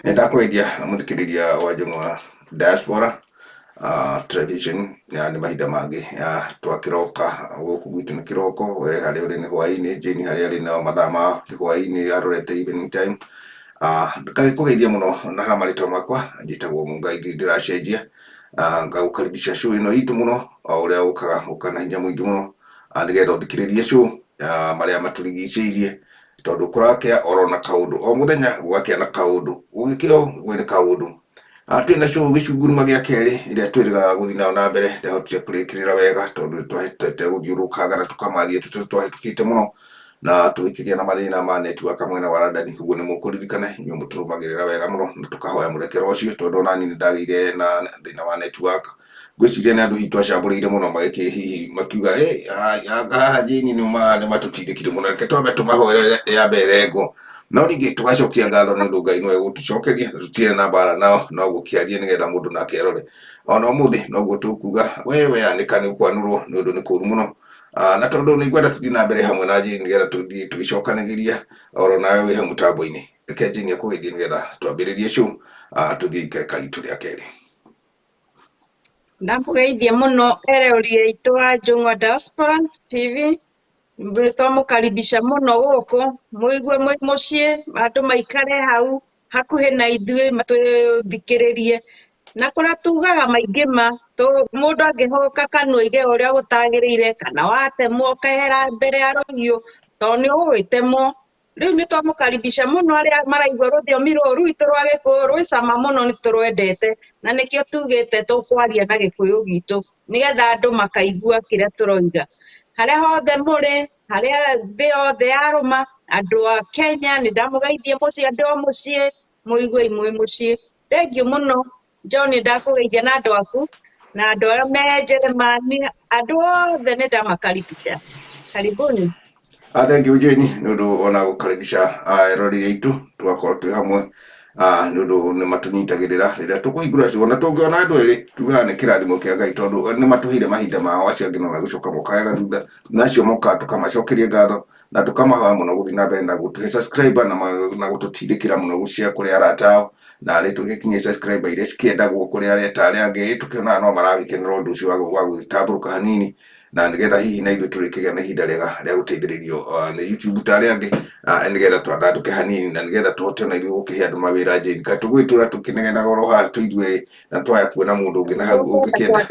Ndakwĩdia mũthikĩrĩria wa Njũng'wa Diaspora television nĩ mahinda mangĩ twakĩroka gũkũ gwitũ nĩ kĩroko, we harĩa ũrĩ nĩ hwaĩ-inĩ, Jane harĩa arĩ na mathaa ma hwaĩ-inĩ arorete evening time. Ngagĩkũgeithia mũno na marĩtwa makwa, njĩtagwo Mũngai ndiracenjia. Ngagũkaribisha show ĩno itũ mũno o ũrĩa ũka na hinya mũingĩ mũno nĩgetha ũthikĩrĩrie show marĩa matũrigicĩirie, tondũ kũrakĩa orona kaũndũ o mũthenya gwakĩa na kaũndũ gũgĩkĩo gwĩ nĩ kaũndũ. Twĩ na show gĩcunguruma gĩa kerĩ ĩrĩa twĩrĩgaga gũthiĩ nayo na mbere, ndĩhotire kũrĩkĩrĩra wega tondũ twahotete gũthiũrũrũkanga na tũkamaria twahĩtũkĩte mũno na tũgĩkĩgĩa na mathĩna ma network mwena wa London. Ũguo nĩ mũkũririkana inyuĩ mũtũrũmagĩrĩra wega mũno na tũkahoya mũrekero ũcio, tondũ onani nĩ ndagĩire na thĩna wa network. Ngwĩciria nĩ andũ hihi twacambũrĩire mũno magĩkĩ hihi makiuga haha Jane nĩ matũtindĩkire mũno, reke twambe tũmahoere yambe ĩrengwo, no ningĩ tũgacokia ngatho nĩ ũndũ Ngai nĩwe gũtũcokeria, na tũtirĩ na mbara nao, no gũkĩaria nĩgetha mũndũ nake erore. Ona ũmũthĩ noguo tũkuga we anĩka nĩ ũkwanũrwo nĩ ũndũ nĩ kũũru mũno, na tondũ nĩ ngwenda tũthiĩ na mbere hamwe na Jane nĩgetha tũthiĩ tũgĩcokanagĩria oro nawe wĩ ha mũtambo-inĩ. Reke Jane akũgeithie nĩgetha twambĩrĩrie show, tũthiĩ ikereka ritũ rĩa kerĩ. Ndamũgeithia mũno erori aitũ wa Njũng'wa Diaspora TV, twamũkaribisha mũno gũkũ, mũigue mwĩ mũciĩ, andũ maikare hau hakuhĩ na ithuĩ matũthikĩrĩrie. Na kũrĩa tugaga maingĩ mũndũ angĩhoka kanua ige ũrĩa gũtagĩrĩire, kana watemwo ũkehera mbere ya rũhiũ tondũ nĩ ũgũgĩtemwo. Rĩu nĩ twamũkaribisha mũno arĩa maraigua rũthiomi rũrũ rwitũ rwa Gĩkũyũ rwĩ cama mũno, nĩ tũrwendete na nĩkĩo tugĩte tũkwaria na Gĩkũyũ gitũ nĩgetha andũ makaigua kĩrĩa tũroiga. Harĩa hothe mũrĩ, harĩa thĩ yothe yarũma, andũ a Kenya nĩ ndamũgeithia mũciĩ, andũ a mũciĩ mũigue imwe mũciĩ. Thengiũ mũno John, ndakũgeithia na andũ aku na andũ arĩa me Njĩrĩmani, andũ othe nĩ ndamakaribisha. Karibuni. Thank you Jane nĩ ũndũ ona gũkaribisha erori aitũ tũgakorwo twĩ hamwe, nĩ ũndũ nĩ matũnyitagĩrĩra rĩrĩa tũkũhingũra show, na tũngĩona andũ erĩ tugaga nĩ kĩrathimo kĩa Ngai, tondũ nĩ matũheire mahinda mao acio angĩ no megũcoka mokaga thutha, na acio moka tũkamacokeria ngatho na tũkamahoya mũno gũthiĩ na mbere na gũtũhe subscriber na gũtũtindĩkĩra mũno gũshare kũrĩ arata ao, na arĩ tũgĩkinyia subscriber iria cikĩendagwo kũrĩ arĩa angĩ, tũkĩonaga no maragĩkenera ũndũ ũcio wa gũgĩtambũrũka hanini, na nĩgetha hihi na ithuĩ tũrĩkĩgĩa na ihinda rĩega rĩa gũteithĩrĩrio nĩ YouTube ta arĩa angĩ, nĩgetha twandandũke hanini na nĩgetha tũhote na ithuĩ gũkĩhe andũ mawĩra. Jane, kaĩ tũgũgĩtũra tũkĩnegenaga oro haha tũithuĩ na twaya kuona mũndũ ũngĩ na hau ũngĩkĩenda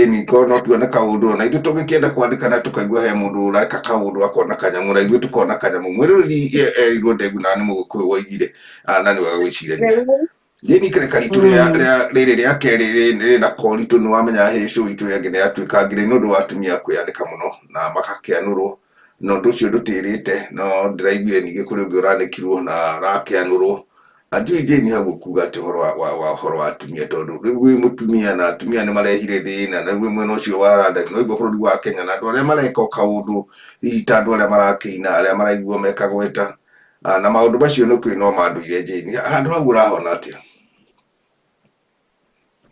nĩko no tuone kaũndũ, na ithuĩ tũngĩkĩenda kwandĩka na tũkaigua he mũndũ ũreka kaũndũ akona kanyamũ, na ithuĩ tukona kanyamũ. Mwĩroreri erirwo ndengũ na nĩ Mũgĩkũyũ woigire, na nĩ wega gwĩcirania. Jane, ikereka ritũ rĩrĩ rĩa kerĩ rĩ na koritũ, nĩ wamenya hĩ show itũ yangĩ nĩ yatuĩkangire nĩ ũndũ wa atumia kwĩyanĩka mũno na makakĩanũrwo, na ũndũ ũcio ndũtĩrĩte, no ndĩraiguire ningĩ kũrĩ ũngĩ ũranĩkirwo na arakĩanũrwo. Ndiũĩ Jane hau ũkuga atĩ ũhoro wa atumia, tondũ rĩu wĩ mũtumia na atumia nĩ marehire thĩna, na rĩu mwena ũcio wa London no igua bũrũri wa Kenya, na andũ arĩa mareka kaũndũ hihi ta andũ arĩa marakĩina, arĩa maraigua mekagweta na maũndũ macio nĩ kwĩ no mandũire. Jane, handũ hau ũrahona atĩa?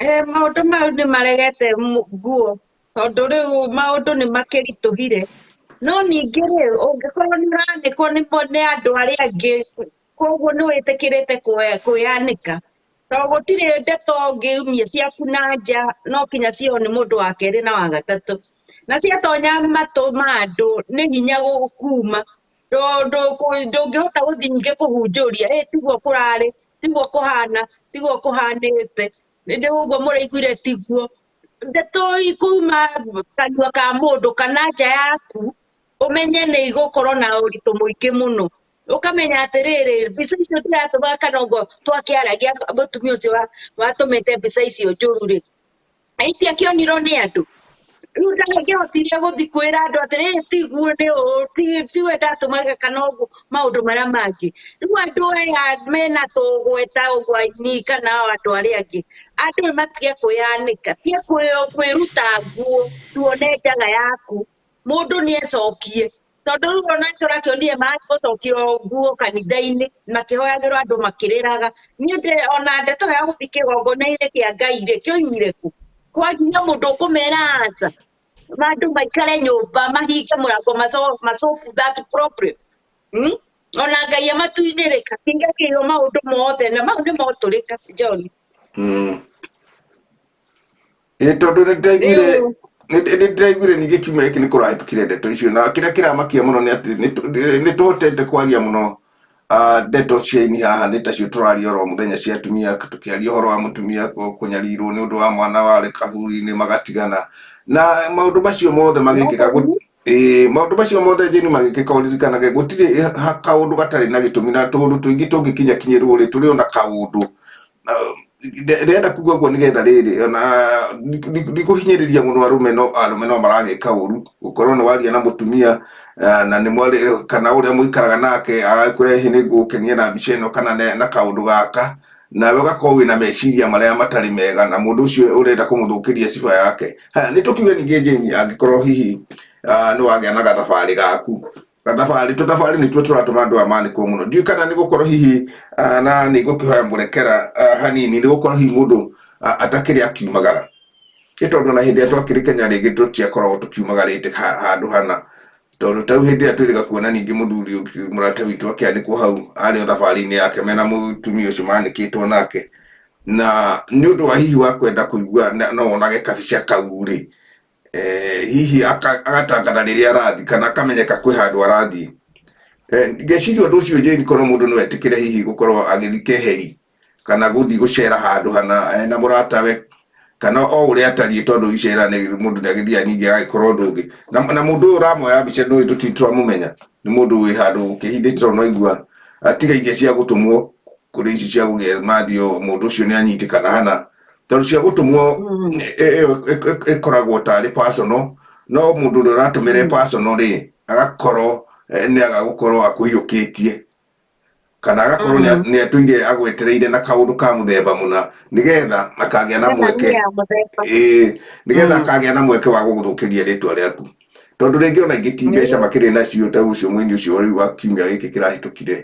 Maũndũ mau nĩ maregete nguo, tondũ rĩu maũndũ nĩ makĩritũhire, no ningĩ rĩu ũngĩkorwo nĩ ũranĩkwo nĩ andũ arĩa angĩ, koguo nĩ wĩtĩkĩrĩte kwĩyanĩka, tondũ gũtirĩ ndeto ũngĩumia ciaku na nja, no kinya cio nĩ mũndũ wa kerĩ na wa gatatũ, na ciatonya matũ ma andũ nĩ hinya kuma, ndũngĩhota gũthiĩ ningĩ kũhunjũria tiguo kũrarĩ, tiguo kũhana, tiguo kũhanĩte, nĩ ũguo mũraiguire tiguo. Ndeto ikuma kanua ka mũndũ kana nja yaku, ũmenye nĩ igũkorwo na ũritũ mũingĩ mũno. Ũkamenya atĩrĩrĩ, mbica icio ndiratũma kana ũguo twakĩaragia mũtumia ũcio watũmĩte mbica icio njũru-rĩ, itiakĩonirwo nĩ andũ. Rĩu ndangĩhotire gũthiĩ kwĩra andũ atĩrĩrĩ tiguo nĩ ũũ, tiwe ndatũmaga kana ũguo maũndũ marĩa mangĩ. Rĩu andũ aya mena tũgweta ũgwani kana andũ arĩa angĩ, andũ nĩ matige kwĩyanĩka, tie kwĩruta nguo tuone njaga yaku, mũndũ nĩ ecokie, tondũ rĩu ona tũrakĩonire magũcokio nguo kanitha-inĩ makĩhoyagĩrwo andũ makĩrĩraga. Niĩ ona ndeto ya gũthiĩ kĩgongona-inĩ kĩa Ngai-rĩ kĩoimire kũ? Kwaginya mũndũ ũkũmera aca, andũ maikare nyũmba mahinge mũrango masolve that problem. ona Ngai amatu-inĩ rĩ katingĩkĩrwo maũndũ mothe na mau nĩ motũrĩka John. Tondu Rĩu nĩndĩraiguire ningĩ kiumia gĩkĩ nĩkũrahĩtũkire ndeto icio na kĩrĩa kĩramakia mũno nĩ atĩ nĩtũhotete kwaria mũno ndeto cia ini haha nĩ tacio tũraria oro mũthenya cia atumia tũkĩaria ũhoro wa mũtumia kũnyarirwo nĩ ũndũ wa mwana warĩ kahuri-inĩ magatigana na maũndũ macio mothe magĩkĩka maũndũ macio mothe Jane magĩkĩka ũririkanage gũtirĩ kaũndũ gatarĩ na gĩtũmi na tũndũ tũingĩ tũngĩkinyakinyĩrwo rĩ tũrĩ ona kaũndũ ndĩrenda kuga ũguo nĩgetha rĩrĩ ona ndikũhinyĩrĩria mũno arũme no maragĩka ũru gũkorwo nĩ waria na mũtumia na nĩ mwarĩ kana ũrĩa mũikaraga nake agagĩkwĩra hihi nĩngũgũkenia na mbica ĩno kana na kaũndũ gaka nawe ũgakorwo wĩna meciria marĩa matarĩ mega na mũndũ ũcio ũrenda kũmũthũkĩria sifa yake. Nĩtũkiuge ningĩ Jane angĩkorwo hihi nĩwagĩa na gathabarĩ gaku tũthabarĩ nĩtuo tũratũma andũ aya manĩkwo mũno ndiũĩ kana nĩ gũkorwo hihi na nĩngũkĩhoya mũrekera hanini nĩ gũkorwo hihi mũndũ atakĩrĩ akiumagara nĩ tondũ na hĩndĩ ĩrĩa twakĩrĩ Kenya rĩngĩ tũtiakoragwo tũkiumagarĩte handũ hana tondũ tau hĩndĩ ĩrĩa twĩrĩga kuona ningĩ mũthuri mũrata witũ akĩanĩkwo hau arĩ thabarĩ-inĩ yake mena mũtumia ũcio manĩkĩtwo nake na nĩ ũndũ wa hihi wa kwenda kũigua no onage kabica kau rĩ hihi agatangatha rĩrĩa arathiĩ kana akamenyeka kwĩ handũ arathiĩ ngeciria ũndũ ũcio Jane korwo mũndũ no etĩkĩre hihi gũkorwo agĩthiĩ keheri kana gũthiĩ gũcera handũ hana na mũratawe kana o ũrĩa atariĩ tondũ icera nĩ mũndũ nĩagĩthiaga ningĩ agĩkorwo ũndũ ũngĩ na mũndũ ũyũ ũramuoya mbica nĩũĩ tũtiramũmenya nĩ mũndũ wĩ handũ ũkĩhithĩte tondũ no igua tiga iria cia gũtũmwo kũrĩ ici cia gũgĩmathio mũndũ ũcio nĩ anyitĩkana hana tondũ cia gũtũmwo ĩkoragwo tarĩ personal no mũndũ ũrĩa ũratũmĩra personal rĩ agakorwo nĩ agagũkorwo akũhiũkĩtie kana agakorwo nĩ atũire agwetereire na kaũndũ ka mũthemba mũna nĩgetha akagĩa na mweke nĩgetha akagĩa na mweke wa gũgũthũkĩria rĩtwa rĩaku tondũ rĩngĩ ona ingĩ ti mbeca makĩrĩ nacio ta ũcio mũini ũcio rĩu wa kiumia gĩkĩ kĩrahĩtũkire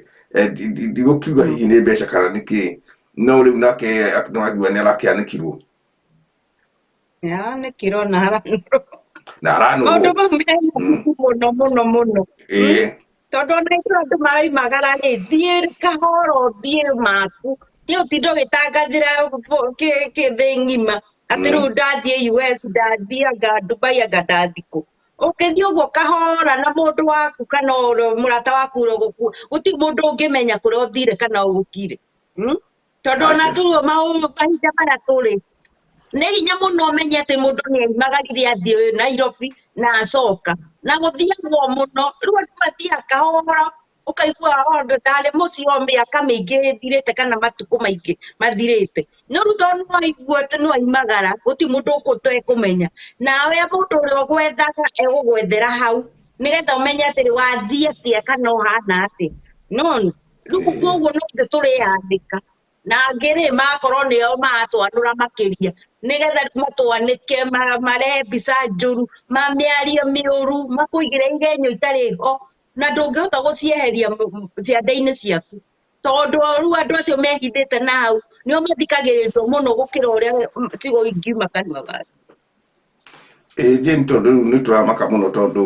ndigũkiuga hihi nĩ mbeca kana nĩkĩ no rĩu nake nĩwaigua nĩ arakĩanĩkirwo nĩanĩkirwo na aranũrwo maũndũ mau mũno tondũ ona ithuĩ andũ maraimagara rĩ thiĩ kahoro thiĩ maku thiĩ ũtinde ũgĩtangathĩra thĩ ng'ima atĩ rĩu ndathiĩ US ndathiĩ anga Dubai anga ndathiĩ kũ ũkĩthiĩ ũguo kahora na mũndũ waku kana mũrata waku ũrogũkua gũtirĩ mũndũ ũngĩmenya kũrĩa ũthire kana ũgũkire tondũ ona tuo mahinda marĩa tũrĩ nĩ hinya mũno ũmenye atĩ mũndũ nĩaimagarire athiĩ Nairobi na acoka na gũthiagwo mũno rĩu andũ mathiaga kahora ũkaigua ndarĩ mũciĩ o mĩaka mĩingĩ ĩthirĩte kana matukũ maingĩ mathirĩte no rĩu tondũ nĩwaigua atĩ nĩwaimagara gũtirĩ mũndũ ũtekũmenya nawe mũndũ ũrĩa ũgwethaga egũgwethera hau nĩgetha ũmenye atĩ wathiĩ atĩa kana ũhana atĩa nĩwona rĩu koguo no ithuĩ tũrĩandĩka na angĩ makorwo nĩo maratwanũra makĩria nĩgetha matwanĩke marehe mbica njũru mamĩarie mĩũru makũigĩre igenyo itarĩ ho na ndũngĩhota gũcieheria ciande-inĩ ciaku tondũ rĩu andũ acio mehithĩte na hau nĩo mathikagĩrĩrio mũno gũkĩra ũrĩa cigo ingiuma kanua gake Jane tondũ rĩu nĩtũramaka mũno tondũ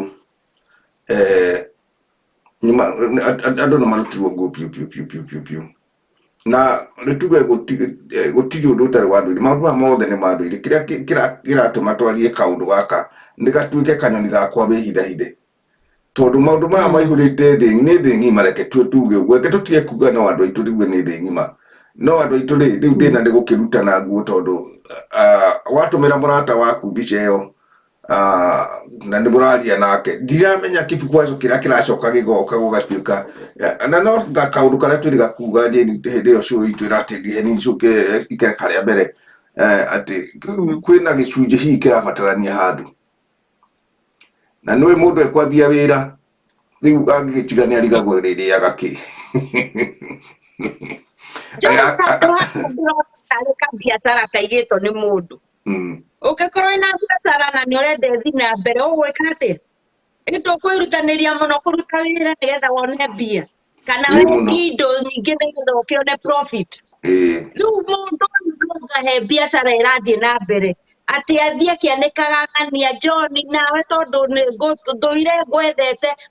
andũ nĩmarutirwo nguo piũ na rĩtuge gũtirĩ ũndũ ũtarĩ wa ndũire maũndũ maya mothe nĩ ma ndũire kĩrĩa kĩratũma twarie kaũndũ gaka nĩ gatuĩke kanyoni gakwa wĩhithahithe tondũ maũndũ maya maihũrĩte nĩ thĩ ng'ima reke tuge ũguo reke tũtige kuga no andũ aitũ rĩu nĩ thĩ ng'ima no andũ aitũ rĩu thĩna nĩ gũkĩrutana nguo tondũ watũmĩra mũrata waku mbica ĩyo na nĩ mũraria nake ndiramenya kĩbukwaco kĩrĩa kĩracoka gĩgoka gũgatuĩka na no kaũndũ karĩa twĩrĩga kuga Jane hĩndĩ ĩyo show itũ ĩratĩndie nĩ icoke ikereka rĩa mbere atĩ kwĩna gĩcunjĩ hihi kĩrabatarania handũ na nĩwe mũndũ ekwambia wĩra rĩu angĩgĩtiga nĩ arigagwo rĩrĩaga kĩ biacara kaigĩtwo nĩ mũndũ ũngĩkorwo wĩna biacara na nĩ ũrenda ĩthiĩ na mbere ũgwĩka atĩa nĩtũkwĩrutanĩria mũno kũruta wĩra nĩgetha wone mbia kana wendia indo nyingĩ nĩgetha ũkĩone profit rĩu mũndũ ngahe biacara ĩrathiĩ na mbere atĩ athiĩ akĩanĩkaga ng'ania John nawe tondũ ndũire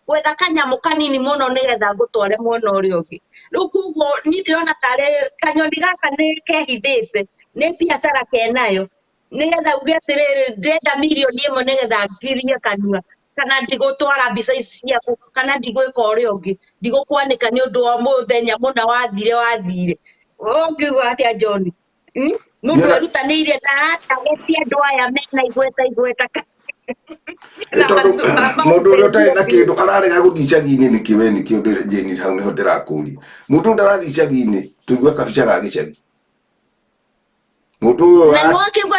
gwetha kanyamũ kanini mũno nĩgetha ngũtware mwena ũrĩa ũngĩ. Rĩu kuoguo niĩ ndĩrona tarĩ kanyoni gaka nĩ kehithĩte, nĩ biacara kenayo nĩgetha uge atĩrĩrĩ ndĩrenda mirioni ĩmwe nĩgetha ngirie kanua, kana ndigũtwara mbica ici ciaku, kana ndigwĩka ũrĩa ũngĩ, ndigũkwanĩka nĩ ũndũ wa mũthenya mũna wathire. Ũngiuga atĩa John? Mũndũ erutanĩirie na atagetie andũ aya mena igweta mũndũ ũrĩa ũtarĩ na kĩndũ ararega gũthiĩ icagi-inĩ nĩkĩ we nĩkĩo Jane hau nĩho ndĩrakũria. Mũndũ ndarathiĩ icagi-inĩ tũigua kabica ga gĩcagi. Mũndũ ũyũ na nĩwakiuga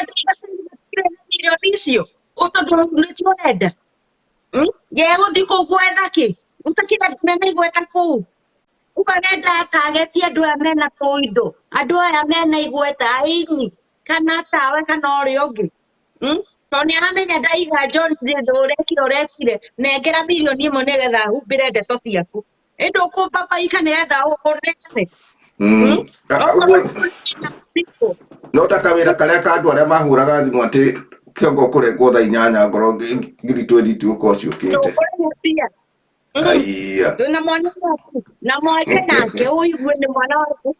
mirioni icio tondũ nĩcio ũrenda gegũthiĩ kũu gwetha kĩ ũtakĩra mena igweta kũu ũkarenda akagetie andũ aya mena tũindo, andũ aya mena igweta aini kana tawe kana ũrĩa ũngĩ tondũ nĩaramenya ndaiga John ũrekire nengera mirioni ĩmwe nĩgetha humbĩre ndeto ciaku, ĩndĩ ũkũmbabaika nĩgetha ũnene no ta kawĩra karĩa ka andũ arĩa mahũraga thimũ atĩ kĩongo kũrengwo thaa 8 ngoro ngiri 20 ũkorwo ciũkĩte. Aiya na mwana waku na mwana nake ũigue nĩ mwana waku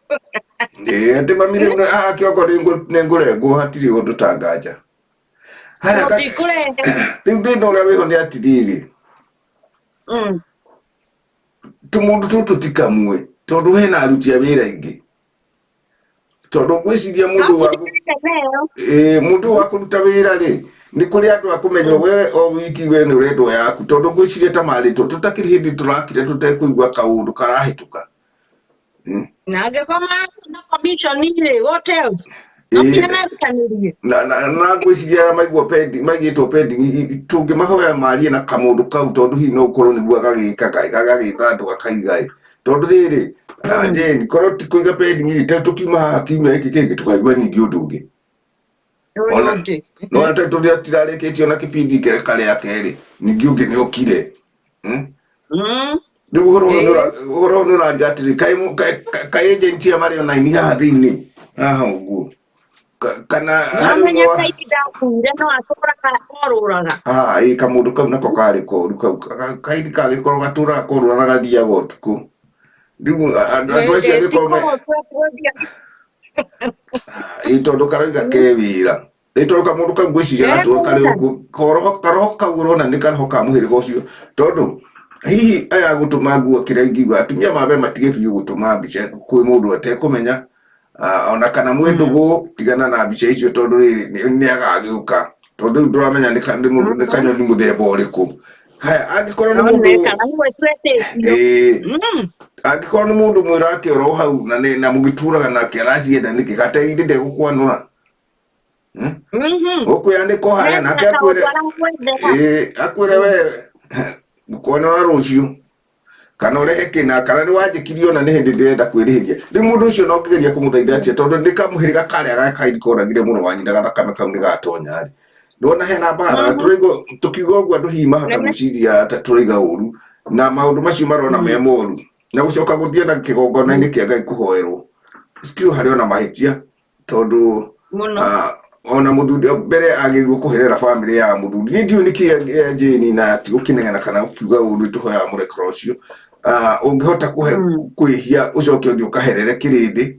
atĩ mami rĩu kĩongo nĩngũrengwo hatirĩ ũndũ ta nganja. Haya rĩu thĩna ũrĩa wĩho nĩ atĩrĩrĩ tũmũndũ tũtũ ti kamwe tondũ hena aruti a wĩra aingĩ, tondũ gwĩciria mũndũ wa kũruta wĩra rĩ nĩ kũrĩ andũ a kũmenya we o wiki we nĩ ũrendwo yaku, tondũ gwĩciria ta marĩtwo tũtakĩrĩ hĩndĩ tũrakire tũtekũigua kaũndũ karahĩtũka na angĩkorwo na commission rĩ what else na gwĩciria arĩa maigĩtwo pending tũngĩmahoya marie na kamũndũ kau, tondũ hihi no ũkorwo nĩguo gagagĩta andũ akaiga tondũ rĩrĩ Jane korwo ti kũiga pending tũkiuma haha kiumia gĩkĩ kĩngĩ tũkaigua ningĩ ũndũ ũngĩ no ta tũrĩa tirarĩkĩtio na kĩbindi karĩa kerĩ ningĩ ũngĩ nĩ ũkire. Rĩu ũhoro nĩ ũraria atĩrĩ kaĩ agent aya marĩ online haha thĩinĩ haha ũguo kana harĩ kamũndũ kau nako karĩ koru kau kaindi kagĩkorwo gatũraga korũra na gathiaga ũtukũ. Rĩu andũ acio agĩkorwo tondũ karoiga ke wĩra tondũ kamũndũ kau gwĩciria gatũra karĩ ũguo karoho kau ũrona nĩ karoho ka mũhĩrĩga ũcio, tondũ hihi aya gũtũma nguo kĩrĩa ingiuga atumia mambe matige biũ gũtũma mbica kwĩ mũndũ atekũmenya ona kana mwĩndũgũ tigana na mbica icio, tondũ rĩrĩ nĩ agagĩũka tondũ rĩu ndũramenya nĩ kanyoni mũthemba ũrĩkũ. Haya angĩkorwo nĩ mũndũ angĩkorwo nĩ mũndũ mwĩra akĩorwo hau na mũgĩturaga nake aracienda nĩkĩ gateithĩ ndegũkwanũra ũkwĩandĩka o harĩa nake akwĩre we ngũkwanũra rũciũ kana ũrehe kĩna kana nĩ wanjĩkirio na nĩ hĩndĩ ndĩrenda kwĩrĩhĩria. Rĩu mũndũ ũcio no ngĩgeria kũmũthaitha atĩa tondũ nĩ kamũhĩrĩga karĩa gakaindi koragire mũno wa nyina gathakame kau nĩ gatonya rĩ ndona hena mbara na tũkiuga ũguo andũ hihi mahota gwĩciria ta tũraiga ũru na maũndũ macio marona me moru na gũcoka gũthiĩ na kĩgongona-inĩ kĩa Ngai kũhoerwo still harĩ ona mahĩtia, tondũ ona mũthuri mbere agĩrĩirwo kũherera bamĩrĩ ya mũthuri. Niĩ ndiũĩ nĩkĩ Jane na ti gũkĩnegena kana gũkiuga ũru tũhoyaga mũrekera ũcio ũngĩhota kwĩhia ũcoke ũthiĩ ũkaherere kĩrĩndĩ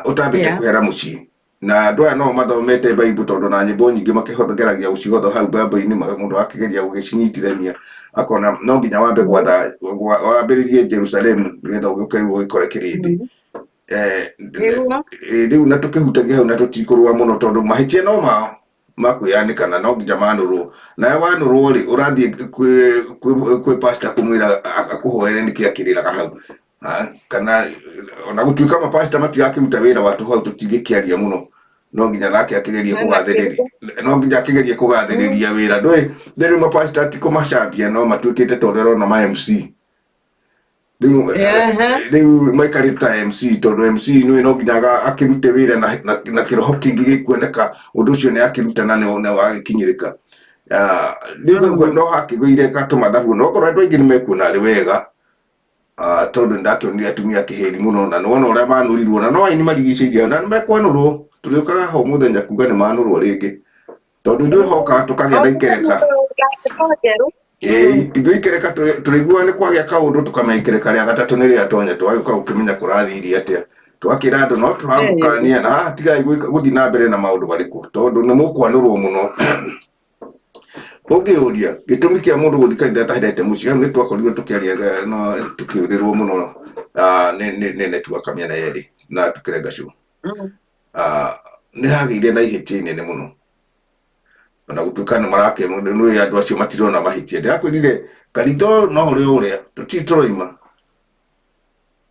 ũtambĩte kwehera mũciĩ. Na andũ aya no mathomete Bible tondũ na nyĩmbo nyingĩ makĩhũthagĩragia gũcigotha hau mbamba-inĩ mũndũ akĩgeria gũgĩcinyitithania akona no nginya wambe gwatha wambĩrĩrie Jerusalemu nĩgetha ũgĩũke rĩu ũgĩkore kĩrĩndĩ. Rĩu na tũkĩhutagia hau na tũtikũrũa mũno tondũ mahĩtia no mao makwĩyanĩka na no nginya manũrwo, nawe wanũrwo rĩ ũrathiĩ kwĩ pastor kũmwĩra akũhoere nĩkĩ akĩrĩraga hau kana ona gũtuĩka mapasta matirakĩruta wĩra wa tũhau tũtingĩkĩaria mũno no nginya nake akĩgerie kũgathĩrĩria wĩra. Ndũĩ rĩu mapasta ti kũmacambia no matuĩkĩte tondũ ũrona ma MC rĩu maikarĩte ta MC tondũ MC no nginya akĩrute wĩra na kĩroho kĩingĩ gĩkuoneka ũndũ ũcio nĩ akĩruta na nĩ wagĩkinyĩrĩka. Rĩu no hakĩgũire gatũmathabu no korwo andũ aingĩ nĩ mekuona arĩ wega tondu ndakionire atumia kiheri muno na nona uria manurirwo na no aini marigicĩirie na nĩmekwanũrwo tũrĩũkaga ho mũthenya kuga nĩ manũrwo rĩngĩ tondu ithuĩ hoka tũkagĩa na ikereka ithuĩ ikereka tũrĩiguaga nĩ kwagĩa kaũndũ tũkamenya ikereka rĩa gatatũ nĩ rĩatonya tũgagĩũka gũkĩmenya kũrathiire atĩa twakĩra andũ no tũramũkania na haha tigai gũthiĩ na mbere na maũndũ marĩkũ tondu nĩ mũkwanũrwo mũno ũngĩũria gĩtũmi kĩa mũndũ gũthiĩ kanitha atahendete mũciĩ nĩ twakorirwo tũkĩaria no tũkĩũrĩrwo mũno nĩ network mĩena yerĩ na tũkĩrenga cũ nĩ hagĩire na ihĩtia inene mũno ona gũtuĩka nĩ nĩ andũ acio matirona mahĩtia ndĩrakwĩrire kanitha no ũrĩa ũrĩa tũtirĩ tũroima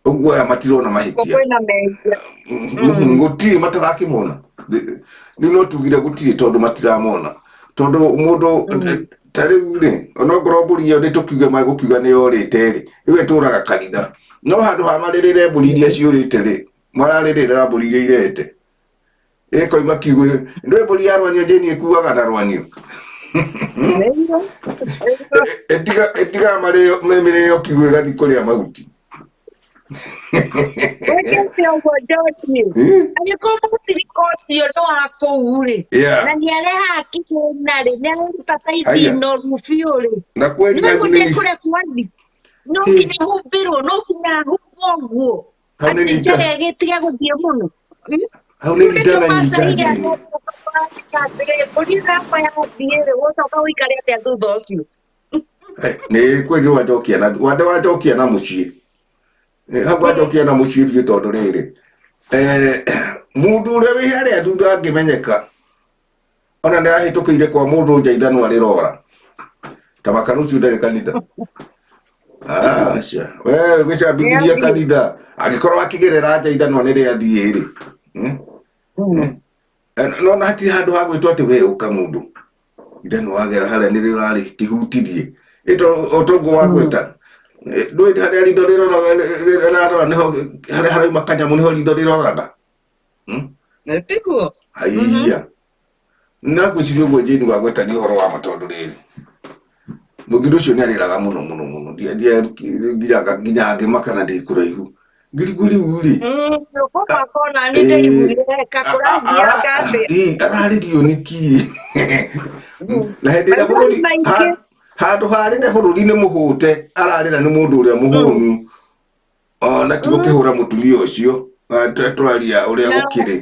ũguo aya matirona mahĩtia gũtirĩ matarakĩmona rĩu no tugire gũtirĩ tondũ matiramona tondu mundu tarĩu-rĩ onokorwo mbũri ĩyo nĩtũkiuge magũkiuga nĩyorĩte-rĩ rĩu ĩtũraga kanitha no handũ ha marĩrĩre mbũri iria ciũrĩte-rĩ mararĩrĩra mbũri iria irete ĩkoima kiugo ndũĩ mbũri ya rwanio njeni ĩkuaga na rwanio ĩtiga memĩrĩo kiugo ĩgathiĩ kũrĩa mahuti angĩkorwo mũtirika ũcio nĩ wa kũu-rĩ na nĩarehaga kĩgĩna-rĩ nĩareruta taithino biũ-rĩ nĩmegũthiĩ kũrekwo athi no nginya humbĩrwo no nginya humbwo nguo atĩ njage gĩtige gũthiĩ mũno hau nĩ nditananyita mbũri yakwa yathiĩ-rĩ gũcoka ũikare atĩa thutha ũcio nĩ kwĩngĩ wanjokia na mũciĩ hau wanjokia na mũciĩ biũ tondũ rĩrĩ mundu ũrĩa wĩ harĩa thutha angĩmenyeka ona nĩarahĩtũkĩire kwa mũndũ nja ithanwa rĩrora ta makana ũcio ndarĩ kanitha aca we gĩcambithirie kanitha angĩkorwo akĩgerera nja ithanwa nĩ rĩathiĩ-rĩ no na hatirĩ handũ ha gwĩtwo atĩ we ũka mũndũ ithanwa wagera harĩa nĩ rĩrarĩ kĩhutirie otongo wa gwĩta ndũĩ harĩa ritho rĩrora nĩho harĩa harauma kanyamũ nĩho ritho rĩroraga tiguo haiya nagwĩciria ũguo Jane Wagweta nĩ ũhoro wa matondũ rĩrĩ mũthuri ũcio nĩ arĩraga mũno mũno mũno nginya ngĩmaka na ndĩ kũraihu ngĩrigwo rĩu-rĩ ararĩrio nĩkĩ na hĩndĩ ĩrĩa bũrũri handũ harĩre bũrũri nĩ mũhũte ararĩra nĩ mũndũ ũrĩa mũhũnu ona ti gũkĩhũra mũtumia ũcio twaria ũrĩa gũkĩrĩ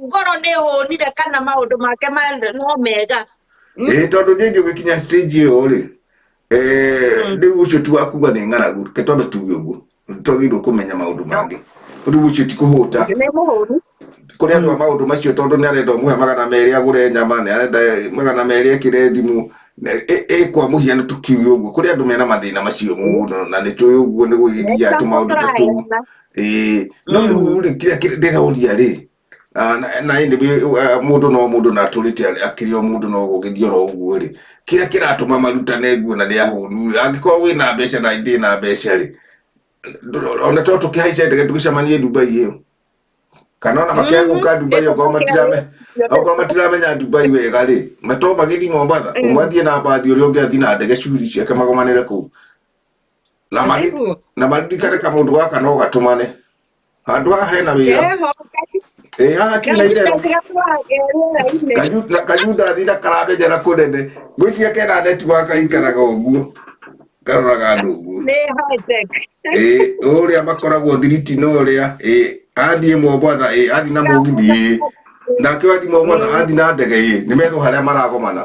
ngoro nĩ hũnire kana maũndũ make no mega tondũ Jane ũgĩkinya stage ĩyo-rĩ rĩu ũcio ti wakuga nĩ ng'aragu ke twambe tuge ũguo twagĩrĩirwo kũmenya maũndũ mangĩ rĩu ũcio ti kũhũta kũrĩ andũ a maũndũ macio tondũ nĩ arenda ũmũhe 200 agũre nyama nĩ arenda 200 ĩkĩre thimũ kwa mũhiano tukiuge ũguo kũrĩ andũ mena mathĩna macio mũno na nĩtũĩ ũguo nĩ gũgĩthiaga tũmaũndũ ta tũu no rĩu-rĩ kĩrĩa ndĩroria-rĩ na ĩndĩ mũndũ no mũndũ na atũrĩte akĩrĩ o mũndũ no gũgĩthiĩ oro ũguo-rĩ kĩrĩa kĩratũma marutane nguo na nĩ ahũnu angĩkorwo wĩna mbeca na ndĩ na mbeca-rĩ ona to tũkĩhaice ndege tũgĩcemanie Dubai ĩyo kana ona makĩaga gũka Dubai okorwo matiramenya Dubai wega-rĩ mato magĩthiĩ Mombatha ũmwe athiĩ na mbathi ũrĩa ũngĩ athiĩ na ndege curi ciake magomanĩre kũu na maririkane kamũndũ gaka no gatũmane handũ haha hena wĩra haha ti na itherũ Kajuda athi na karamenyera kũnene ngwĩciria kena network aikaraga ũguo karoraga andũ ũguo ũrĩa makoragwo thiriti-inĩ ũrĩa athiĩ Mombatha athiĩ na mũgithi nake athiĩ Mombatha athiĩ na ndege nĩ methwo harĩa maragomana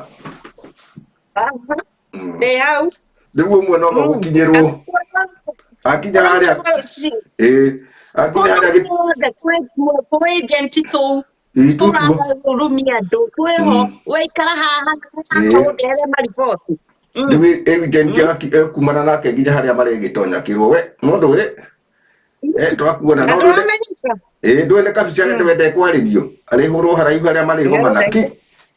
rĩu ũmwe no gũkinyĩrwo akinya harĩa akinya harĩa tũrarumia andũ twĩho waikara haha ũndere mariboti rĩu agent kumana nake nginya harĩa marĩgĩtonyakĩrwo we mũndũ twakuona no ndwende kabica ndwende kwarĩrio arĩhũrwo haraihu harĩa marĩgomana ki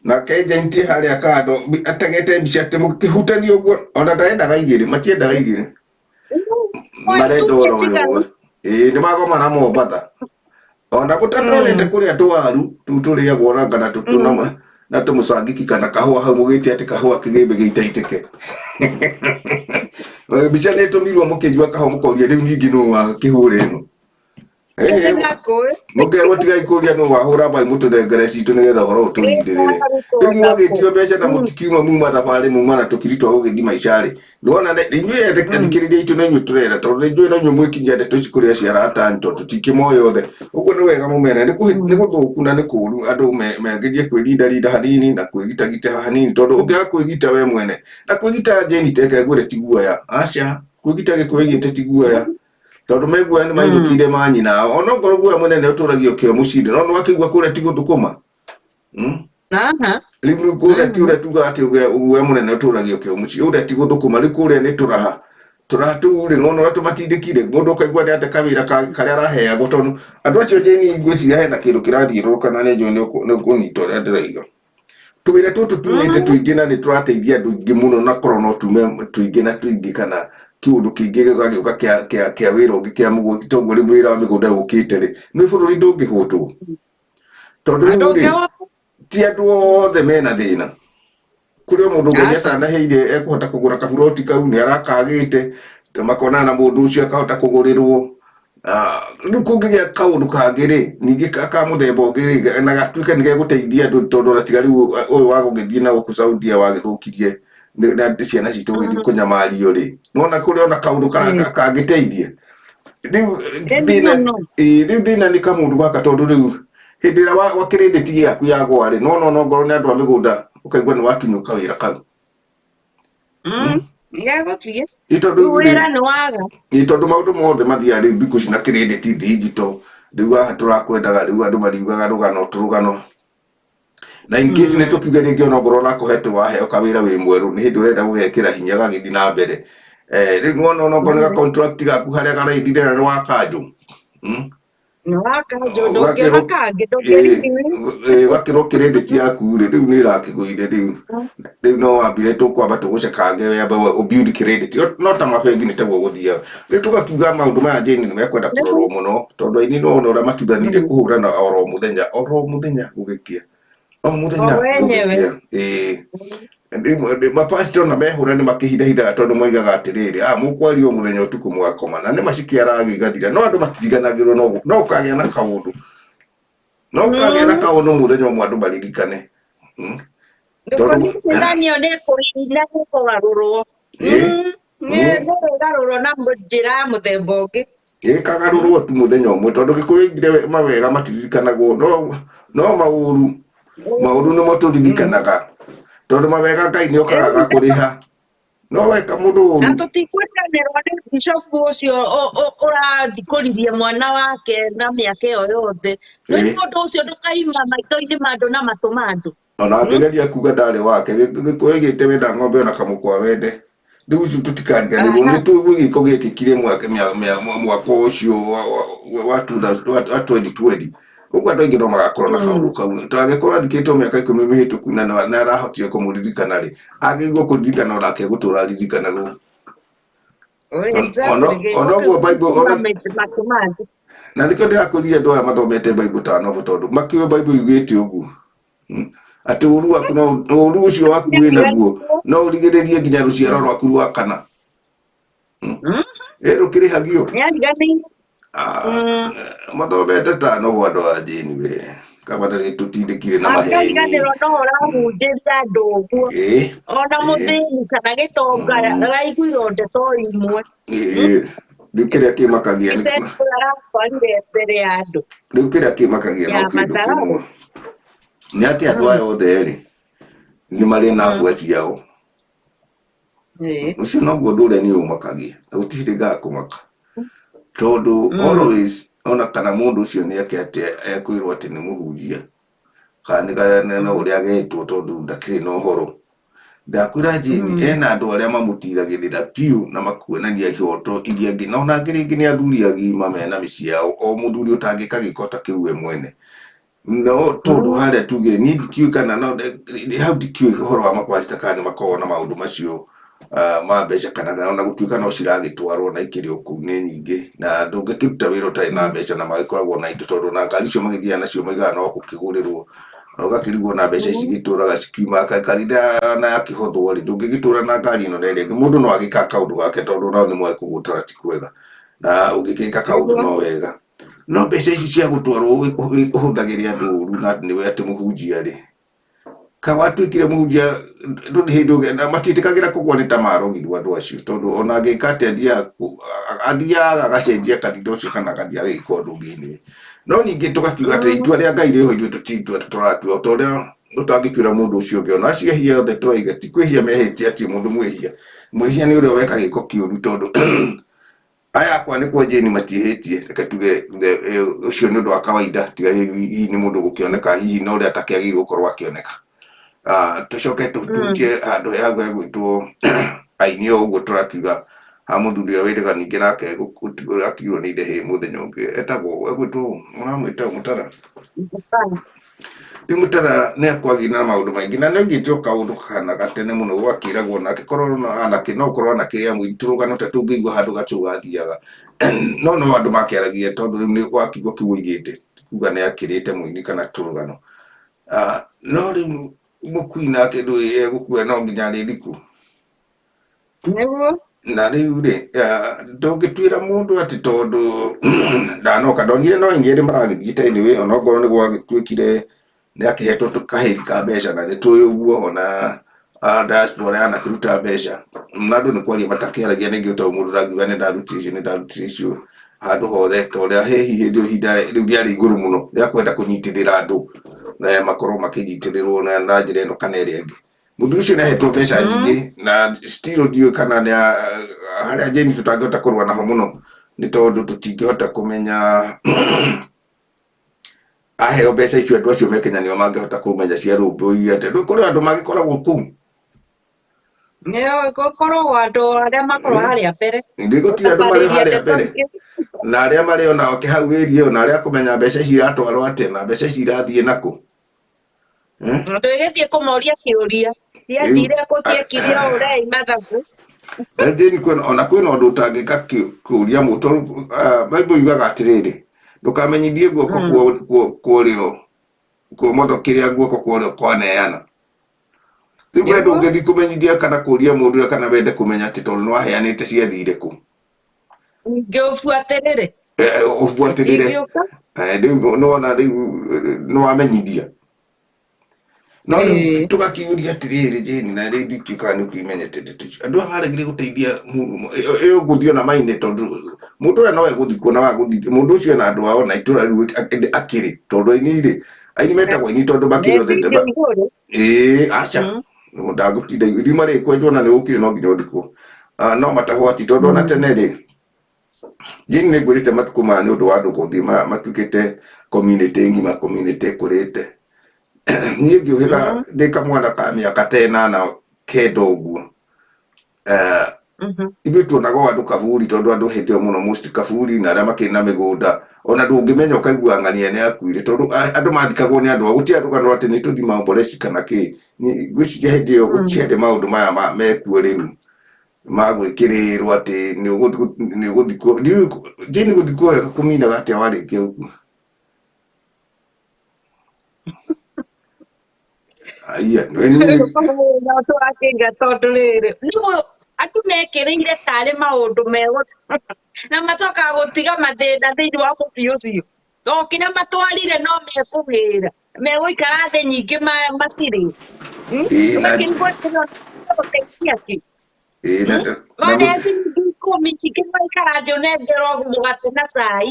nake agent harĩa kando ategete mbica atĩ mũkĩhutania ũguo ona ndarendaga igĩrĩ matiendaga igĩrĩ marenda oro ũyũ nĩ magomana Mombatha ona gũtatũrĩte kũrĩa tũwaru tũu tũrĩagwo na kana na na tũmũcangĩki kana kahũa hau mũgĩte atĩ kahũa kĩgĩmbe gĩitaitĩke. Mbica nĩ ĩtũmirwo mũkĩnyua kahũa mũkoria rĩu ningĩ nũ wakĩhũra ĩno. Mũkerwo tigai kũria nũ wahũra mbaĩ mũtũnengere citũ nĩgetha ũhoro ũtũrindĩrĩre. Rĩu mwagĩtio mbeca na mũtikiuma muma thabarĩ muma na tũkiri twa gũgĩthi maicarĩ. Nĩwona inyuĩ athikĩrĩria aitũ na inyuĩ tũrera tondũ inyuĩ na inyuĩ mwĩkinyia ndeto ici kũrĩ aciara atani tondũ tũtingĩmoya othe. Ũguo nĩ wega mũmere nĩ gũthũku na nĩ kũũru andũ mangĩthiĩ kwĩrindarinda hanini na kwĩgitagita hanini tondũ ũngĩaga kwĩgita we mwene na kwĩgita Jane Teke ngwĩre ti guoya. Aca kwĩgita gĩkwĩgĩte ti guoya. Tondũ meguoya nĩ mainũkĩire manyina ona okorwo guoya mũnene ũtũragio kĩo mũcinde no nĩwakĩigua kũrĩa ti gũthũkũma. Rĩu kũrĩa ti ũrĩa tuga atĩ guoya mũnene ũtũragio kĩo mũciĩ ũrĩa ti gũthũkũma rĩu kũrĩa nĩ tũraha tũratũrĩ nona ũrĩa tũmatindĩkire mũndũ ũkaigua nĩ ate kawĩra karĩa araheagwo tondũ andũ acio Jane ngwĩciria hena kĩndũ kĩrathiũrũrũka na nĩ njũĩ nĩ ũkũnyita ũrĩa ndĩrauga. Tũwĩra tũtũ tumĩte tũingĩ na nĩ tũrateithia andũ aingĩ mũno na korwo no tume tũingĩ na tũingĩ kana kiundu kingi gĩgagĩũka kĩa wĩra ũngĩ kĩa mũgũnda toguo rĩu wĩra wa mĩgũnda ũkĩte rĩ nĩ bũrũri ndũngĩhũtwo tondũ rĩu rĩ ti andũ othe mena thĩna. Kũrĩ o mũndũ Ngai atanaheire ekũhota kũgũra kaburoti kau nĩ arakagĩte makona na mũndũ ũcio akahota kũgũrĩrwo. Rĩu kũngĩgĩa kaũndũ kangĩ rĩ ningĩ ka mũthemba ũngĩ rĩ na gatuĩke nĩ gegũteithia andũ tondũ na tiga rĩu ũyũ wa gũgĩthiĩ na gũkũ Saudia wagĩthũkirie na ciana citũ gũgĩthiĩ kũnyamario rĩ nona kũrĩ ona kaũndũ kangĩteithia. Rĩu thĩna nĩ kamũndũ gaka tondũ rĩu hĩndĩ ĩrĩa wa credit yaku yagwa rĩ no ngorwo nĩ andũ a mĩgũnda ũkaigua nĩ watunyũka wĩra kau. Tondũ maũndũ mothe mathiaga rĩu thikũ ici na credit digital rĩu haha tũrakwendaga rĩu andũ mariugaga rũgano na in case nĩ tũkiuge rĩngĩ ona ngorwo ũrakũhete waheo kawĩra wĩ mwerũ nĩ hĩndĩ ũrenda gũgekĩra hinya gagĩthiĩ na mbere. Rĩu nĩwona ona ngorwo ga contract gaku harĩa garaithire na nĩ wakanjũ ũgakĩrwo credit yaku rĩ rĩu nĩ ĩrakĩgũire rĩu no wambire tũkwamba tũgũcekange wambe ũbuild credit no ta mabengi nĩ taguo gũthiaga. Rĩu tũgakiuga maũndũ maya Jane nĩ mekwenda kũrorwo mũno tondũ aini nĩwona ũrĩa matuthanire kũhũrana oro mũthenya gũgĩkĩa o mũthenya gũgĩkĩa. Mapastor na mehũra nĩ makĩhithahithaga tondũ moigaga atĩrĩrĩ mũkwario mũthenya ũtukũ mwakoma na nĩ macikĩaragio igathira no andũ matiriganagĩrwo no ũkagĩa na kaũndũ mũthenya ũmwe andũ maririkane. Kagarũrwo tu mũthenya ũmwe tondũ Gĩkũyũ aingire mawega matiririkanagwo no maũru nĩmo tũririkanaga tondũ mawega Ngai nĩ okaga kũrĩha no weka mũndũ ũru. Na tũtikwĩranĩrwo nĩ bishop ũcio ũrathikũrithia mwana wake na mĩaka ĩyo yothe nĩ mũndũ ũcio ndũkaima maitho-inĩ ma andũ na matũ ma andũ. Ona angĩgeria kuga ndarĩ wake Gĩkũyũ aigĩte wenda ng'ombe ona kamũkwa wende rĩu ũcio tũtikariganĩrwo nĩ gĩko gĩkĩkire mwaka ũcio wa 2020 ũguo andũ aingĩ no magakorwo na kaũndũ kau tangĩkorwo athikĩtwo mĩaka 10 mĩhĩtũku na arahotire kũmũririkana rĩ agĩrĩirwo kũririkana onake gũtũra aririkanaga. Ona ũguo Bible na nĩkĩo ndĩrakũria andũ aya mathomete Bible ta novo tondũ makĩũĩ Bible yugĩte ũguo atĩ ũru ũcio waku wĩnaguo no ũrigĩrĩrie nginya rũciaro rwaku rwa kana rũkĩrĩhagio. Mathomete ta novo andũ a Jane we kama ndarĩ tũtindĩkire na maheni ona mũthĩni kana gĩtonga raiguire ndeto imwe. Rĩu kĩrĩa kĩmakagia no kĩndũ kĩmwe nĩ atĩ andũ aya othe rĩ nĩ marĩ na bua ciao. Ũcio noguo ũndũ ũrĩa niĩ ũmakagia na gũtirĩ kũmaka tondũ always ona kana mũndũ ũcio nĩ ekwĩrwo atĩ nĩ mũhunjia kana nĩ ũrĩa agetwo tondũ ndakĩrĩ na ũhoro. Ndakwĩra Jane ena andũ arĩa mamũtiragĩrĩra piũ na makuonania ihoto iria ingĩ na ona rĩngĩ nĩ athuri agima mena mĩciĩ yao o mũthuri ũtangĩka gĩko ta kĩu we mwene no tondũ harĩa tugire niĩ ndikiũĩ kana hau ndikiũĩ ũhoro wa mapastor kana nĩ makoragwo na maũndũ macio ma mbeca kana ona gũtuĩka no ciragĩtwarwo na ikĩrĩ kũu nĩ nyingĩ na ndũngĩkĩruta wĩra ũtarĩ na mbeca na magĩkoragwo na indo tondũ na ngari icio magĩthiaga nacio maigaga no gũkĩgũrĩrwo ũgakĩrigwo na mbeca ici gĩtũraga cikiuma kanitha na yakĩhothwo rĩ ndũngĩgĩtũra na ngari ĩno na ĩrĩa ĩngĩ mũndũ no agĩka kaũndũ gake tondũ nao nĩ moĩ kũgũtara ti kwega na ũngĩgĩka kaũndũ no wega no mbeca ici cia gũtwarwo ũhũthagĩre andũ ũru na nĩwe atĩ mũhunjia rĩ ka watuĩkire mũhunjia ndũrĩ hĩndĩ ũgenda matiĩtĩkagĩra kũgwa nĩ ta marogirwo andũ acio tondũ ona angĩka atĩ athiaga agacenjia kanitha ũcio kana agathiĩ agĩka ũndũ ũngĩ no ningĩ tũgakiuga atĩ itua rĩa Ngai rĩho ithuĩ tũtitua tũratua ta ũrĩa ũtangĩtuĩra mũndũ ũcio ũngĩ ona ciehia othe tũraiga ti kwĩhia mehĩtie atĩ mũndũ mwĩhia nĩ ũrĩa weka gĩko kĩũru tondũ aya akwa nĩkuo Jane matiĩhĩtie reke tuge ũcio nĩ ũndũ wa kawaida tiga hihi nĩ mũndũ gũkĩoneka hihi no ũrĩa atakĩagĩrĩirwo gũkorwo akĩoneka tũcoke tũtutie handũ hau hegwĩtwo aini o ũguo tũrakiuga ha mũthuri ũrĩa wĩrĩga ningĩ nake atigirwo nĩ ithe mũthenya ũngĩ etagwo egwĩtwo mũramwĩta Mũtara rĩu Mũtara nĩ akwagire na maũndũ maingĩ na nĩ augĩte o kaũndũ kana gatene mũno gwakĩragwo na angĩkorwo anake no ũkorwo anake rĩa mũini tũrũgano ta tũngĩigua handũ gatũ gathiaga no andũ makĩaragia tondũ rĩu nĩ gwakiugo kĩu oigĩte kuga nĩ akĩrĩte mũini kana tũrũgano no rĩu mũkui nake ndũĩ egũkua no nginya arĩthiku na rĩu rĩ ndũngĩtuĩra mũndũ atĩ tondũ ndanoka ndonire no inyuĩ maragĩthiĩte anyway onokorwo nĩ gwagĩtuĩkire nĩ akĩhetwo kahĩri ka mbeca na nĩ tũĩ ũguo ona diaspora yanakĩruta mbeca na andũ nĩ kwaria matakĩaragia nĩngĩ ũtaũ mũndũ ũrangiuga nĩ ndarutire icio handũ hothe ta ũrĩa hihi ihinda rĩu rĩarĩ igũrũ mũno rĩa kwenda kũnyitĩrĩra andũ makorwo makĩnyitĩrĩrwo na njĩra ĩno kana ĩrĩa ĩngĩ mũndũ ũcio nĩahetwo mbeca nyingĩ na still ndiũĩ kana harĩa Jane tũtangĩhota kũrũa naho mũno nĩ tondũ tũtingĩhota kũmenya aheo mbeca icio andũ acio me Kenya nĩo mangĩhota kũmenya cia rũmbũiya atĩ kũrĩ andũ magĩkoragwo kũu gũkoragwo andũ arĩa makorwo harĩa mbere gũtirĩ andũ marĩ harĩa mbere na arĩa marĩ onao hau ĩria na arĩa kũmenya mbeca ici iratwarwo atĩa na mbeca ici irathiĩ nakũ ndũ ĩgĩthiĩ kũmoria kĩũria ciathire kũ ciekire ũrei mathabu Jane ona kwĩna ũndũ ũtangĩka kũũria mũndũ Bible yugaga atĩrĩrĩ ndũkamenyithie guoko kũrĩo kuomondo kĩrĩa guoko kũrĩo kwaneana rĩu we ndũngĩthiĩ kũmenyithia kana kũũria mũndũ ũrĩa kana wende kũmenya atĩ tondũ nĩwaheanĩte ciathire kũ ngĩũbuatĩrĩre rĩu nĩwona rĩu nĩwamenyithia no rĩu tũgakiuria atĩrĩrĩ Jane na rĩu ndikĩũkaga nĩ ũkĩmenyete ndeto icio andũ aya maregire gũteithia ũgũthiĩ ona maine tondũ mũndũ ũrĩa no egũthiĩ kuona wagũthiĩ mũndũ ũcio na andũ ao na itũra rĩu akĩrĩ tondũ aini metagwo aini tondũ makĩrĩ othe aca ndagũtinda irima rĩkwenjwo na nĩgũkire no nginya ũthikwo no matahwati tondũ ona tene rĩ Jane nĩngwĩrĩte matukũ maya nĩ ũndũ wa andũ gũthiĩ matuĩkĩte community ngima community kũrĩte niĩ ngĩũhĩga ndĩ kamwana ka mĩaka ta 8 kenda ũguo ithuĩ tuonaga andũ kaburi tondũ andũ hĩndĩ ĩyo mũno most kaburi na arĩa makĩrĩ na mĩgũnda ona ndũngĩmenya ũkaigua ng'ania nĩ akuire tondũ andũ mathikagwo nĩ andũ gũtirĩ andũ atĩ nĩ tũthi mamboreci kana kĩ ngwĩciria hĩndĩ ĩyo gũtiarĩ maũndũ maya mekuo rĩu magwĩkĩrĩrwo atĩ nĩ ũgũthikwo Jane gũthikwo wega kũminaga atĩa warĩkia ũguo tondũ rĩrĩ andũ mekĩrĩire tarĩ maũndũ na macokaga gũtiga mathĩna thĩinĩ wa mũciĩ ũcio gokĩra matwarire no mekũgĩra megũikara thĩ nyingĩ macirĩ waneci ikũmi ingĩ maikara thĩ ũnengerwo mũgate na cai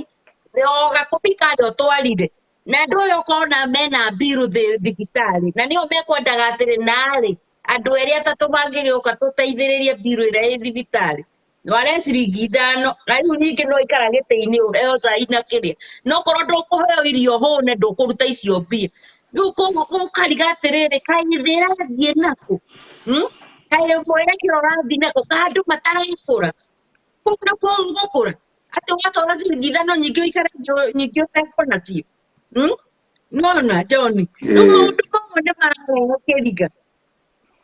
o gakũmi karĩa ũtwarire na andũ ũyũ ũkona mena mbiru thibitarĩ na nĩo mekwendaga atĩrĩ narĩ andũ erĩ atatũ mangĩgĩũka tũteithĩrĩrie mbiru ĩrĩa ĩ thibitarĩ ware ciringi 5 na rĩu ningĩ no ikara gĩtĩ-inĩ ũheo cai na kĩrĩa no korwo ndũkũheo irio hũne ndũkũruta icio mbia rĩu ũkariga atĩrĩrĩ kaĩ thĩ ĩrathiĩ nakũ kaĩ mwerekero ũrathiĩ nakũ ka andũ matarakũra gũkũra atĩ ũgatwara ciringi 5 nyingĩ ũikare nyingĩ ũtekuona cio nona John no maũndũ mamwe nĩ mararehe kĩriga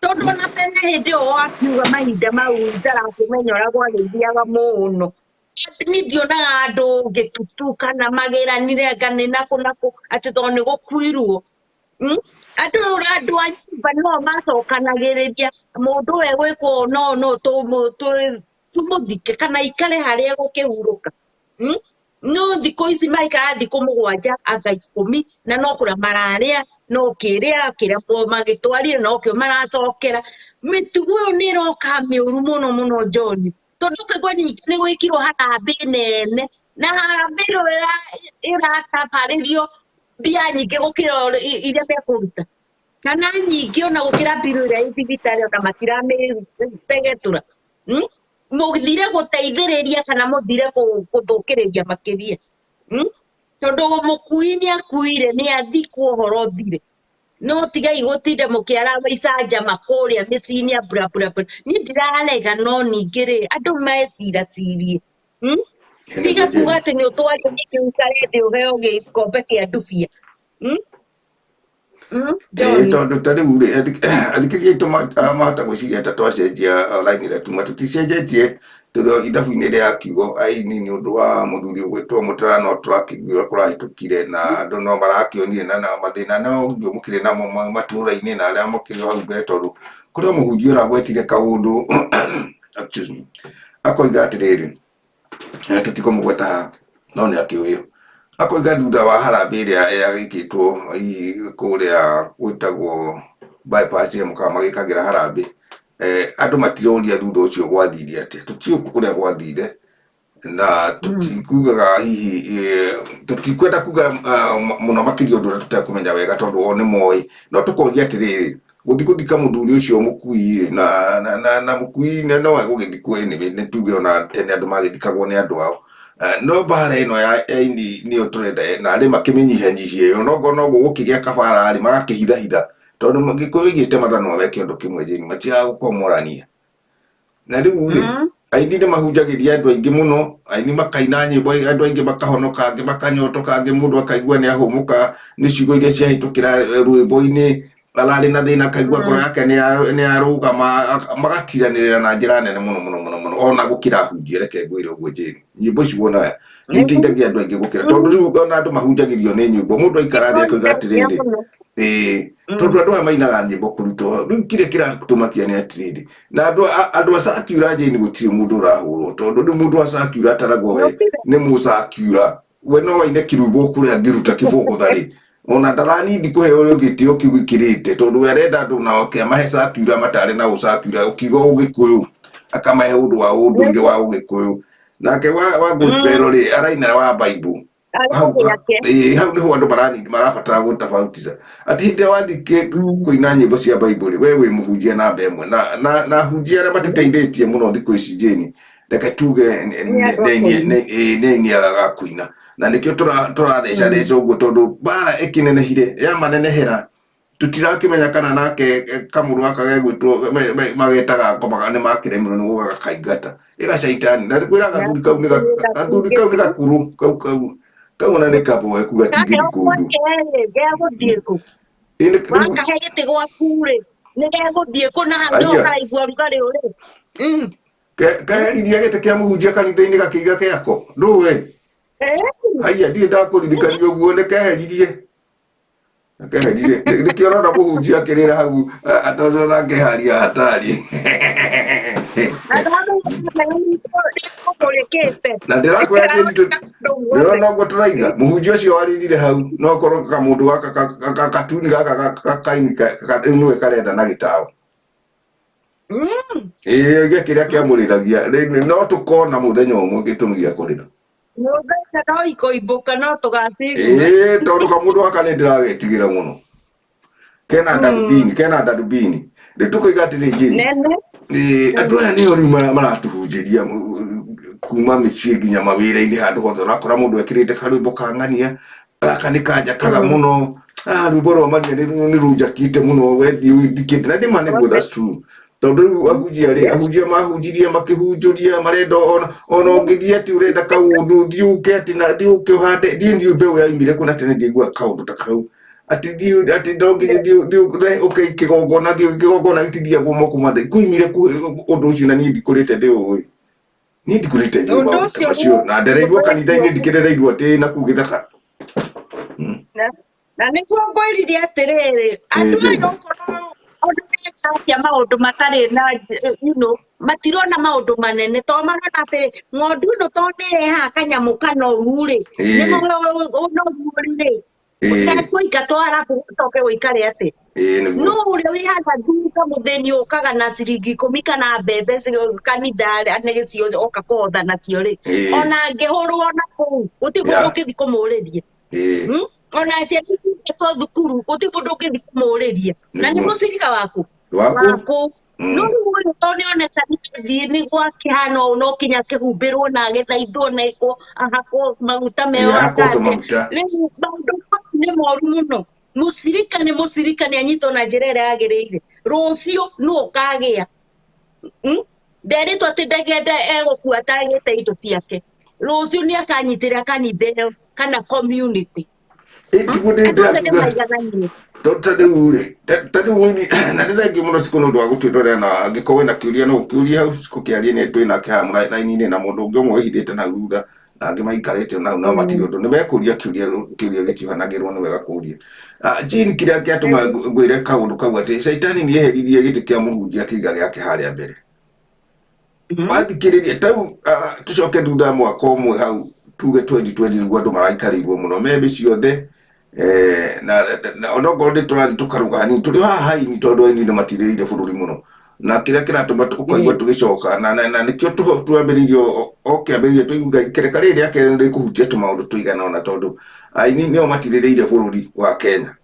tondũ ona tene hĩndĩ ĩyo wakiuga mahinda mau itarakĩmenya ũrĩa gwagĩthiaga mũno niĩ ndionaga andũ ngĩtutuka na magĩranire ngane nakũ atĩ tondũ nĩ gũkuirwo andå a nyumba no macokanagä må ndå we gwä kwo no tå må thike kana ikare harä a gå kä hurå ka no thikå ici maikara thikå må gwanja anga 10 na no kå rä a mararä a no kä rä a kä rä a magä twarire no kä o maracokera mä tugo ä yo nä roka mä å ru må no må no John tondå kä gwa ningä nä gwä kirwo harambä nene na harambä ä yo ä ratabarä rio mbia nyingä gå kä ra iria mekå ruta kana nyingä ona gå kä ra mbirå ä rä a ä thibitarä ona matiramä tegetå ra må thire gå teithä rä ria kana må thire gå thå kä rä ria makä ria tondå må kui nä akuire nä athikwo horo thire no tigai gå tinda må kä ara icanjama kå rä a mä ciinä a niä ndirarega no ningä rä andå meciracirie tiga kuga atä nä å twario nä kä ukare thä å heo gä kombe kä a ndubia tondå ta rä u rä athikä ria aitå mahota gå ciria ta twacenjia raini ä rä a tuma tå ticenjetie tondå ithabu-inä rä ya kiugo aini nä å ndå wa må thuri å gwä two må tara no tå rakä kå rahä tå kire na andå no marakä onire na mathä na no ngä må kä rä namo matå ra-inä na arä a må kä rä hau mbere tondå kå rä a må hunjia å ragwetire kaå ndå akoiga atä rä rä tå tikå må gweta haha no nä akä å ä akoiga thutha wa harambä ä rä a yagä kä two kå rä a gwä tagwo bypass må kaga magä kagä ra harambä andå matiroria thutha å cio gwathire atä tå tiå kå rä a gwathire na tå tikugaga hihi tå tikwenda kuga må no makä ria å ndå å rä a tå tekå menya wega tondå o nä moä no tå koria atä rä rä gå thiä gå thika må thuri å cio må kui na må kui no gå gä thikwo nä tuge ona tene andå magä thikagwo nä andå ao no mbara ä no ya ini nä o tå renda na rä makä mä nyihanyihie ä yo nogo no gå gå kä gä a kabara rä magakä hitha tondå gä kå igä te mathano meke å ndå kä mwe njäni matiaga gå komorania na rä u rä aini nä mahunjagä ria andå aingä må no aini makaina nyä mbo andå aingä makahonoka angä makanyotoka angä må ndå akaigua nä ahå må ka nä ciugo iria ciahä tå kä ra rwä mbo-inä ararä na thä na akaigua ngoro yake nä arå gama magatiranä rä ra na njä ra nene må no ona gå kä ra hunjia reke ngwä re å guo njäni nyä mbo ciuo naya nä iteithagia andå aingä gå kä ra tondå rä u ona andå mahunjagä rio nä nyä mbo må ndå aikara thä akoiga atä rä rä tondå andå aya mainaga nyä mbo kå rutwo rä u kä rä a kä ratå makia nä atä rä rä na andå a sakiura njäni gå tirä må ndå å rahå rwo tondå rä må ndå wa sakiura ataragwo we nä må sakiura we no waine kä ruimbo kå rä a ngä ruta kä bågå tharä ona ndaranindi kå heo rä gä tä o kä u gä kä rä te tondå we arenda andå nao kä amahe sakiura matarä na gå sakiura å kiuga å gä kå yå akamahe å ndå wa å ndå ire wa å gä kå yå nake wa gospel rä araina wa Bible hau nä ho andå marabatara gå tabautiza atä hä ndä ä wathikä kå ina nyä mbo cia Bible we wä må hunjia namba ĩmwe na hunjia arä a matũteithä tie må no thikå ici njäni reke tuge nä ng'äagaga kå ina na nä kä o tå ratheca theca å guo tondå mbara ä kä nenehire ya manenehera tå tirakä menya kana nake kamå rå gaka gegwä two magetaga ngomaga nä makä remirwo nä gå gagakaingata ä gacaitani na kwä ra gathuri kau nä gakuru kau ona nä kaboeku gatingä thi kå ndå gegå thiä kå wakahe gä tä gwaku rä nä gegå thiä kå na hau karaigua rugarä å rä keheririe gä tä kä a må hunjia kanitha-inä gakä iga kä ako ndå we haiya ndirä ndakå ririkania å guo nä keheririe nä kä orona må hunjia akä rä ra hau tondå nake haria hatari na ndä rakwä ra ndä rona å guo tå raiga må hunjia å cio warä rire hau no korwo kamå ndå gaka katuni gaka gakaini nä we karetha na gä taå gä kä rä a kä amå rä ragia no tå kona må thenya å mwe gä tå mi gä a kå rä ra tondå kamå ndå gaka nä ndä ragetigä ra må no kena ndarubini rä tå koiga atä rä njäni andå aya nä o rä u maratå hunjä ria kuma mä ciä nginya mawä ra-inä handå hothe å rakora må ndå ekä rä te karwä mbo kang'ania gaka nä kanjakaga må no rwä mbo rwa mania nä rå njakä må no wethiä na ndä ma nä guo tondå rä u ahunjia mahunjirie makä hunjå ria marenda ona å ngä thiä atä å renda kaå ndå thiå ke atä na thiå kä å hande thiä ndiå mbeå yaimire kå na tene njäigua kaå ndå ta kau atä ndonginya thiå kä gongona thiå kä gongona gä tithiagwo moko mathe kå imire å ndå å cio na niä ndikå rä te ndä å ä niä ndikå rä te njå macio na ndereirwo kanitha-inä ndikä rereirwo atä na kå gä thaka na nĩguo ngwĩrire atĩrĩrĩ andũ aya okorwo ũndũ mekatia maũndũ matarĩ na matirona maũndũ manene to marona atĩ ng'ondu ĩno to nĩrehaga kanyamũ kanoru-rĩ noru-rĩ ũtekũingatwo arabu ũcoke ũikare atĩ no ũrĩa wĩ haha thutha mũthĩni ũkaga na ciringi 10 kana mbembe kanitha nĩ gĩcio oka kũhotha nacio-rĩ ona angĩhũrwo na kũu gũtirĩ mũndũ ũngĩthiĩ kũmũũrĩria ona ciana ciĩtwo thukuru gũtirĩ mũndũ ũngĩthiĩ kũmũũrĩria na nĩ mũcirika waku no rĩu ũyũ to nĩoneka nĩthiĩ nĩguo akĩhana ũũ no kinya akĩhumbĩrwo na agĩthaithwo na ahakwo maguta meo rĩu maũndũ nĩ moru mũno mũcirika nĩ mũcirika nĩ anyitwo na njĩra ĩrĩa yagĩrĩire rũciũ nũ ũkagĩa nderĩtwo atĩ ndagenda egũkua atagĩte indo ciake rũciũ nĩ akanyitĩra kanitha ĩyo kana community na nä thengio må no cikå nä å ndå wa gå twä ndorera na angä korwo na kä å ria no å kä å ria hau cikå kä arie twä nake haha raini-inä na må ndå å ngä å mwe hithä te na thutha na angä maikarä te nau na matirä å ndå nä mekå ria kä å ria gä tihanagä rwo nä wega kå ria kä rä a kä atå ma ngwä re kaå ndå kau atä caitani nä eheririe gä tä kä a må hunjia kä iga gä ake harä a mbere wathikä rä ria tau tå coke thutha mwaka å mwe hau tuge 2020 niguo andå maraikarä irwo må no membe ciothe na onokorwo nä tå rathi tå karå ga hanini tå rä haha haini tondå aini nä matirä ire bå rå ri må no na kä rä a kä ratå ma å kaigua tå gä coka na nä kä o twambä rä irio okä ambä rä rie tå kereka rä rä a kerä nä kå hutia tå maå ndå tå igana ona tondå aini nä o matirä rä ire bå rå ri wa Kenya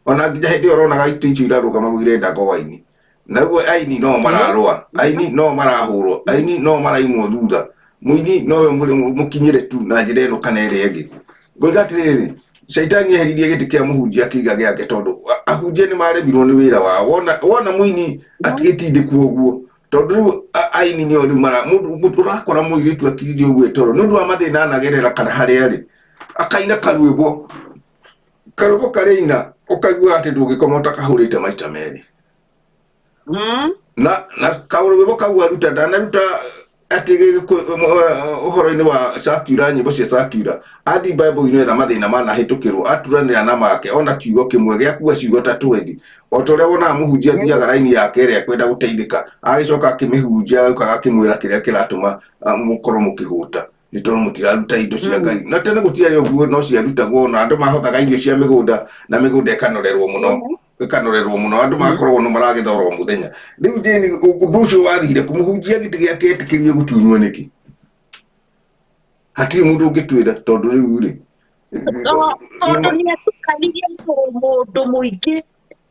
ona nginya hä ndä ä yo ronaga itä icio irarå gama gå irenda ngo aini naguo aini no mararwa aini no marahå rwo aini no maraimwo thutha muini nowe må kinyä re tu na njä ra ä no kana ä rä ä ngä ngoiga atä rä rä caitani eheririe gä tä kä a må hunjia kä iga gä ake tondå ahunjia nä maremirwo nä wä ra wao wona muini atigä tindä ku å guo tondå rä u aini nä o rä u å rakora må irä tu akiririe å guo toro nä å ndå wa mathä na anagerera kana harä arä akaina karwä mbo karä ina å kaigua atä ndå gä koma å takahå rä te maita merä na kaå rwä kau aruta ndanaruta atä å horo-inä wa circular nyä mbo cia circular athi bible-inä etha mathä na manahä tå kä rwo aturanä ra na make ona kiugo kä mwe gä akua ciugo ta 20 o ta å rä a wonaga må hunjia thiaga raini yake ä rä a kwenda gå teithä ka agä coka akä mä hunjia okaga akä mwä ra kä rä a kä ratå ma må korwo må kä hå ta nä tondå må tiraruta indo cia Ngai na tene gå tiarä å guo no ciarutagwo na andå mahothaga irio cia mä gå nda na mä gå nda ĩkanorerwo må no ĩkanorerwo må no andå makoragwo no maragä thora o må thenya rä u jeni å ndå å cio wathire kå må hunjia gä tä gä ake etä kä rie gå tunywo nä kä hatirä må ndå å ngä twä ra tondå rä u rä tondå nä atukanirie må ndå må ingä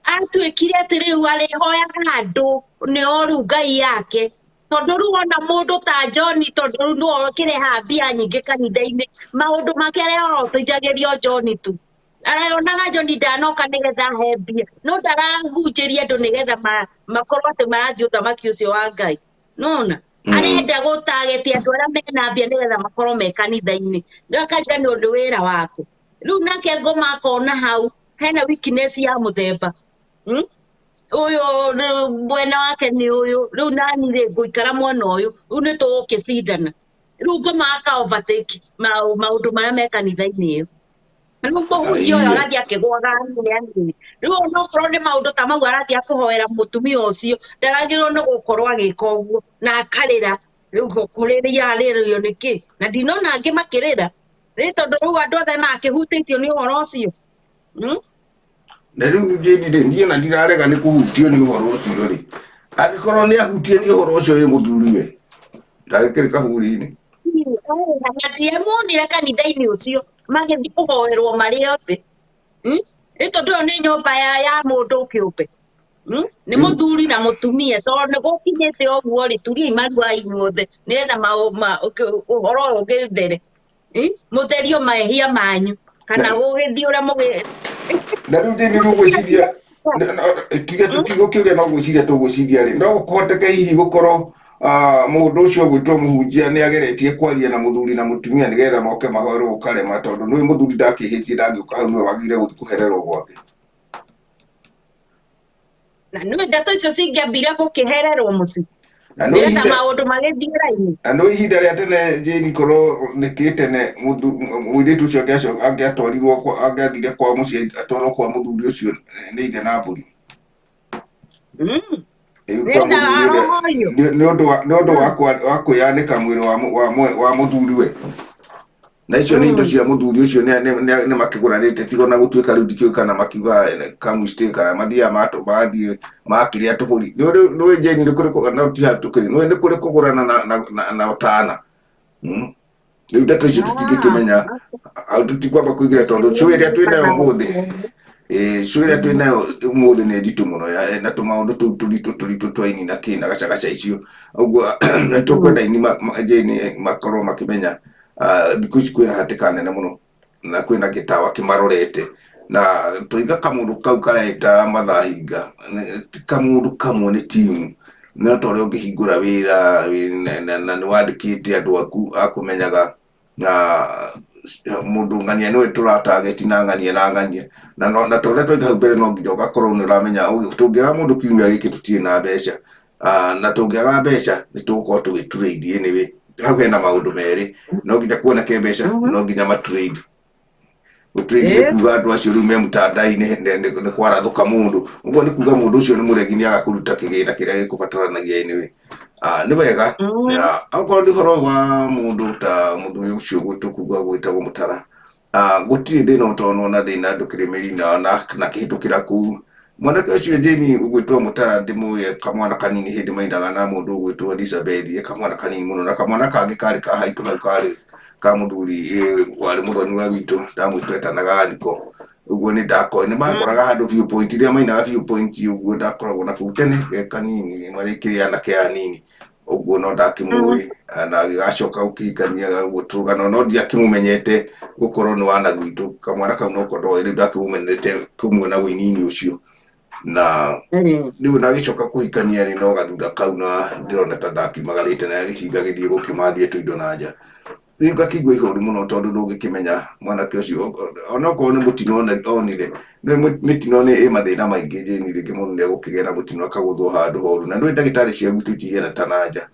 atuä kire atä rä u arä hoyaga andå nä o rä u Ngai yake tondå rä u ona må ndå ta John tondå rä u nä kä reha mbia nyingä kanitha-inä maå ndå make arä a oroteithagä rio John tu arayonaga John ndanoka nä getha he mbia no ndarahunjä ria andå nä getha makorwo atä marathiä å thamaki å cio wa Ngai nona arenda gå tagetia andå arä a mena mbia nä getha makorwo me kanitha-inä akariga nä å ndå wä ra wake rä u nake ngoma akona hau hena weakness ya må themba ũyũ mwena wake nĩ ũyũ rĩu nani rĩ ngũikara mwena ũyũ rĩu nĩ tũgũkĩcindana rĩu ngoma aka overtake maũndũ marĩa me kanitha-inĩ ĩyo rĩu mũhunjia ũyũ arathiĩ akĩgwaga anini rĩu onokorwo nĩ maũndũ ta mau arathiĩ akũhoera mũtumia ũcio ndaragĩrĩirwo nĩ gũkorwo agĩka ũguo na akarĩra rĩu kũrĩrĩa arĩrĩrio nĩkĩ na ndinona angĩ makĩrĩra rĩ tondũ rĩu andũ othe makĩhutĩtio nĩ ũhoro ũcio na rä u njä niä na ndirarega nä kå hutio nä å horo å cio rä angä korwo nä ahutie nä å horo å cio wä må thuriwe ndagä kä rä kaburi-inä ndiamuonire kanitha-inä å cio magäthiä kå hoerwo marä othe nä tondå ä yo nä nyåmba ya må ndå kä å mbe nä må thuri na må tumia tondå nä gå kinyä te å guo rä turiai marua inyuothe nä getha å horo å yå gä there må therio mahia manyu kana gå gä thiä å rä a må gä na rä u thä nä rå gwä ciria tiga tå tigå kä rä a no gwä ciria tå gwä ciria rä no gå hoteke hihi gå korwo må ndå å cio gwä two må hunjia nä ageretie kwaria na må thuri na må tumia nä getha moke mahoerwo gå karema tondå nä må thuri ndakä hä tie ndangä å ka hau nä we wagire gå thiä kå hererwo gwake na nä ndeto icio cingäambire gå kä hererwo må ciĩ nĩgetha maũndũ magĩthiĩ raini. Na no ihinda rĩa tene Jane korwo nĩkĩ tene mũirĩtu ũcio angĩatwarirwo angĩathire kwa mũciĩ atwarwo kwa mũthuri ũcio nĩ ithe na mbũri. Nĩ ũndũ wa kwĩyanĩka mwĩrĩ wa mũthuri we. Na icio nĩ indo cia mũthuri ũcio nĩ makĩgũranĩte tiga na gũtuĩka rĩu ndikĩũĩ kana makiuga kamũistĩ kana mathiaga mathiĩ makĩrĩa tũbũri. Nĩwe Jane nĩ kũrĩ no ti hatũkĩrĩ nĩ kũrĩ kũgũrana na ũtana. Rĩu ndeto icio tũtingĩkĩmenya tutikwamba kũingĩra tondũ show ĩrĩa twĩnayo ũmũthĩ show ĩrĩa twĩnayo ũmũthĩ nĩ nditũ mũno na tũmaũndũ tũu tũritũ twaini na kĩ na gacagaca icio. Ũguo tũkwenda ini Jane makorwo makĩmenya thikũ ici kwĩna hatĩka nene mũno na kwĩna gĩtawa kĩmarorete na tũiga kamũndũ kau kareta mathahinga ti kamũndũ kamwe nĩ timu no torĩa ũngĩhingũra wĩra na nĩwandĩkĩte andũ aku akũmenyaga na mũndũ ng'ania nĩwe tũratargeti na ng'ania na torĩa tũiga hau mbere no nginya ũgakorwo nĩ ũramenya tũngĩaga mũndũ kiumia gĩkĩ tũtirĩ na mbeca na tũngĩaga mbeca nĩ tũgũkorwo tũgĩtrade anyway. Hau hena maũndũ merĩ no nginya kuoneke mbeca no nginya matrade nĩ kuga andũ acio rĩu me mũtandao-inĩ nĩ kwarathũka mũndũ ũguo nĩ kuga mũndũ ũcio nĩ mũregi nĩ agakũruta kĩgĩna kĩrĩa gĩkũbataranagia anyway. Nĩ wega okorwo nĩ ũhoro wa mũndũ ta mũthuri ũcio tũkuga gwĩtagwo Mũtara gũtirĩ thĩna ũtonwo thĩna ndũkĩrĩmĩri na kĩhĩtũkĩra kũu. Mwanake ũcio Jane ũgwĩtwo Mũtara ndĩmũĩ kamwana kanini hĩndĩ mainaga na mũndũ ũgwĩtwo Elizabeth kamwana kanini mũno na kamwana kangĩ karĩ kahaitũ hau karĩ ka mũthuri warĩ mũthoni wa witũ ndamwĩtwetanaga Niko. Ũguo nĩ ndakoĩ nĩ makoraga handũ viewpoint rĩrĩa mainaga viewpoint ũguo ndakoragwo na kũu tene kanini marĩ kĩrĩ anake anini ũguo no ndakĩmũĩ na gĩgacoka gũkĩhikania ũguo tũrũgano no ndiakĩmũmenyete gũkorwo nĩ wana gwitũ kamwana kau no korwo rĩu ndakĩmũmenyete kũmuona wĩini-inĩ ũcio na rĩu na gĩcoka kũhikania rĩ no gathutha kau na ndĩrona ta ndakiumagarĩte na gĩcinga gĩthiĩ gũkĩmathie tũindo na nja. Rĩu ngakĩigua ihoru mũno tondũ ndũngĩkĩmenya mwanake ũcio onokorwo nĩ mũtino onire mĩtino ĩ mathĩna maingĩ Jane rĩngĩ mũndũ nĩ egũkĩgĩa na mũtino akagũthwo handũ horu na ndũĩ ndagĩtarĩ cia gwitũ itihiana ta na nja.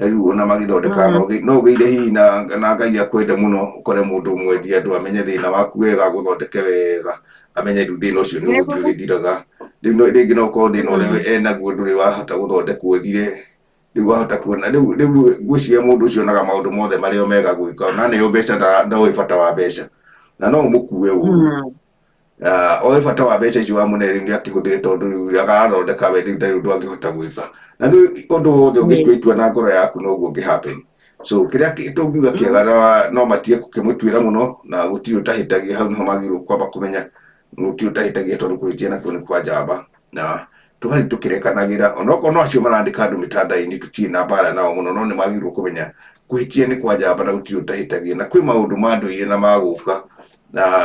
Rĩu ona magĩthondeka no ũgeire hihi na Ngai akwende mũno ũkore mũndũ mwendia andũ amenye thĩna waku wega agũthondeke wega amenye rĩu thĩna ũcio nĩ ũgũthiĩ ũgĩthiraga. Rĩu rĩngĩ no ũkorwo thĩna ũrĩa enaguo ndũrĩ wahota gũthondekwo ũthire rĩu wahota kuona rĩu gwĩciria mũndũ ũcio onaga maũndũ mothe marĩa mega gwĩka na nĩyo mbeca ndoĩ bata wa mbeca na no ũmũkue ũru oĩ bata wa mbeca icio wa mũnene nĩ akĩhũthĩre tondũ rĩu agathondeka we rĩu ndarĩ ũndũ angĩhota gwĩka na rĩu ũndũ wothe ũngĩtua itua na ngoro yaku noguo ũngĩhappen. So kĩrĩa tũngiuga kĩega no matige gũkĩmũtuĩra mũno na gũtirĩ ũtahĩtagia hau nĩho magĩrĩirwo kwamba kũmenya gũtirĩ ũtahĩtagia tondũ kũhĩtia nakĩo nĩ kwa njamba na tũgathiĩ tũkĩrekanagĩra onokorwo no acio marandĩka andũ mĩtandao-inĩ tũtirĩ na mbara nao mũno no nĩ magĩrĩirwo kũmenya kũhĩtia nĩ kwa njamba na gũtirĩ ũtahĩtagia na kwĩ maũndũ ma ndũire na magũka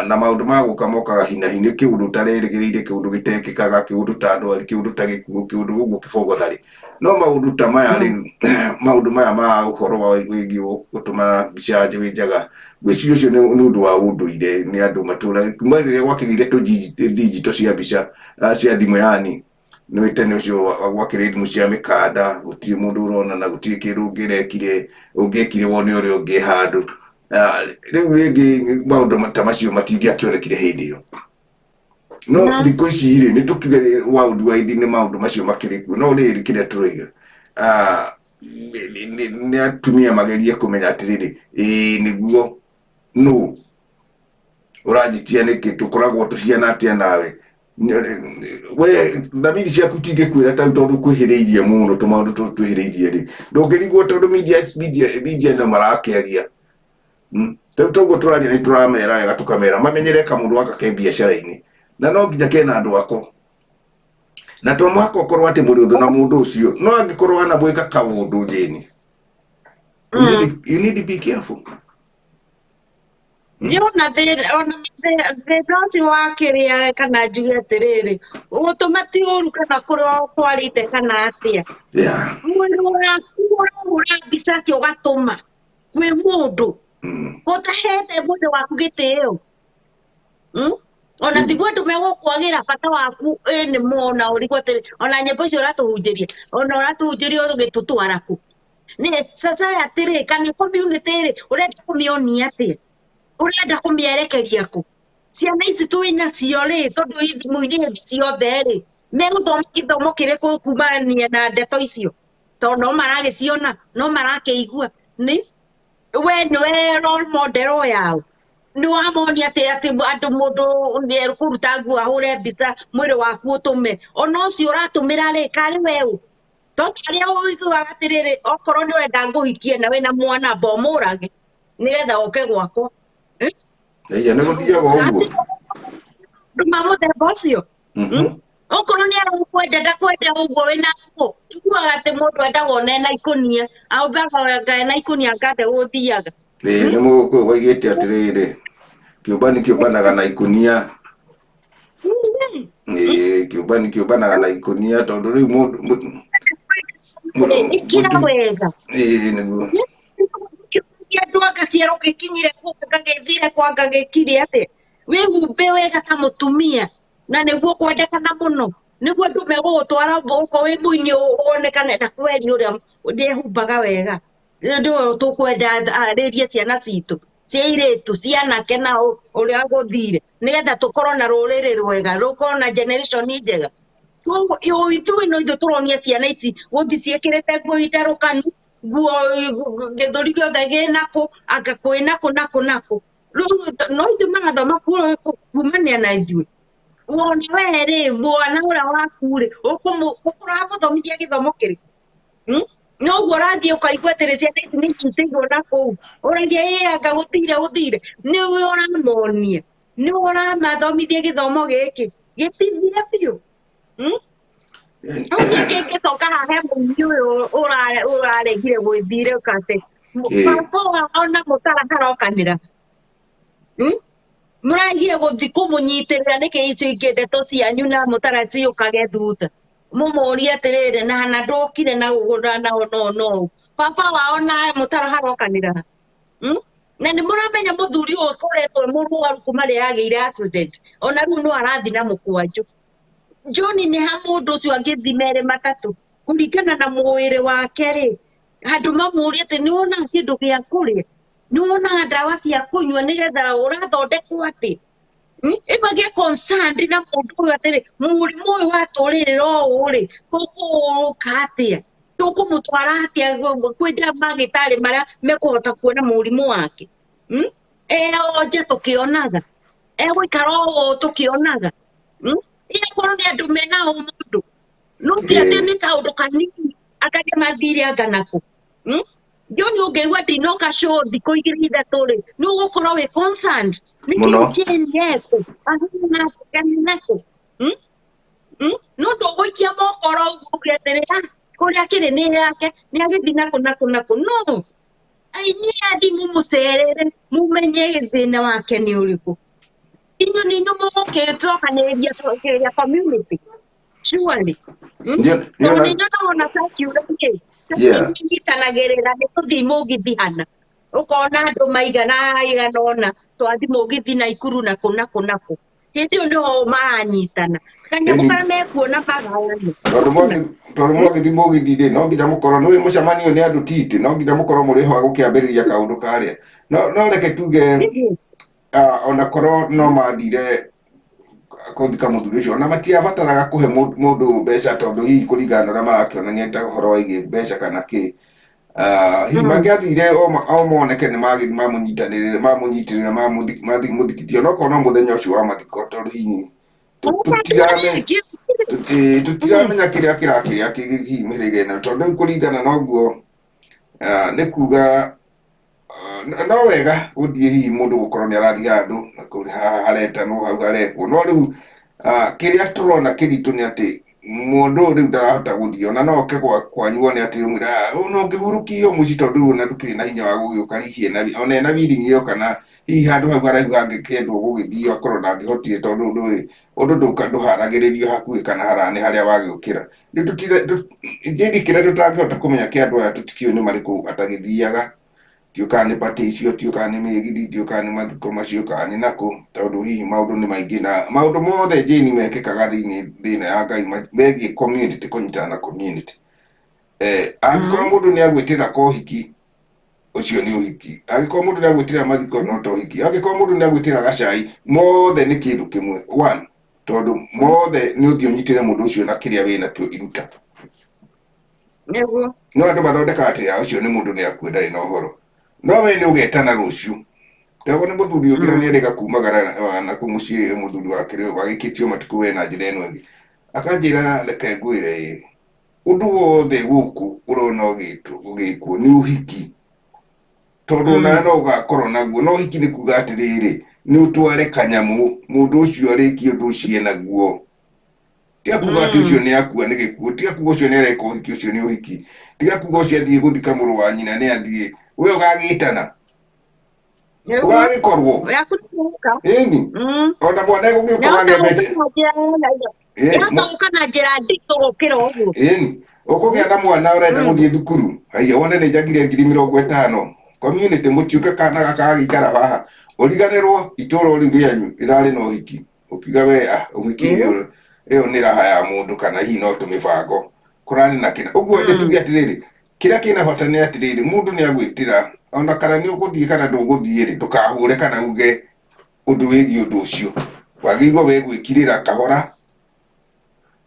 na maũndũ magũka mokaga hinahi nĩ kĩũndũ ũtarerĩgĩrĩire kĩũndũ gĩtekĩkaga kĩũndũ ta ndwari kĩũndũ ta gĩkuũ kĩũndũ ũguo kĩbogotharĩ no maũndũ ta maya rĩu maũndũ maya ma ũhoro wa wĩgiĩ gũtũma mbica njega gwĩciria ũcio nĩ ũndũ wa ũndũire nĩ andũ matũũra kuma rĩrĩa gwakĩgĩire tũndigito cia mbica cia thimũ yani nĩ tene ũcio gwakĩrĩ thimũ cia mĩkanda gũtirĩ mũndũ ũrona na gũtirĩ kĩndũ ũngĩekire wone ũrĩa ũngĩ handũ rĩu rĩngĩ maũndũ ta macio matingĩakĩonekire hĩndĩ ĩyo no thikũ ici rĩ nĩ tũkiuge waũndũ wa ithi nĩ maũndũ macio makĩrĩ kuo no rĩrĩ kĩrĩa tũroiga nĩ atumia magerie kũmenya atĩrĩrĩ nĩguo no ũranjitia nĩkĩ tũkoragwo tũciana atĩa nawe we thamiri ciaku itingĩkwĩra tondũ kwĩhĩrĩirie mũno tũmaũndũ tũtũ twĩhĩrĩirie rĩ ndũngĩrigwo tondũ media ĩno marakĩaria rĩu toguo tũraria nĩ tũramera wega tũkamera mamenyere kamũndũ gaka ke biacara-inĩ na no nginya kena andũ ako na to mũhaka ũkorwo atĩ mũrĩ ũthũ na mũndũ ũcio no angĩkorwo ana gwĩka kaũndũ Jane you need to be careful. Ona thĩna ũcio wa kĩrĩa kana njuge atĩrĩrĩ gũtũma ti ũru kana kũrĩa kwarĩte kana atĩa mwĩrĩ waku ũrahũra mbica atĩ ũgatũma kwĩ mũndũ ũtahete mwĩrĩ waku gĩtĩo ona tigwo andu megukwagira bata waku ni mona urigwo atiri ona nyimbo icio uratuhunjiria ona uratuhunjiria ugitutwara ku ni sasa atiri kana community ri urenda kumionia atia urenda kumierekeria ku ciana ici twinacio ri tondu ithimu-ini ciothe ri meguthoma githomo kiriku kumania na ndeto icio tondu no maragiciona no marakeigua ni we niwe role model yao ni wamonia ati andu mundu ni kuruta nguo ahure mbica mwiri waku utume ona ucio uratumira ri kari weu tokari uiguaga atiriri okorwo ni urenda nguhikie na wina mwana mbomurage nigetha uke gwakwa Iya nä gå thiaga å guo nduma muthemba ucio okorwo ni arakwenda ndakwenda uguo wina nguo iguaga ati mundu endaga ona ena ikunia ambaga ena ikunia ngande guthiaga nä må kå waigä te atä rä rä kä å mba nä kä å mbanaga na ikunia kä å mba nä kä å mbanaga na ikunia tondå rä u ikira wega nä guo andu agaciarwo gikinyire gagithire kwa gagikire ati wihumbe wega ta mutumia na niguo kwendekana muno niguo andu megugutwara uko wi muini wonekane na kweli uria ndihumbaga wega ndio tukwenda aririe ciana citu cia iritu cianake na uria guthire nigetha tukorwo na ruriri rwega rukorwo na generation njega ithuĩ no ithuĩ tũronia ciana ici gũthi ciĩkĩrĩte nguo itarũkanu nguo gĩthũri gĩothe gĩnakũ anga kwĩnakũ nakũ no ithuĩ marathoma kumania na ithuĩ wona we rĩ mwana ũrĩa waku rĩ ũramũthomithia gĩthomo kĩrĩkũ noguo ũrathiĩ ũkaigua atĩrĩ ciana ici nĩ icitĩirwo na kũu ũragia anga gũthire nĩ ũramonia nĩ ũramathomithia gĩthomo gĩkĩ gĩtithire biũ gĩcoka hahe mũini ũyũ ũraregire gwĩthire ũkate baba ona mũtara harokanĩra mũregire gũthi kũmũnyitĩrĩra nĩkĩ icio ingĩ ndeto cianyu na mũtara ciũkage thutha mũmũrie atĩrĩrĩ na ndũkire na ũgũra na no baba wao na mũtara harokanĩra na nĩ mũramenya mũthuri ũyũ ũkoretwo mũrwaru kuma rĩrĩa agĩire accident ona rĩu no arathi na mũkwanjũ John nĩ ha mũndũ ũcio angĩthi merĩ matatũ kũringana na mwĩrĩ wake rĩ handũ mamũrie atĩ nĩ wona kĩndũ gĩa kũrĩa nĩ wona ndawa cia kũnyua nĩgetha ũrathondekwo atĩ ĩmagĩe concerned na mũndũ ũyũ atĩrĩ mũrimũ ũyũ watũrĩrĩra ũũ rĩ tũkũũka atĩa tũkũmũtwara atĩa kwĩ mandagĩtarĩ marĩa mekũhota kuona mũrimũ wake eonje tũkĩonaga egũikara ũũ tũkĩonaga ikorwo nĩ andũ mena ũmũndũ no ti atĩ nĩ kaũndũ kanini akaria mathire anga nako John ũngĩigua ndinoka show thikũ igĩrĩ ithatũ rĩ nĩ ũgũkorwo wĩ concerned nĩ kĩnjeni yeko ahuna nako no ndũgũikia mokoro ũguo ũge atĩrĩ kũrĩa kĩrĩ nĩ yake nĩ agĩthi nako no nĩ athi mũmũcerere mũmenye thĩna wake nĩ ũrĩkũ inyuĩ nĩ inyuĩ mũgũkĩnjokanĩrĩria community surely tondũ nĩ nyonagwo na sakiura nyitanagĩrĩra nĩ tũthi mũgithi hana ũkona andũ maigana ona twathi mũgithi Naikuru nakũ hĩndĩ ĩyo nĩho maranyitana kanyamũ karĩa mekuona magayane tondũ mwagĩthi mũgithi-rĩ no nginya mũkorwo nĩ mũcemanio nĩ andũ titi no nginya mũkorwo mũrĩ ho gũkĩambĩrĩria kaũndũ karĩa no reke tuge ona korwo no mathire kũthika mũthuri ũcio ona matiabataraga kũhe mũndũ mbeca tondũ hihi kũringana na ũrĩa marakĩonania ta ũhoro wĩgiĩ mbeca kana kĩ hihi mangĩathire o moneke nĩ magĩthi mamũnyitĩrĩra mamũthikithia onokorwo no mũthenya ũcio wa mathiko tondũ hihi tũtiramenya kĩrĩa kĩrakĩrĩa hihi mĩhĩrĩga ĩno tondũ rĩu kũringana na ũguo nĩ kuga no wega gũthiĩ hihi mũndũ gũkorwo nĩ arathiĩ handũ haha haretanwo hau harekwo no rĩu kĩrĩa tũrona kĩritũ nĩ atĩ mũndũ rĩu ndarahota gũthiĩ ona no oke kwanyuo nĩ atĩ ũmwĩra no ngĩhurũkio mũciĩ tondũ rĩu ona ndũkĩrĩ na hinya wa gũgĩũka hihi ona ena willing ĩyo kana hihi handũ hau haraihu hangĩkendwo gũgĩthiĩ akorwo ndangĩhotire tondũ ũndũ ndũharagĩrĩrio hakuhĩ kana haraya nĩ harĩa wagĩũkĩra kĩrĩa tũtangĩhota kũmenya kĩa andũ aya tũtikĩũĩ nĩ marĩkũ atagĩthiaga tiũkaga nĩ pati icio, tiũkaga nĩ mĩgithi, tiũkaga nĩ mathiko macio, kana nĩ nakũ, tondũ hihi maũndũ nĩ maingĩ na maũndũ mothe Jane mekĩkaga thĩinĩ ya Ngai megiĩ community, kũnyitana na community. Angĩkorwo mũndũ nĩ agwĩtĩra kohiki, ũcio nĩ ũhiki. Angĩkorwo mũndũ nĩ agwĩtĩra mathiko, no to ũhiki. Angĩkorwo mũndũ nĩ agwĩtĩra gacai, mothe nĩ kĩndũ kĩmwe. One, tondũ mothe nĩ ũthiĩ ũnyitĩre mũndũ ũcio na kĩrĩa wĩnakĩo iruta. No andũ mathondekaga atĩ ũcio nĩ mũndũ nĩ akua ndarĩ na ũhoro. No we nĩ ũgetana rũciũ. Tego nĩ mũthuri ũngĩ na nĩ erĩga kumagara na kũu mũciĩ mũthuri wake wagĩkĩtio matukũ we na njĩra ĩno ĩngĩ. Akanjĩra reke ngwĩre ũndũ wothe gũkũ ũrona ũgĩkwo nĩ ũhiki. Tondũ na no ũgakorwo naguo, no ũhiki nĩ kuga atĩrĩrĩ, nĩ ũtware kanyamũ mũndũ ũcio arĩkie ũndũ ũcio naguo. Tiga kuga atĩ ũcio nĩ akua nĩ gĩkuũ, tiga kuga ũcio nĩ areka ũhiki ũcio nĩ ũhiki, tiga kuga ũcio athiĩ gũthika mũrũ wa nyina nĩ athiĩ, we ũgagĩtana ũgagĩkorwo ĩni ona mwana gũgĩũka wagĩa mbeca na njĩra nditũ gũkĩra ũguo. ĩni ũkũgĩa na mwana ũrenda gũthiĩ thukuru, haiya wone nĩ njagire 50,000. Community mũtiũke kana gaka gagĩikara haha ũriganĩrwo itũũra rĩu rĩanyu rĩrarĩ na ũhiki, ũkiuga we ũhiki ĩyo nĩ raha ya mũndũ kana hihi no tũmĩbango kũrarĩ na kĩna. Ũguo nĩ tuge atĩrĩrĩ, kĩrĩa kĩna bata nĩ atĩrĩrĩ, mũndũ nĩ agwĩtĩra ona kana nĩ ũgũthiĩ kana ndũgũthiĩ-rĩ, ndũkahũre kana uge ũndũ wĩgiĩ ũndũ ũcio. Wagĩrĩirwo we gwĩkirĩra kahora,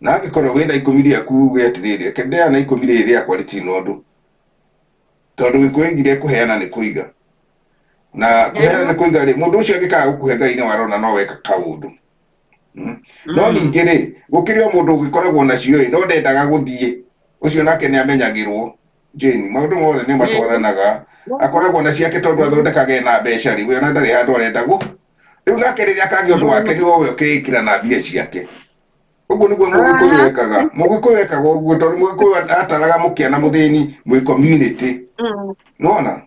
na angĩkorwo wĩna ikũmi rĩaku uge atĩrĩrĩ, reke ndĩana ikũmi rĩrĩ rĩakwa rĩtirĩ ũndũ, tondũ Gĩkũyũ oigire kũheana nĩ kũiga, na kũheana nĩ kũiga-rĩ, mũndũ ũcio angĩkaga gũkũhe Ngai nĩ warona no weka kaũndũ. No ningĩ-rĩ, gũkĩrĩ o mũndũ ũgĩkoragwo nacio-ĩ no ndendaga gũthiĩ, ũcio nake nĩ amenyagĩrwo. Jane, maũndũ mothe nĩ matwaranaga, akoragwo na ciake tondũ athondekaga ena mbeca-rĩ, we ona ndarĩ handũ arenda rĩu nake rĩrĩa akagĩa ũndũ wake nĩ wowe ũkĩĩkĩra na mbia ciake. Ũguo nĩguo Mũgĩkũyũ ekaga. Mũgĩkũyũ ekaga ũguo tondũ Mũgĩkũyũ ataraga mũkĩa na mũthĩni mwĩ community. Nĩwona?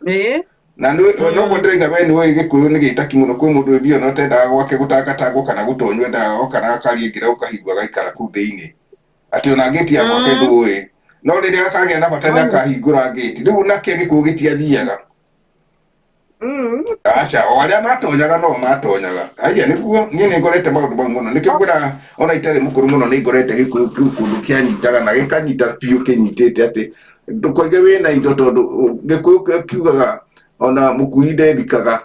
Na noguo ndĩrauga we nĩ ũĩ Gĩkũyũ nĩ gĩtaki mũno, kwĩ mũndũ mbia ona ũtendaga gwake gũtangatangwo kana gũtonywo, endaga o kana akariĩngĩra ũkahigwo agaikara kũu thĩinĩ. Atĩ ona ngĩti ya gwake ndũĩ. No rĩrĩa akagĩa na bata nĩ akahingũra ngĩti, rĩu nake Gĩkũyũ gĩtiathiaga. Aca, o arĩa matonyaga no matonyaga. Haiya nĩguo niĩ nĩ ngorete maũndũ mau mũno, nĩkĩo ngwĩraga ona itarĩ mũkũrũ mũno nĩ ngorete Gĩkũyũ kĩu kũndũ kĩanyitaga na gĩkanyita biũ kĩnyitĩte atĩ ndũkoige wĩna indo, tondũ Gĩkũyũ kiugaga ona mũkui ndethikaga,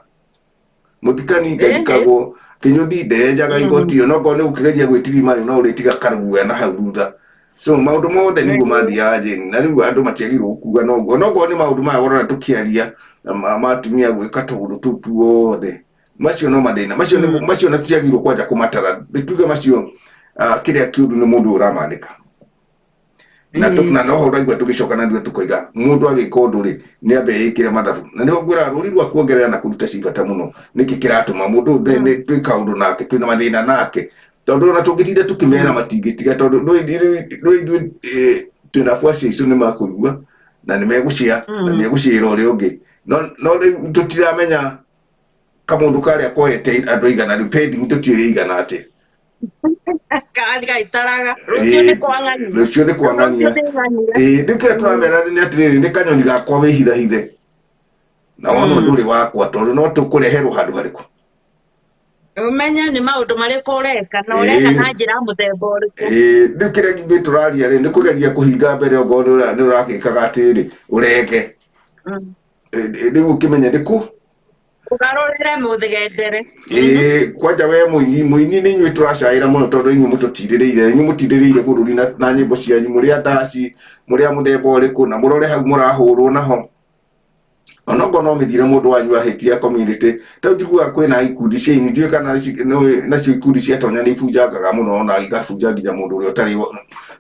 mũtikani ndethikagwo, kĩnyũthi ndenjaga igoti, onokorwo nĩ gũkĩgeria gwĩtiria marĩ no ũrĩtiga karuguya na hau thutha. So maũndũ mothe nĩguo mathiaga Jane, na rĩu andũ matiagĩrĩirwo gũkuga noguo, onokorwo nĩ maũndũ maya ũrona tũkĩaria ma atumia gwĩka tũũndũ tũu tuothe, macio no mathĩna macio na tutiagĩrĩirwo kwanja kũmatara, tuge macio kĩrĩa kĩũru nĩ mũndũ ũramandĩka. Na noho ũraigua tũgĩcoka na ithuĩ tũkoiga mũndũ agĩka ũndũ-rĩ nĩ ambe ĩkĩre mathabu, na nĩho ngwĩraga rũri rwa kuongerera na kũruta cibata mũno nĩkĩ kĩratũma mũndũ twĩka ũndũ nake twĩna mathĩna nake, tondũ ona tũngĩtinda tũkĩmera matingĩtiga, tondũ ithuĩ twĩna bwacia icio nĩ makũigua na nĩ megũcia na nĩ egũciĩra ũrĩa ũngĩ, no rĩu tũtiramenya kamũndũ karĩa kohete andũ aigana, rĩu pending tũtiũĩ igana atĩ. Rũciũ nĩ kwang'ania. Rĩu kĩrĩa tũramera nĩ atĩrĩrĩ, nĩ kanyoni gakwa wĩhithahithe na wona ndũrĩ wakwa, tondũ no tũkũreherwo handũ harĩkũ. Ũmenye nĩ maũndũ marĩkũ ũreka na ũreka na njĩra mũthemba ũrĩkũ. Rĩu kĩrĩa ithuĩ tũraria-rĩ nĩ kũgeria kũhinga mbere okorwo nĩ ũragĩkaga atĩrĩrĩ ũreke, rĩu ũkĩmenya nĩ kũ ũgarũrĩre mũthĩgendere. Kwanja we mũini nĩ inyuĩ tũracaĩra mũno, tondũ inyuĩ mũtindĩrĩire bũrũri na nyĩmbo cianyu, mũrĩ a ndaci, mũrĩ a mũthemba ũrĩkũ, na mũrore hau mũrahũrwo naho. Onokorwo no mĩthire mũndũ wanyu ahĩtia community, ta njiguaga kwĩna ikundi cia ini, ndiũĩ kana nacio ikundi cia tonya nĩ ibunjangaga mũno, ona igabunja nginya mũndũ ũrĩa ũtarĩ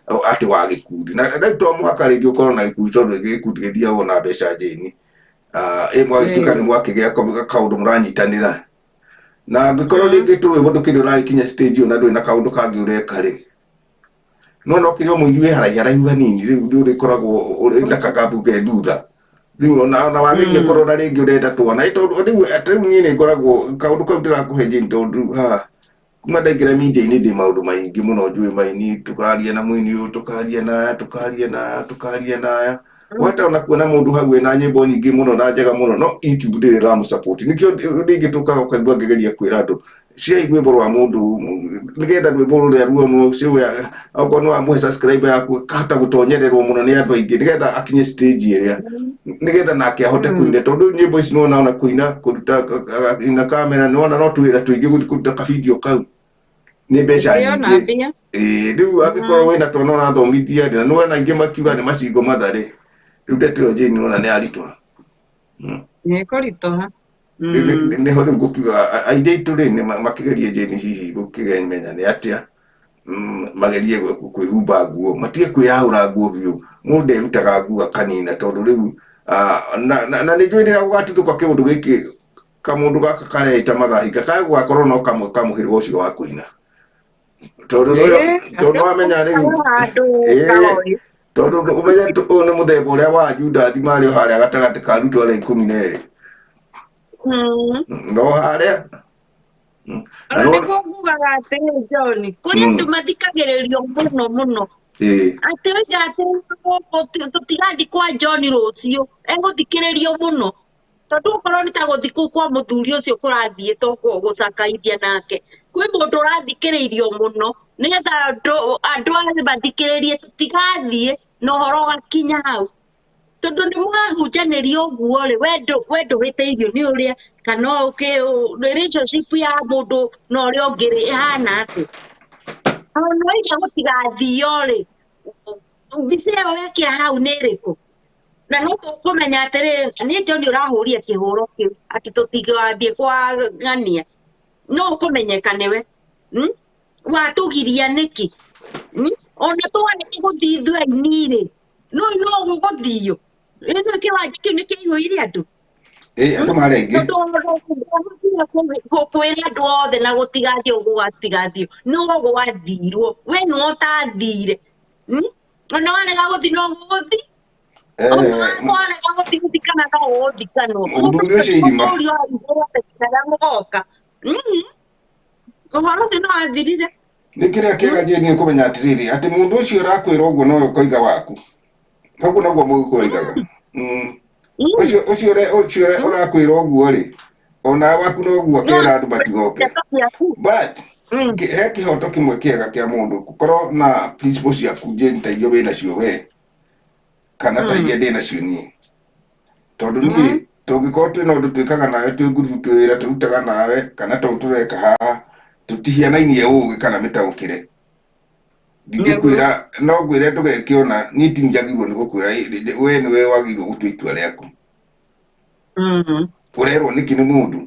atĩ wa gĩkundi, na rĩu to mũhaka rĩngĩ ũkorwo na gĩkundi, tondũ rĩngĩ gĩkundi gĩthiaga na mbeca Jane. Mwagĩtuĩka nĩ mwakĩgĩa kaũndũ mũranyitanĩra, na angĩkorwo rĩngĩ tũĩ mũndũ kĩrĩa ũragĩkinya stage ĩyo na ndũrĩ na kaũndũ kangĩ ũreka-rĩ, no kĩrĩa mũini wĩ haraihu hanini, rĩu nĩ ũrĩkoragwo ũrĩ na kakambu ke thutha, rĩu ona wageria korwo na rĩngĩ ũrenda twana, rĩu niĩ nĩ ngoragwo kaũndũ kau ndĩrakũhe Jane, tondũ kuma ndaingĩra media-inĩ ndĩ maũndũ maingĩ mũno njũĩ maini, tũkaria na mũini ũyũ, tũkaria naya wata ona kuona mundu hau ena nyimbo nyingi muno na njega muno no YouTube ndiri ramu support nikio ringi tukaga ukaigua ngegeria kwira andu cia igwe boro wa mundu nigetha ndwe boro ria ruo no cio ya okorwo no amwe subscriber yaku kahota gutonyererwo muno ni andu aingi nigetha akinye stage iria nigetha nake ahote kuina tondu nyimbo ici no na kuina kuruta ina kamera no no tuwira tuingi kuruta ka video kau ni mbeca nyingi riu agikorwo wina twana urathomithia na no na ingi makiuga ni macingo mathari riu ndeto yo Jane ona ni aritwa ni koritoha ni ho riu gukiuga aide itu ri ni makigerie Jane hihi gukigenya ni atia magerie kwihumba nguo matige kwiyahura nguo biu mundu erutaga nguo kanina tondu riu na ni njwirira gugatutuka kiundu giki kamundu gaka kareita mathahika kagwakorwo no kamwe kamuhirwo ucio wa kuina tondu amenya riu tondu umenya uyu ni muthemba uria wa Judathi mario haria gatagati ka arutwo aria 12 no haria ona niguo ngugaga atiri John kuri andu mathikagiririo muno ati oiga ati tutigathi kwa John rucio eguthikiririo muno tondu okorwo ni ta guthi kuu kwa muthuri ucio kurathie to gucakaithia nake kwi mundu urathikiririo muno nigetha andu aria mathikiririe tutigathie na uhoro gakinya hau tondu ni mwahunjanirio uguo ri wendo witeirio ni uria kana relationship ya mundu na uria ungi ri ihana ati ona iga gutigathio ri mbica ĩyo wekĩra hau nĩ ĩrĩkũ na no tũkũmenya atĩrĩ nĩ John ũrahuria kĩhũro kĩu atĩ tũtigathiĩ kwa ng'ania no ũkũmenyeka nĩwe watũgiria nĩkĩ ona twareke gũthiĩ ithuĩ aini-rĩ no gũgũthiio ĩno kĩwanja kĩu nĩ kĩihũire andũ andũ marĩ aingĩ kwĩra andũ othe na gũtigathio gũgatigathio no gwathirwo we no ũtathire ona warega gũthi no gũgũthi warega gũthi kana no gũthi kana mũthuri ũcio irima mũgoka ũhoro ũcio no wathirire nĩ kĩrĩa kĩega Jane kũmenya atĩrĩrĩ atĩ mũndũ ũcio ũrakwĩra ũguo nowe ũkoiga waku koguo noguo mũgĩkũyũ oigaga ũcio ũrakwĩra ũguo-rĩ ona waku noguo kera andũ matigoke but he kĩhoto kĩmwe kĩega kĩa mũndũ gũkorwo na principles ciaku Jane ta iria wĩnacio we kana ta iria ndĩnacio niĩ tondu niĩ tũngĩkorwo twĩna ũndũ twĩkaga nawe twĩ ngurubu twĩ wĩra tũrutaga nawe kana tũreka haha tũtihianainie ũũgĩ kana mĩtaũkĩre ndingĩkwĩra no ngwĩre ndũgeke ona niĩ tinjagĩrĩirwo nĩ gũkwĩra we nĩwe wagĩrĩirwo gũtua itua rĩaku ũrerwo nĩkĩ nĩ mũndũ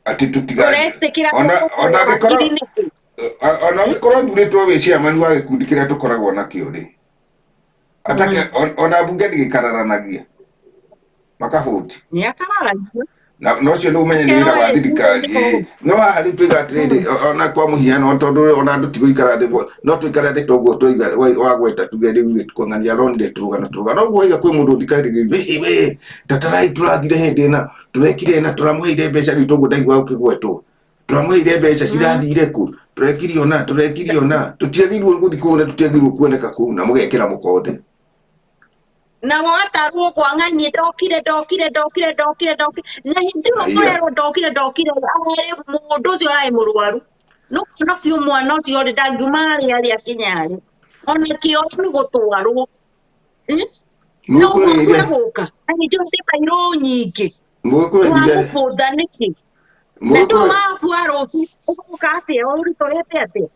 atĩ tũtigane ona angĩkorwo thurĩtwo wĩ ciamani wa gĩkundi kĩrĩa tũkoragwo nakĩo-rĩ ona mbunge ndĩgĩkararanagia makabũti no cio nĩ ũmenye nĩ wĩra wa thirikari no haha rĩu tũiga atĩrĩrĩ ona kwa mũhiano tondũ ona andũ tigũikara thĩ no tũikare thĩ toguo tũiga wagweta tuge rĩu kũng'ania ronde tũrũgana no guo waiga kwĩ mũndũ ũthikagĩrĩria we tatarai tũrathire hĩndĩ ĩna tũrekire na tũramũheire mbeca rĩu toguo ndaigua ũkĩgwetwo tũramũheire mbeca cirathire kũ tũrekire ona tũtiagĩrĩirwo gũthiĩ kũu na tũtiagĩrĩirwo kuoneka kũu na mũgekĩra mũkonde na watarwo kwa ng'ania ndokire na hindi ũkorerwo ndokire mũndũ ũcio ararĩ mũrwaru no kuona biũ mwana ũcio rĩ ndangiuma harĩa akinya-rĩ ona kĩo nĩ gũtwarwo no gũka na ningĩ ndĩ bairũ nyingĩ wamũbũtha nĩkĩ na ndũ wakua rũciũ ũgũka atĩa ũrutũrĩte atĩa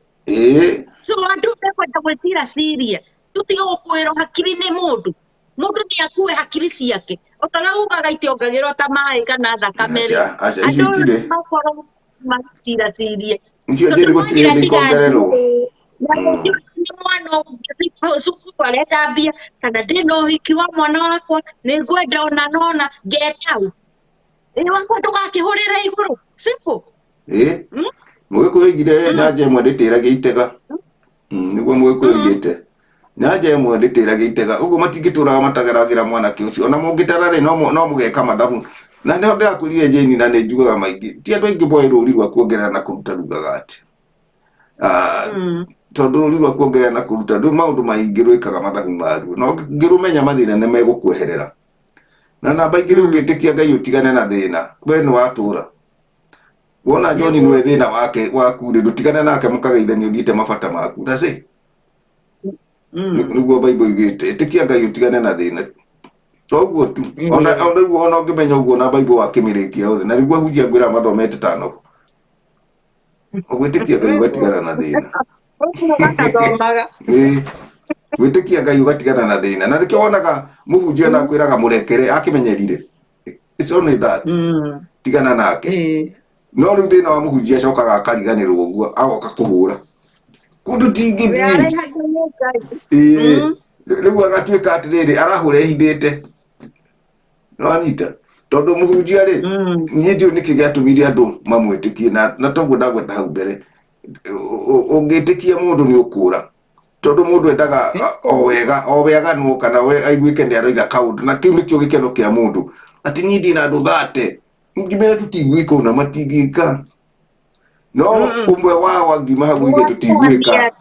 so andũ mekwenda gwĩtira ciria tũtige gũkuĩrwo hakiri nĩ mũndũ nĩ akue hakiri ciake otaga ugaga itiongagĩrwo ta maĩ kana thakame-rĩ andũ makorwo magĩciracirie mwana cukuru arenda mbia kana ndĩna ũhiki wa mwana wakwa nĩ ngwenda ona nona ngekau wakwa ndũgakĩhũrĩre igũrũ simple mũgĩkũyũ oigire nyanja ĩmwe ndĩtĩragia itega nĩguo mũgĩkũyũ oigĩte nyanja ĩmwe ndĩtĩragia itega ũguo matingĩtũraga matageragĩra mwanake ũcio ona mũngĩtara-rĩ no mũgeka mathabu na nĩho ndĩrakwĩrire Jane na nĩ njugaga maingĩ ti andũ aingĩ moĩ rũri rwa kuongerera na kũruta rugaga atĩ tondu ruri rwa kuongerera na kuruta ndu maundu maingi rwikaga mathabu maruo no ngirumenya mathina ni megukweherera na namba ingĩ rĩu ũngĩtĩkia Ngai ũtigane na thĩna we nĩ watura wona John nĩwe thĩna wake waku rĩ ndũtigane nake mũkageithania ũthiĩte mabata maku that's it nĩguo Bible igĩte ĩtĩkia Ngai ũtigane na thĩna toguo tu ona ũngĩmenya ũguo na Bible wakĩmĩrĩkia yothe na nĩguo ahunjia ngwĩra mathomete tano ũgwĩtĩkia Ngai ũgatigana na thĩna gwĩtĩkia Ngai ũgatigana na thĩna na nĩkĩo wonaga mũhunjia na kwĩraga mũrekere akĩmenyerire it's only that tigana nake no rĩu thĩna wa mũhunjia acokaga akariganĩrwo ũguo agoka kũhũra kũndũ tingĩthiĩ rĩu agatuĩka atĩrĩrĩ arahũra ehithĩte nĩwanyita tondũ mũhunjia rĩ niĩ ndiũ nĩkĩ gĩatũmire andũ mamwĩtĩkie na toguo ndagweta hau mbere ũngĩtĩkia mũndũ nĩ ũkũra tondu mundu endaga o wega no kana we aiguike ni aroiga kaundu na kiu nikio gikeno kia mundu ati ni ndina andu 30 ngimera tutiguika una matigika no umwe wao angima hau ige tutiguika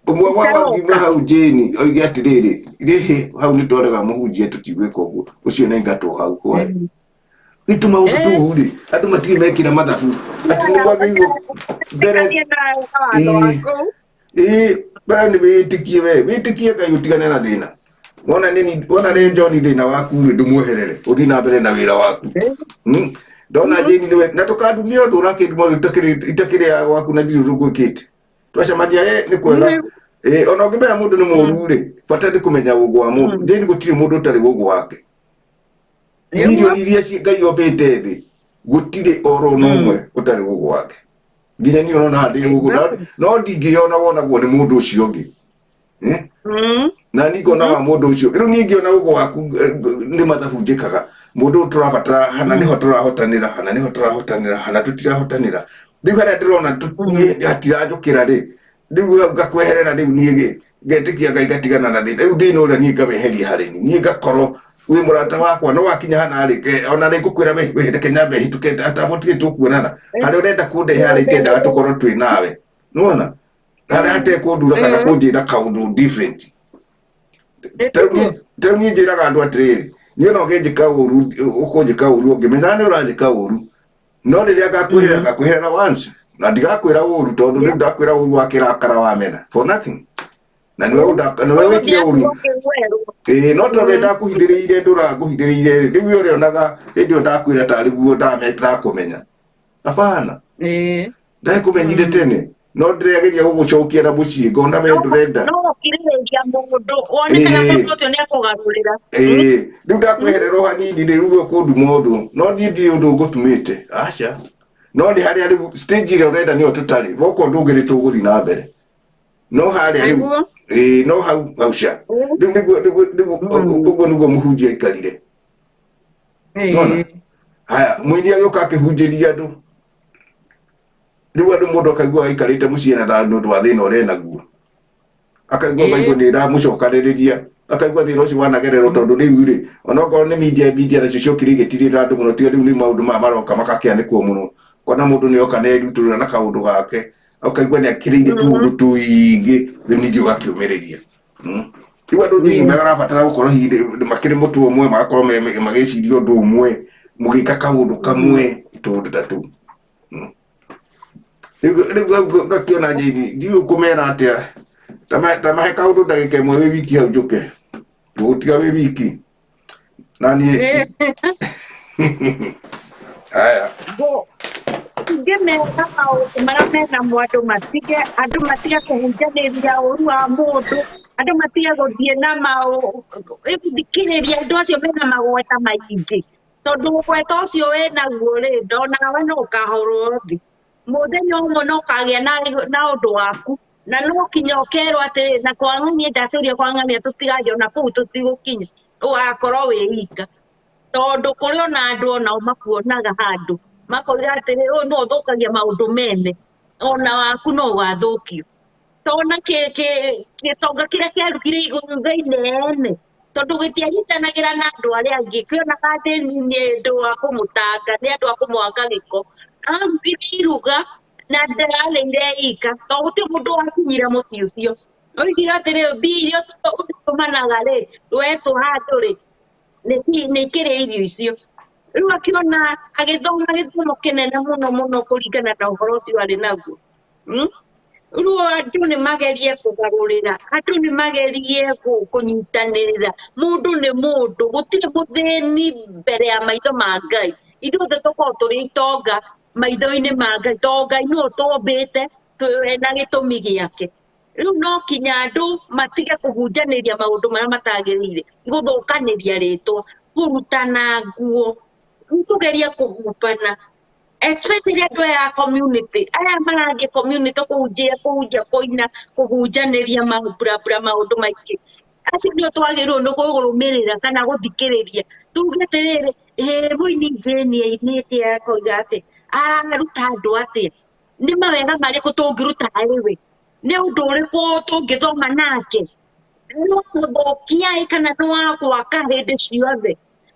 umwe wao angima hau jeni oige atiriri irihe hau ni twarega muhunjia tutiguika uguo ucio na ingato hau kwa itu maundu tu ri andu matiri mekira mathabu ati ni gwagĩirwo mbere bara nĩ wĩtĩkie Ngai ũtigane na thĩna wona rĩ John thĩna waku rĩ ndũmweherere ũthiĩ na mbere na wĩra waku ndona Jane nĩwe na tũkandumia ũndũ ũrakĩnduma itakĩrĩ ya gwaku na ndirĩ ũgwĩkĩte twacemania nĩ kwega ona ũngĩmenya mũndũ nĩ mũũru rĩ bata nĩ kũmenya ũgũ wa mũndũ Jane gũtirĩ mũndũ ũtarĩ ũgũ wake milioni iria Ngai ombĩte thĩ gũtirĩ oro n'ũmwe ũtarĩ ũgũ wake nginya niĩ ũrona ndĩ ũgũ no ndingĩona wonagwo nĩ mũndũ ũcio ũngĩ na nĩngonaga mũndũ ũcio rĩu niĩ ngĩona ũgũ waku nĩ mathabu njĩkaga mũndũ tũrabatara hana nĩho tũrahotanĩra hana tũtirahotanĩra rĩu harĩa ndĩrona hatiranjũkĩra rĩ rĩu ngakweherera rĩu niĩ ngetĩkia Ngai ngatigana na thĩna rĩu thĩna ũrĩa niĩ ngaweheria harĩ niĩ ngakorwo wĩ mũrata wakwa no wakinya hana rĩ ona nĩngũkwĩra we reke nyambe hĩtũke atabotirĩ tũkuonana harĩa ũrenda kũndehe harĩa itendaga tũkorwo twĩ nawe nĩwona harĩa hatekũndura kana kũnjĩra kaũndũ different tarĩu niĩ njĩraga andũ atĩrĩrĩ niĩ no ngĩnjĩka ũru ũkũnjĩka ũru ũngĩmenya nĩ ũranjĩka ũru no rĩrĩa ngakwĩhera once na ndigakwĩra ũru tondũ rĩu ndakwĩra ũru wa kĩrakara wamena for nothing na nĩwe wĩkire ũru no tondũ ndakũhithĩrĩire ndũrakũhithĩrĩire rĩu ũrĩonaga hĩndĩ ĩyo ndakwĩra tarĩ guo ndakũmenya abana ndakũmenyire tene no ndĩrageria gũgũcokia na mũciĩ ngona we ndũrenda no kirĩrĩria mũndũ wonekana mũndũ ũcio nĩ akũgarũrĩra rĩu ndakwĩherera hanini rĩu ũkũnduma ũndũ no niĩ ndirĩ ũndũ ngũtumĩte aca no nĩ harĩa rĩu stage ĩrĩa ũrenda nĩyo tũtarĩ gũkũ ndũngĩ nĩtũgũthiĩ na mbere no harĩa rĩu no hau ca rĩu ũguo nĩguo mũhunjia aikarire haya mũini agĩũka akĩhunjĩria andũ rĩu andũ mũndũ akaigua aikarĩte mũciĩ na thayũ nĩ ũndũ wa thĩna ũrĩa naguo akaigua Bible nĩ ĩramũcokanĩrĩria akaigua thĩna ũcio wanagererwo tondũ rĩu rĩ onokorwo nĩ media nacio ciokire igĩtirĩra andũ mũno tiga rĩu nĩ maũndũ maya maroka magakĩanĩkwo mũno kona mũndũ nĩ oka nerutũrĩra na kaũndũ gake akaigua nĩ akĩrĩire tũũndũ tũingĩ rĩu ningĩ ũgakĩũmĩrĩria rĩu andũ thĩinĩ marabatara gũkorwo makĩrĩ mũtu ũmwe magakorwo magĩciria ũndũ ũmwe mũgĩka kaũndũ kamwe tũũndũ ta tũu rĩu ngakĩona Jane ndiũĩ kũmera atĩa tamahe kaũndũ ndagĩka ĩmwe wĩ wiki hau njũke gũtiga wĩ wiki na niĩ haya ngĩmera maũndũ marĩa menamo andũ matige kũhunjanĩria ũru wa mũndũ andũ matige gũthiĩ na thikĩrĩria andũ acio mena magweta maingĩ tondũ ũgweta ũcio wĩnaguo rĩ ndonawe no ũkahorwo thĩ mũthenya ũmwe no ũkagĩa na ũndũ waku na no kinya ũkerwo atĩrĩ na kwang'ania ndatũria kwang'ania tũtigathi ona kũu tũtigũkinya ũgakorwo wĩ ika tondũ kũrĩ ona andũ onao makuonaga handũ makoiga atĩrĩ ũyũ no ũthũkagia maũndũ mene ona waku no ũgathũkio tona gĩtonga kĩrĩa kĩarugire igũrũ-inĩ ene tondũ gĩtianyitanagĩra na andũ arĩa angĩ kĩonaga atĩ nĩ andũ a kũmũtanga nĩ andũ a kũmwaka gĩko arugire iruga na ndĩrarĩire ika to gũtirĩ mũndũ wakinyire mũciĩ ũcio oigire atĩrĩ mbia iria tũmanaga rĩ twetwo handũ rĩ nĩ kĩrĩa irio icio rĩu akĩona agĩthoma gĩthomo kĩnene mũno mũno kũringana na ũhoro ũcio arĩ naguo rĩu andũ nĩ magerie kũgarũrĩra andũ nĩ magerie kũnyitanĩrĩra mũndũ nĩ mũndũ gũtirĩ mũthĩni mbere ya maitho ma Ngai ithuothe tũkorwo tũrĩ itonga maitho-inĩ ma Ngai to Ngai nĩwe ũtũmbĩte na gĩtũmi gĩake rĩu no kinya andũ matige kũhunjanĩria maũndũ marĩa matagĩrĩire gũthũkanĩria rĩtwa kũrutana nguo tũgerie kũhumbana especially andũ ya community aya marathiĩ community kũhunjia kũina kũhunjanĩria maũndũ maingĩ acio nĩo twagĩrĩirwo nĩ kũrũmĩrĩra kana gũthikĩrĩria tuge atĩrĩrĩ mũini Jane ainĩte akoiga atĩ araruta andũ atĩa nĩ mawega marĩkũ tũngĩruta we nĩ ũndũ ũrĩkũ tũngĩthoma nake nĩ wakũthũkia kana nĩ wakwaka hĩndĩ ciothe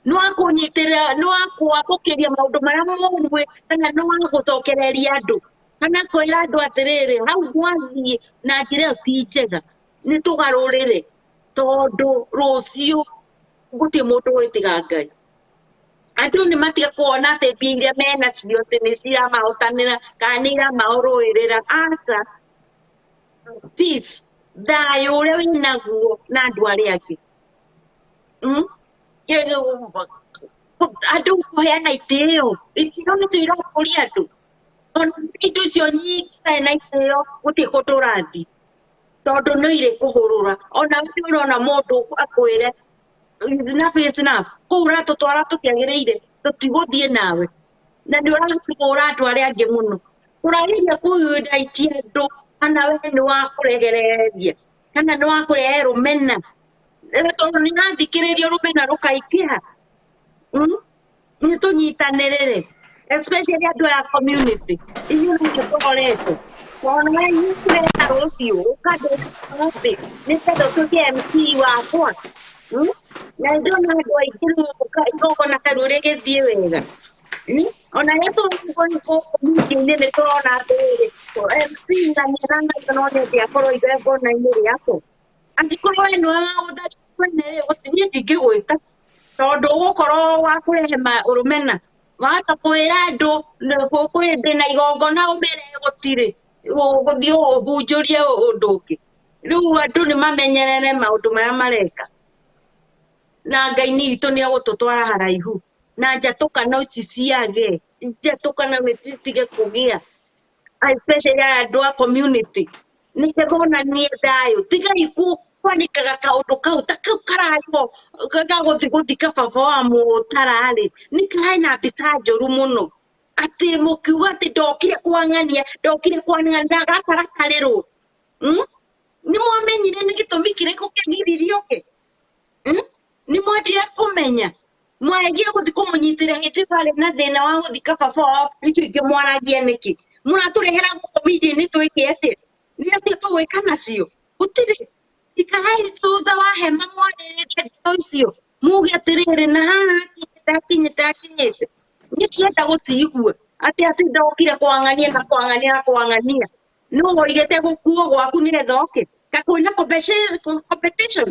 nĩ wakũnyitĩrĩra nĩ wakwamũkĩria maũndũ marĩa moru kana nĩ wagũcokereria andũ kana kwĩra andũ atĩrĩrĩ hau mwathiĩ na njĩra ĩyo ti njega nĩ tũgarũrĩre tondũ rũciũ gũtirĩ mũndũ gwĩtiga Ngai andũ nĩ matige kuona atĩ mbia iria menacio atĩ nĩ ciramahotanĩra kana nĩ iramahũrũĩrĩra aca peace thayũ ũrĩa wĩnaguo na andũ arĩa angĩ andũ kũheana itĩo nĩcio irakũria andũ ona indo icio nyingĩ na itĩo gũtirĩ kũndũ ũrathiĩ tondũ nĩ irĩ kũhũrũra ona ũrona mũndũ akwĩre enough is enough kũu ũratũtwara tũkĩagĩrĩire tũtigũthiĩ nawe na nĩ ũratũhũra andũ arĩa angĩ mũno ũrageria kũunaitia andũ kana we nĩ wakũregereria kana nĩ wakũrehe rũmena tondũ nĩ rathikĩrĩria rũmena rũkaingĩha nĩ tũnyitanĩrĩre especially andũ ya community inyuĩ nĩ tũhoretwo ona inyuĩ rũciũ ũkandũthĩ nĩ tondũ tũke MC wakwa na ndona andũ aingĩ igongona ta rĩu rĩgĩthiĩ wega ona rĩrĩa tũgũkũ-inĩ nĩ tũrona atĩrĩrĩ MC na nĩaranaga no nĩndĩ akorwo igongona-inĩ rĩakwo angĩkorwo we nĩwe wagũtharia gũtinie ndingĩgwĩta tondũ ũgũkorwo wa kũrehe rũmena wahota kwĩra andũ ndĩna igongona ũmere gũtirĩ gũthiĩ ũhunjũrie ũndũ ũngĩ rĩu andũ nĩ mamenyerere maũndũ marĩa mareka na Ngai witũ nĩ egũtũtwara haraihu na njatũkano ici ciage njatũkano citige kũgĩa especially andũ a community nĩgetha thayũ tigai kwanĩkaga kaũndũ kau ta kau kararĩho gagũthiĩ gũthika baba wa mũtararĩ nĩ kararĩ na mbica njũru mũno atĩ mũkiuga atĩ ndokire kwang'ania na gaka gatarĩrwo nĩ mwamenyire nĩ gĩtũmi kĩrĩkũ kĩgiririo ke nĩ mwendire kũmenya mwaregire gũthiĩ kũmũnyitĩra hĩndĩ barĩ na thĩna wa gũthika baba wao icio ingĩ mwaragia nĩkĩ mũratũrehera gũkũ media-inĩ twĩke atĩa nĩ atĩa tũgwĩka nacio gũtirĩ ikarai thutha wa hema mwarĩrĩrie ndeto icio muge atĩrĩrĩ na haha ndakinyĩte nĩtũrenda gũcigua atĩ ndokire kwang'ania no woigĩte gũkuo gwaku nĩgetha oke ta kwĩna competition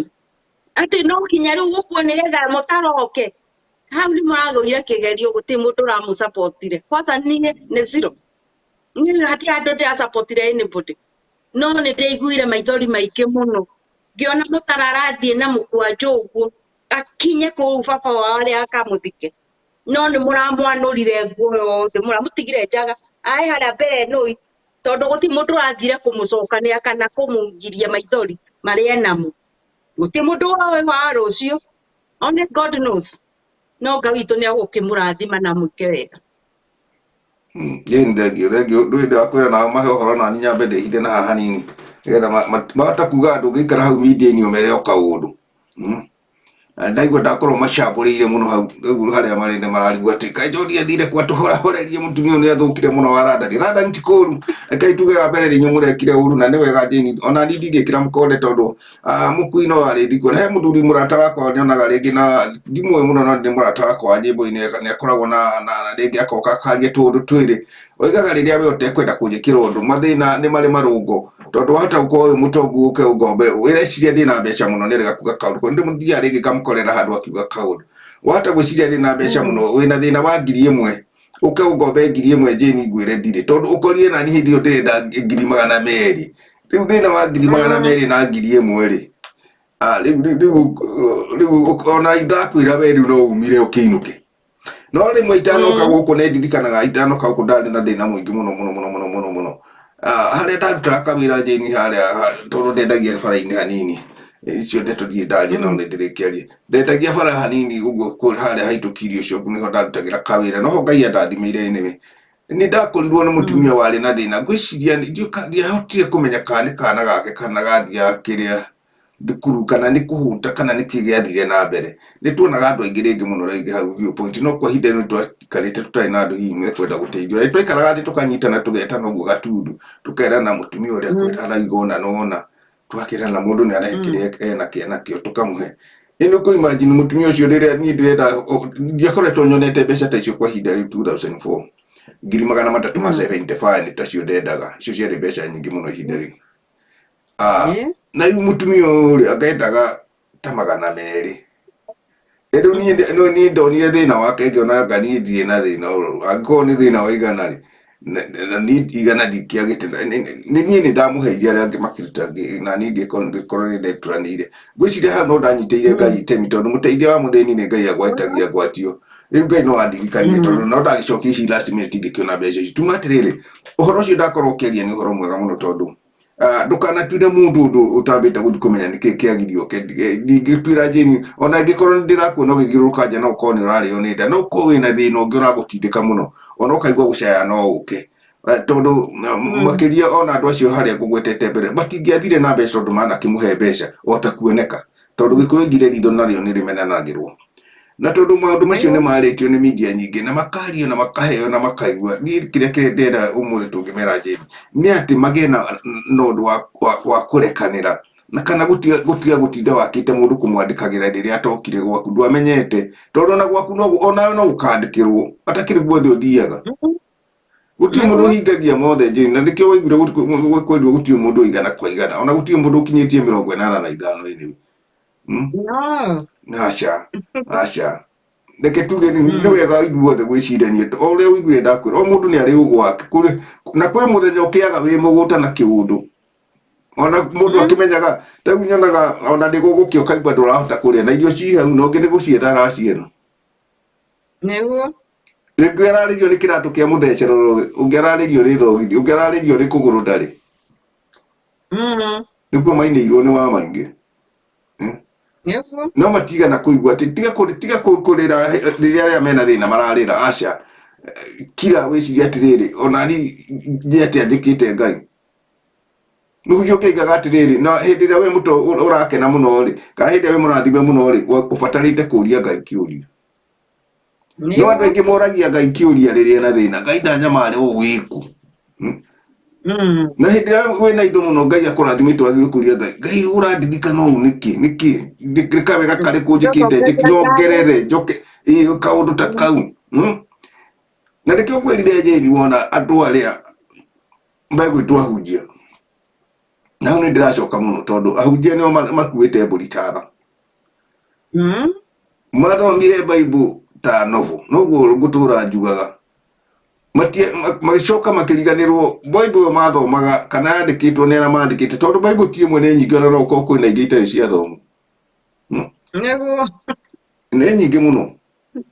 atĩ no kinya rĩu gũkuo nĩgetha mũtaroke hau nĩ maragũire kĩgerio gũtirĩ mũndũ ũramũsapotire kwanza niĩ nĩ zero niĩ hatirĩ andũ ndĩrasapotire anybody no nĩ ndĩaiguire maithori maingĩ mũno ngĩona mũtarara athiĩ na mũkwanjũ ũguo akinye kũu baba wao arĩa akamũthike no nĩ mũramwanũrire nguo yothe mũramũtigire njaga aĩ harĩa mbere nũi tondũ gũtirĩ mũndũ ũrathire kũmũcokanĩra kana kũmũgiria maithori marĩa enamo gũtirĩ mũndũ wa rũciũ only God knows no Ngai witũ nĩ egũkĩmũrathima na mwĩke wega thengio ndũ hĩndĩ wa kwĩra nao mahe ũhoro na niĩ nyambe ndĩhithe na haha hanini nĩgetha mahota kuga andũ ũngĩikara hau media-inĩ ũmere o kaũndũ ndaigua ndakorwo macambũrĩire mũno hau rĩu harĩa marĩ nĩ mararigwo atĩ kaĩ John athire kwatũhorerie mũtumia nĩ athũkire mũno wa Randani. Randani ti kũũru, rekei tuge wa mbere inyuĩ mũrekire ũũru na nĩ wega Jane ona niĩ ndingĩkĩra mũkonde tondũ mũkui no arĩthikwo na he mũthuri mũrata wakwa nyonaga rĩngĩ na ndimũĩ mũno no nĩ mũrata wakwa wa nyĩmbo-inĩ nĩ akoragwo na rĩngĩ akoka akaria tũũndũ twĩrĩ oigaga rĩrĩa we ũtekwenda kũnjĩkĩra ũndũ mathĩna nĩ marĩ marũngo tondũ wahota gũkorwo wĩ mũtongu ũke ũngombe wĩreciria ndĩna mbeca mũno nĩrega kuga kaũndũ ko ndĩmũthiaga rĩngĩ ngamũkorera handũ akiuga kaũndũ wahota gwĩciria ndĩna mbeca mũno wĩna thĩna wa 1,000 ũke ũngombe 1,000 Jane ngwĩre ndirĩ tondũ ũkorire nani hĩndĩ ĩyo ndĩrenda 200,000 rĩu thĩna wa 200,000 na 1,000 rĩ rĩu ona ndakwĩra we rĩu no umire ũkĩinũke no rĩmwe itanoka gũkũ nĩ ndirikanaga itanoka gũkũ ndarĩ na thĩna mũingĩ mũno harĩa ndarutaga kawĩra Jane harĩa tondũ ndendagia bara-inĩ hanini icio ndeto ndiĩ ndaria no nĩ ndĩrĩkĩaria ndendagia bara hanini ũguo harĩa haitũki irio cio nĩho ndarutagĩra kawĩra noho Ngai andathimĩire nĩ ndakorirwo nĩ mũtumia warĩ na thĩna ngwĩciria ndiahotire kũmenya kana nĩ kana gake kana gathiaga kĩrĩa thukuru kana nĩ kũhuta kana nĩ kĩĩ gĩathire na mbere nĩ tuonaga andũ aingĩ rĩngĩ mũno rĩngĩ hau viewpoint no kwa ihinda rĩu twakarĩte tũtarĩ na andũ hihi mekwenda gũteithio nĩ twaikaraga thĩ tũkanyitana tũgetana ũguo gatundu tũkerana mũtumia ũrĩa kwĩra araigona nona twakĩrana mũndũ nĩ arehe kĩrĩa enakĩo tũkamũhe ĩno kũ imagine mũtumia ũcio rĩrĩa niĩ ndĩrenda ndiakoretwo nyonete mbeca ta icio kwa ihinda rĩu 2004 375 nĩ tacio ndendaga icio ciarĩ mbeca nyingĩ mũno ihinda rĩu na rĩu mũtumia ũrĩa ngendaga ta 200 rĩu niĩ ndonire thĩna wake ngĩona anga niĩ ndirĩ na thĩna angĩkorwo nĩ thĩna wa igana rĩ na niĩ igana ndingĩagĩte nĩ niĩ nĩ ndamũheire arĩa angĩ makĩruta na niĩ ngĩkorwo nĩ ndeturanĩire ngwĩciria hau no ndanyitĩire Ngai itemi tondũ mũteithia wa mũthĩni nĩ Ngai agwatagia gwatio rĩu Ngai no andirikanie tondũ no ndagĩcokia ici last minute ingĩkĩona mbeca ici tuma atĩrĩrĩ ũhoro ũcio ndakorwo ũkĩaria nĩ ũhoro mwega mũno tondũ ndũkanatuire mũndũ ũndũ ũtambĩte gũthiĩ kũmenya nĩkĩĩ kĩagirio ndingĩtuĩra Jane ona angĩkorwo nĩ ndĩrakuona ũgĩthiũrũrũka nja no ũkorwo nĩ ũrarĩo nĩ nda no ũkorwo wĩna thĩna ũngĩ ũragũtindĩka mũno ona ũkaigua gũcaya no ũke tondũ makĩria ona andũ acio harĩa ngũgwetete mbere matingĩathire na mbeca tondũ manakĩmũhe mbeca ota kuoneka tondũ Gĩkũyũ aingire ritho narĩo nĩ rĩmenanagĩrwo na tondũ maũndũ macio nĩ marĩtio nĩ media nyingĩ na makario na makaheo na makaigua niĩ kĩrĩa ndĩrenda ũmũthĩ tũngĩmera Jane nĩ atĩ magĩe na ũndũ wa kũrekanĩra na kana gũtiga gũtinda wakĩte mũndũ kũmwandĩkagĩra rĩrĩa atokire gwaku ndwamenyete tondũ ona gwaku onawe no ũkandĩkĩrwo atakĩrĩ guothe ũthiaga gũtirĩ mũndũ ũhingagia mothe Jane na nĩkĩo waiguire kwendio gũtirĩ mũndũ ũigana kwa igana ona gũtirĩ mũndũ ũkinyĩtie 85 ĩnĩ aca reke tuge nĩ wega ithuothe gwĩcirania o ũrĩa ũiguire ndakwĩra o mũndũ nĩ arĩ ũgũ wake na kwĩ mũthenya ũkĩaga wĩ mũgũta na kĩũndũ ona mũndũ akĩmenyaga rĩu nyonaga ona ndĩ gũgũkĩa ũkaigua ndũrahota kũrĩa na irio ci hau no ngĩ nĩ gũcietha aracietha nĩguo rĩngĩ ararĩrio nĩ kĩratũ kĩa mũthecerero ũngĩ ararĩrio nĩ thogithi ũngĩ ararĩrio nĩ kũgũrũ ndarĩ nĩguo mainĩirwo nĩ wa maingĩ no matigana kũigua atĩ tiga kũrĩra rĩrĩa arĩa mena thĩna mararĩra aca kira wĩciria atĩrĩrĩ ona ni atĩ anjĩkĩte Ngai nĩguo ũkĩigaga atĩrĩrĩ na hĩndĩ ĩrĩa we mũto ũrakena mũno rĩ kana hĩndĩ ĩrĩa we mũrathime mũno rĩ ũbatarĩte kũũria Ngai kĩũria no andũ aingĩ moragia Ngai kĩũria rĩrĩa na thĩna Ngai ndanyamare ũgĩku na hĩndĩ ĩrĩa wĩna indo mũno Ngai akũrathimĩte wagĩrĩirwo kũũria Ngai ũrandirikana ũũ nĩkĩ kawega karĩkũ njĩkĩte nyongerere njoke kaũndũ ta kau na nĩkĩo ngwĩrire Jane wona andũ arĩa megwĩtwo ahunjia na hau nĩ ndĩracoka mũno tondũ ahunjia nĩo makuĩte mbũri tara mathomire Bible ta novel noguo ngũtũra njugaga magĩcoka makĩriganĩrwo Bible mathomaga kana yandĩkĩtwo nĩ arĩa mandĩkĩte tondũ Bible ti ĩmwe nĩ nyingĩ ona no ũkorwo kwĩna ingĩ itarĩ ciathomwo nĩ nyingĩ mũno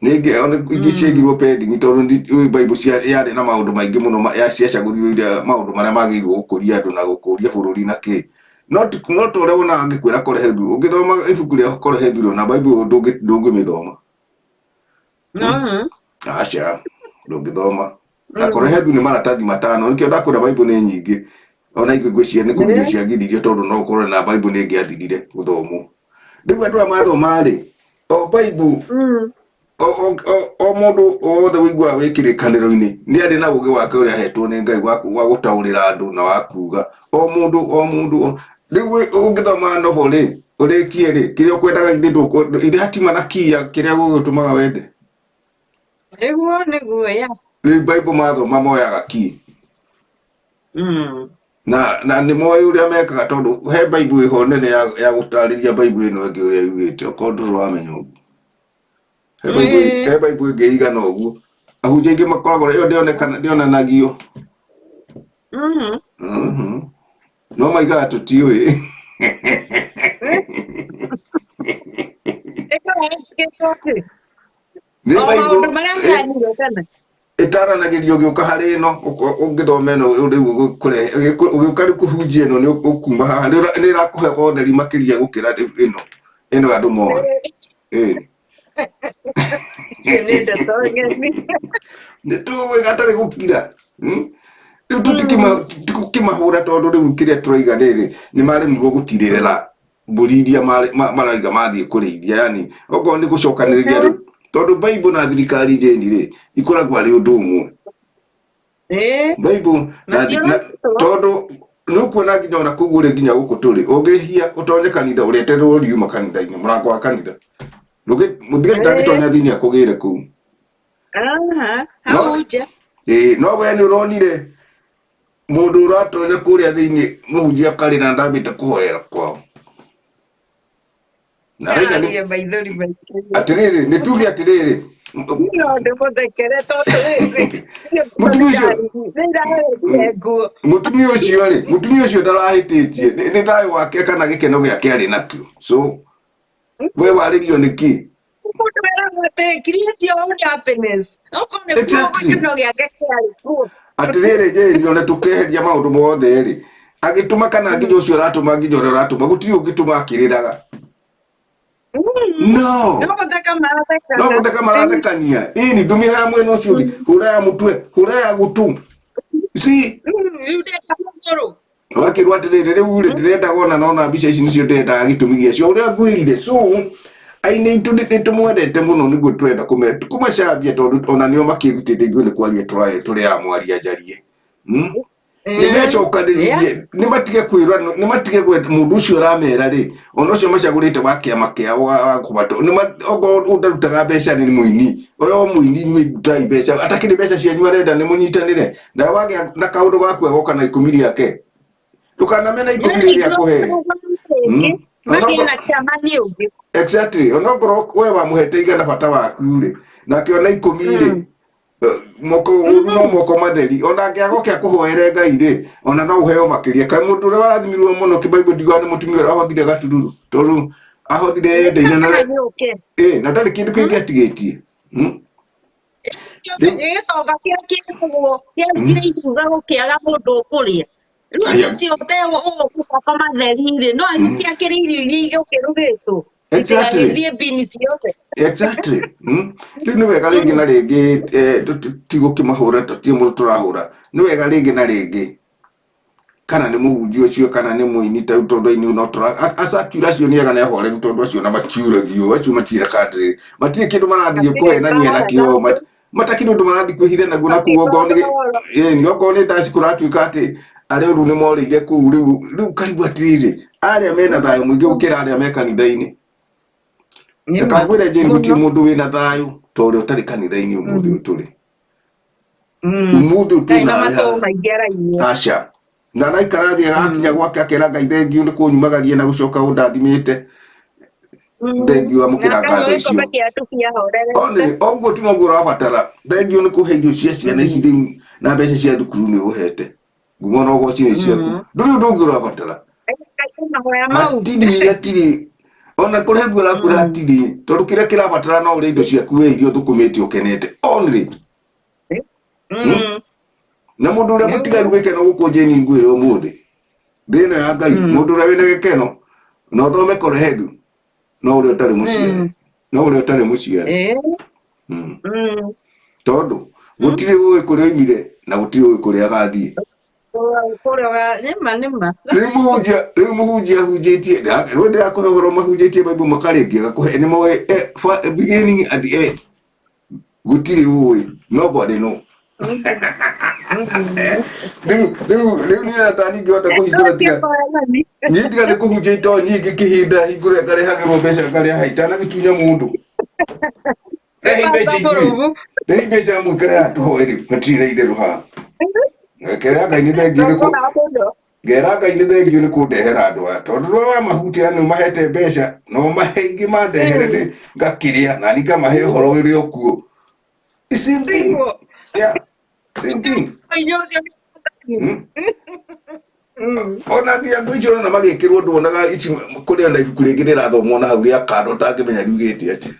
nĩ ingĩ ciegirwo pending tondũ Bible yarĩ na maũndũ maingĩ mũno ciacagũrirwo iria maũndũ marĩa magĩrĩirwo gũkũria andũ na gũkũria bũrũri na kĩ no ta ũrĩa wonaga ngĩkwĩra Korehe Thuro ũngĩthoma ibuku rĩa Korehe Thuro na Bible ndũngĩmĩthoma aca ndũngĩthoma na Korehe Thuro nĩ maratathi 5 nĩkĩo ndakwĩra Bible nĩ nyingĩ ona ngwĩciria nĩ kũgirio ciagithirio tondũ no ũkorwo na Bible nĩ ĩngĩathirire gũthomwo rĩu andũ a mathoma rĩ o Bible Mm. o mundu othe wigua wikirikaniro-ini ni ari na ugi wake uria ahetwo ni Ngai wa gutaurira andu na wa kuga o mundu riu ungithoma novo ri urikie ri kiria ukwendaga ithe hatima na kia kiria gugutumaga wende Niguo ya. riu Bible mathoma moyaga ki na nä moä å rä a mekaga tondå he Bible ho nene ya gũtarĩria Bible ĩno ĩngĩ ũrĩa yugĩte okorwo ndũrĩ wamenya ũguo he Bible ĩngĩ igana ũguo ahunjia aingĩ makoragwo ĩyo ndĩonanagio no maigaga tũtiũĩ nĩ Bible ĩtaranagĩrio ũgĩũka harĩ ĩno ũngĩthoma ĩno rĩu ũgĩũka rĩu kũhunjia ĩno nĩ ũkuma haha nĩ ĩrakũhe ũtheri makĩria gũkĩra ĩno andũ moĩ nĩ tũĩ gatarĩ gũkira rĩu tũtikĩmahũra tondũ rĩu kĩrĩa tũraiga rĩrĩ nĩ maremirwo gũtirĩrĩra mbũri iria maraiga mathiĩ kũrĩithia yani okorwo nĩ gũcokanĩrĩria tondũ Bible na thirikari njeni rĩ ikoragwo arĩ ũndũ ũmwe Bible tondũ nĩũkuona nginya ona kũu ũrĩ nginya gũkũ tũrĩ ũngĩhia ũtonye kanitha ũreterwo riuma kanitha-inĩ mũrango wa kanitha ndangĩtonya thĩinĩ akũgĩre kũu no we nĩ ũronire mũndũ ũratonya kũrĩa thĩinĩ mũhunjia akarĩ na ndambĩte kũhoera kwao atiriri nä tuge atiriri mutumia ucio ndarahĩtĩtie nĩ thayũ wake kana gĩkeno gĩake arĩ nakĩo so we warĩrio nĩkĩ atiriri njĩri ona tũkeheria maũndũ mothe rĩ agĩtũma kana nginya ũcio aratũma nginya ũrĩa ũratũma gũtirĩ ũngĩtũma akĩrĩraga no gũtheka marathekania ini ndũmĩra mwena ũcio ũngĩ hũra ya mũtwe hũra ya gũtu wakĩrwo atĩrĩrĩ rĩu rĩ ndĩrendaga ona nona mbica ici nĩcio ndendaga gĩtũmi gĩacio ũrĩa ngwĩrire so aini itũ nĩtũmwendete mũno nĩguo tũrenda kũmacambia tondũ ona nĩo makĩrutĩte ithuĩ nĩ kwaria tũrĩ amwaria njarie nĩmecokanĩrĩrie nĩmatige mũndũ ũcio aramera rĩ ona ũcio macagũrĩte wa kĩama kĩao wa kũmatũ okorwo ndarutaga mbeca nĩ mũini o mũini nĩũrutai mbeca atakĩrĩ mbeca cianyu arenda nĩ mũnyitanĩre na wagĩa na kaũndũ gaku agoka na ikũmi rĩake ndũkanamena ikũmi rĩrĩa akũhe exactly onokorwo we wamũhete igana bata waku rĩ nake ona ikũmi rĩ moko matheri ona angĩagoke akũhoere Ngai rĩ ona no ũheo makĩria kaĩ mũndũ ũrĩa warathimirwo mũno kĩ-Bible ndiugaga nĩ mũtumia ũrĩa ahothire gatururu tondũ ahothire enda-inĩ na ndarĩ kĩndũ kĩngĩ atigĩtie gĩtonga kĩrĩa kĩuga gũkĩaga mũndũ ũkũrĩa rĩu icio ũgũka matheri-rĩ no ciakĩrĩ irio iria igũkĩrugĩtwo itigagĩthiĩ bini ciothe exactly rĩu nĩ wega rĩngĩ na rĩngĩ tigũkĩmahũra ti mũndũ tũrahũra nĩ wega rĩngĩ na rĩngĩ kana nĩ mũhunjia ũcio kana nĩ mũini tondũ aini no acakiura acio nĩ ega nĩ ahoreru tondũ acio na matiuragio acio matirĩ kĩndũ marathiĩ kũhenania nakĩo matakĩrĩ ũndũ marathiĩ kwĩhitha naguo na kũu okorwo nĩ ndaci kũratuĩka atĩ arĩa rĩu nĩ morĩire kũu rĩu karigũ atirĩrĩ arĩa mena thayũ mũingĩ gũkĩra arĩa me kanitha-inĩ ndakagwĩre njĩri gũtirĩ mũndũ wĩna thayũ ta ũrĩa ũtarĩ kanitha-inĩ ũmũthĩ ũyũ tũrĩ ũmũthĩ ũyũ aca na naikara thĩ agakinya gwake akera Ngai thengiũ nĩ kũnyumagaria na gũcoka ũndathimĩte thengiũ amũkĩra ngatho icio oguo tu noguo ũrabatara thengiũ nĩ kũhe irio cia ciana ici rĩu na mbeca cia thukuru nĩ ũhete ngumo no goci-inĩ ciaku ndũrĩ ũndũ ũngĩ ũrabatara hatirĩ ona kũrĩa guo ũrakwĩra hatirĩ tondũ kĩrĩa kĩrabatara no ũrĩa indo ciaku we irio thũkũmĩte ũkenete only na mũndũ ũrĩa mũtigaru gĩkeno gũkũ njeni ngwĩre ũmũthĩ thĩna ya Ngai mũndũ ũrĩa wĩna gĩkeno na ũthome korehethu no ũrĩa ũtarĩ mũciare tondũ gũtirĩ ũĩ kũrĩa oimire na gũtirĩ ũĩ kũrĩa agathiĩ Kũrĩa nĩma rĩu mũhunjia ahunjĩtie rĩu ndĩrakũhe ũhoro mahunjĩtie Bible makarĩkia gakũhe nĩ moĩ beginning and end gũtirĩ ũĩ nobody know rĩu niĩ nata ningĩhota kũhingũra tiga niĩ tiga nĩ kũhunjia ito nyingĩ kĩhinda hingũre ngarehagĩrwo mbeca ngareha itanagĩtunya mũndũ rehi mbeca ingĩ rehi mbeca mũikare hatũhoe rĩu hatirĩ na itherũ haha ngera Ngai nĩ thengio nĩ kũndehera andũ aya tondũ rĩrĩa wamahutĩra nĩ ũmahete mbeca no mahe ingĩ mandehere ngakĩrĩa na nĩ ngamahe ũhoro wĩrĩ o kuo same thing yeah same thing ona nginya ngũ icio na magĩkĩrwo nduonaga ici kũrĩa na ibuku rĩngĩ rĩrathomwo na hau rĩa kando ũtangĩmenya riugĩte atĩa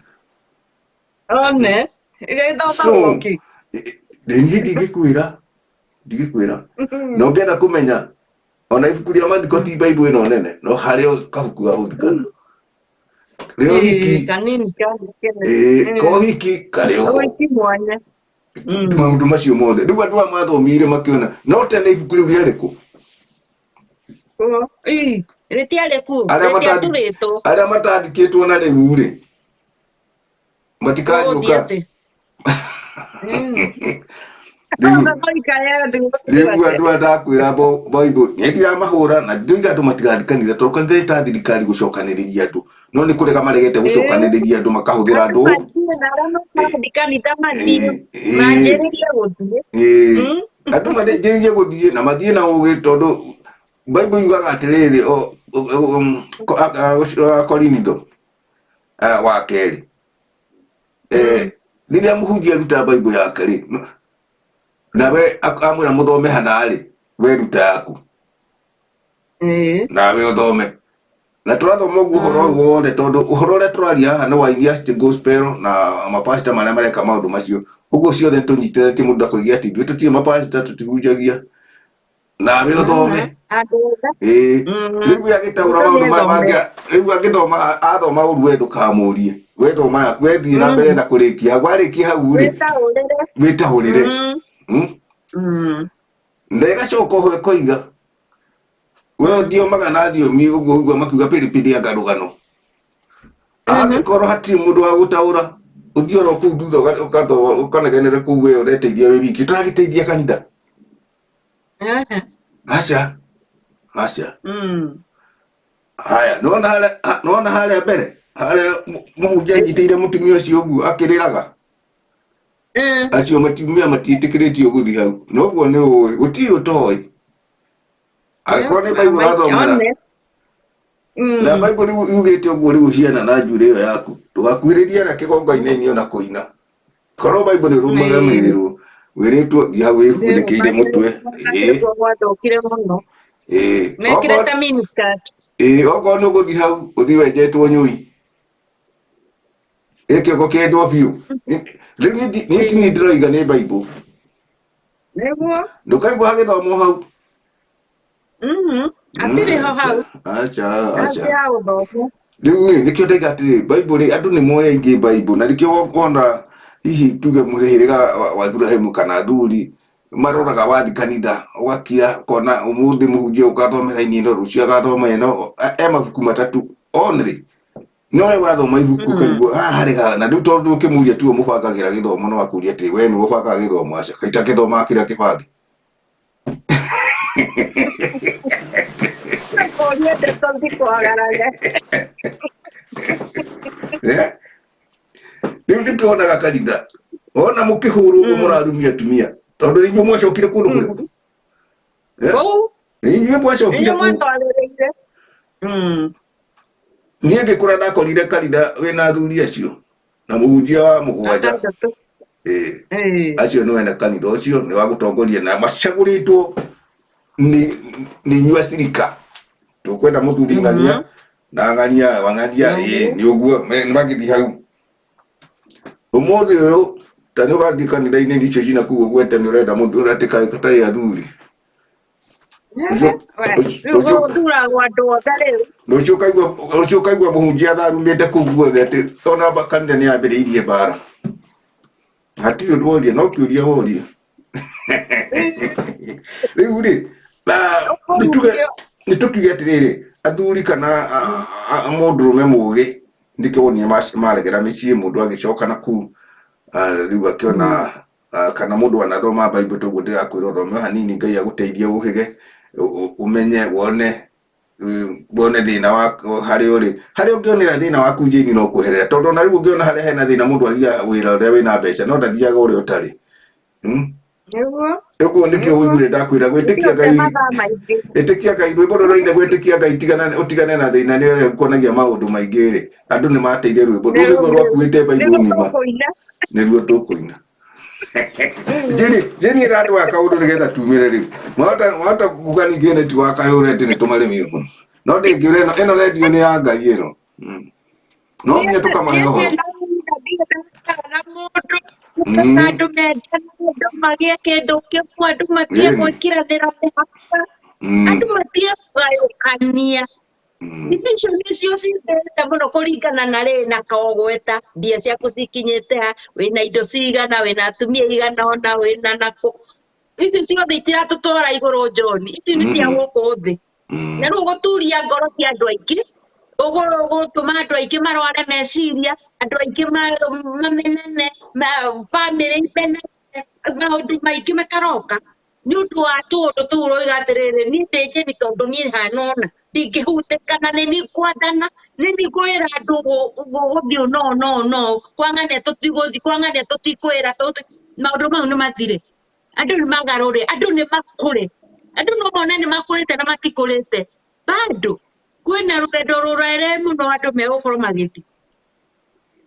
one gĩthomagwo kĩ niĩ ndigĩkwĩra no ngenda kũmenya ona ibuku rĩa mathiko ti Bible ĩno nene no harĩ kabuku ga gũthikana rĩo hiki kanini ko hiki karĩ oho maũndũ macio mothe rĩu andũ aya mathomire makĩona no tene ibuku rĩu rĩarĩ kũ rĩtiarĩ kuo arĩa matathikĩtwo na rĩu rĩ matikariũka rĩu andũ aya ndakwĩra Bible niĩ ndiramahũra na ndoiga andũ matigathikanitha tondũ kanitha ĩta thirikari gũcokanĩrĩria andũ no nĩ kũrega maregete gũcokanĩrĩria andũ makahũthĩra andũ andũ manjĩrĩrie gũthiĩ na mathiĩ na ũgĩ tondũ Bible yugaga atĩrĩrĩ Korinitho wa kerĩ rĩrĩa mũhunjia aruta Bible yake rĩ nawe amwĩra mũthome hanarĩ we ruta yaku nawe ũthome na tũrathoma ũguo ũhoro ũyũ wothe tondũ ũhoro ũrĩa tũraria haha nĩ wa Iria Gospel na mapasta marĩa mareka maũndũ macio ũguo ciothe tũnyitithĩtie mũndũ akũigia atĩ ithuĩ tũtirĩ mapasta tũtihunjagia nawe ũthome rĩu agĩtaũra maũndũ mangĩ rĩu agĩthoma athoma ũru we ndũkamũrie we thoma yaku wethiĩ na mbere na kũrĩkia warĩkia hau rĩ wĩtahũrĩre na ĩgacoka oho ĩkoiga we ndiomaga na thiomi ũguo ũguo makiuga pilipili ya ngarũgano angĩkorwo hatirĩ mũndũ wa gũtaũra ũthiĩ oro kũu thutha ũkanegenere kũu we ũreteithia wĩ wiki ũtaragĩteithia kanitha aca haya nona harĩa mbere harĩa mũhunjia anyitĩire mũtumia ũcio ũguo akĩrĩraga acio matumia matiĩtĩkĩrĩtio gũthiĩ hau noguo nĩ ũĩ gũtirĩ ũtoĩ angĩkorwo nĩ Bible ũrathomera na Bible rĩu yugĩte ũguo rĩu ciana na njuĩrĩ ĩyo yaku ndũgakuhĩrĩrie na kĩgonga-inĩ ona kũina korwo Bible nĩ ũrũmagamĩrĩrwo wĩrĩtwo thiĩ hau wĩhunĩkĩire mũtwe okorwo nĩ ũgũthiĩ hau ũthiĩ wenjetwo nyũi kĩongo kĩendwo biũ rĩu niĩ ti niĩ ndĩroiga nĩ Bible ndũkaigua hagĩthomwo hau aca rĩu nĩkĩo ndaiga atĩrĩ Bible andũ nĩ moĩ aingĩ Bible na nĩkĩo wona hihi tuge mũhĩrĩga wa Ibrahimu kana athuri maroraga wathi kanitha ũgakira ũkona ũmũthĩ mũhunjia ũkathomera ino rũciũ agathoma ĩno mabuku matatũ only no we wathoma ibuku ũkarigwo harĩ na rĩu tondũ ũkĩmũria tu mũbangagĩra gĩthomo no akũria atĩ we nĩ ũbangaga gĩthomo aca kaita gĩthomaga kĩrĩa kĩbange rĩu ndĩkĩonaga kanitha ona mũkĩhũrwo ũguo mũrarumia atumia tondũ inyuĩ mwacokire kũndũ kũrĩkũ inyuĩ mwacokire niĩ ngĩkũra ndakorire kanitha wĩna athuri acio na mũhunjia wa mũgwanja acio nĩwe na kanitha ũcio nĩ wa gũtongoria na macagũrĩtwo nĩ inyuĩ acirika tũkwenda mũthuri ng'ania na ng'ania wang'ania nĩ ũguo magĩthiĩ hau ũmũthĩ ũyũ ta nĩ ũgathiĩ kanitha-inĩ icio cina kũu ũgwete nĩ ũrenda mũndũ ũratĩka gatarĩ athuri rũciũ ũkaigua mũhunjia atharumĩte kũu guothe atĩ ona kanitha nĩ yambĩrĩirie mbara hatirĩ ũndũ woria no kĩũria woria rĩu rĩ nitukiuge atiriri athuri kana mundurume mugi ndikionie maregera micii mundu agicoka na kuu riu akiona kana mundu anathoma Bible toguo ndirakwira uthome hanini Ngai aguteithie uhige umenye wone thina wa hari ungionera thina waku njini no kuherera tondu na riu ungiona hari hena thina mundu athia wira uria wina mbeca no ndathiaga uria utari Ego nikio wiguire ndakwira gwitikia Ngai itikia Ngai rwimbo ruraine gwitikia Ngai utigane na thina ni ure kuonagia maundu maingi ri andu ni mateire rwimbo rwimbo rwakuite Bible ngima niruo tukuina Jeni radu wa kaundu nigetha tumire riu mwata kuga ningi network ayure ati ni tumarimi muno no ndingiure ino radio ni ya Ngai ino no nginya tukamare ho andu mendana magie kindu kimwe andu matie gwikiranira mihaka andu matie kugayukania division icio cithete muno kuringana na rina kogweta mbia ciaku cikinyite ha wina indo cigana wina atumia igana ona wina nako icio ciothe itiratutwara iguru John ici ni cia guku thi na riu guturia ngoro cia andu aingi gutuma andu aingi marware meciria andu aingi mamenene family menene maundu maingi mataroka ni undu wa tundu tu uroiga atiriri ni ndinjeni tondu ni hanona ndingihutikana ni kwathana ni kwira andu guthio no kwangania tutikwira maundu mau ni mathire andu ni magarure andu ni makure andu no mona ni makurite na matikurite bado kwina rugendo rurere muno andu megukorwo magiti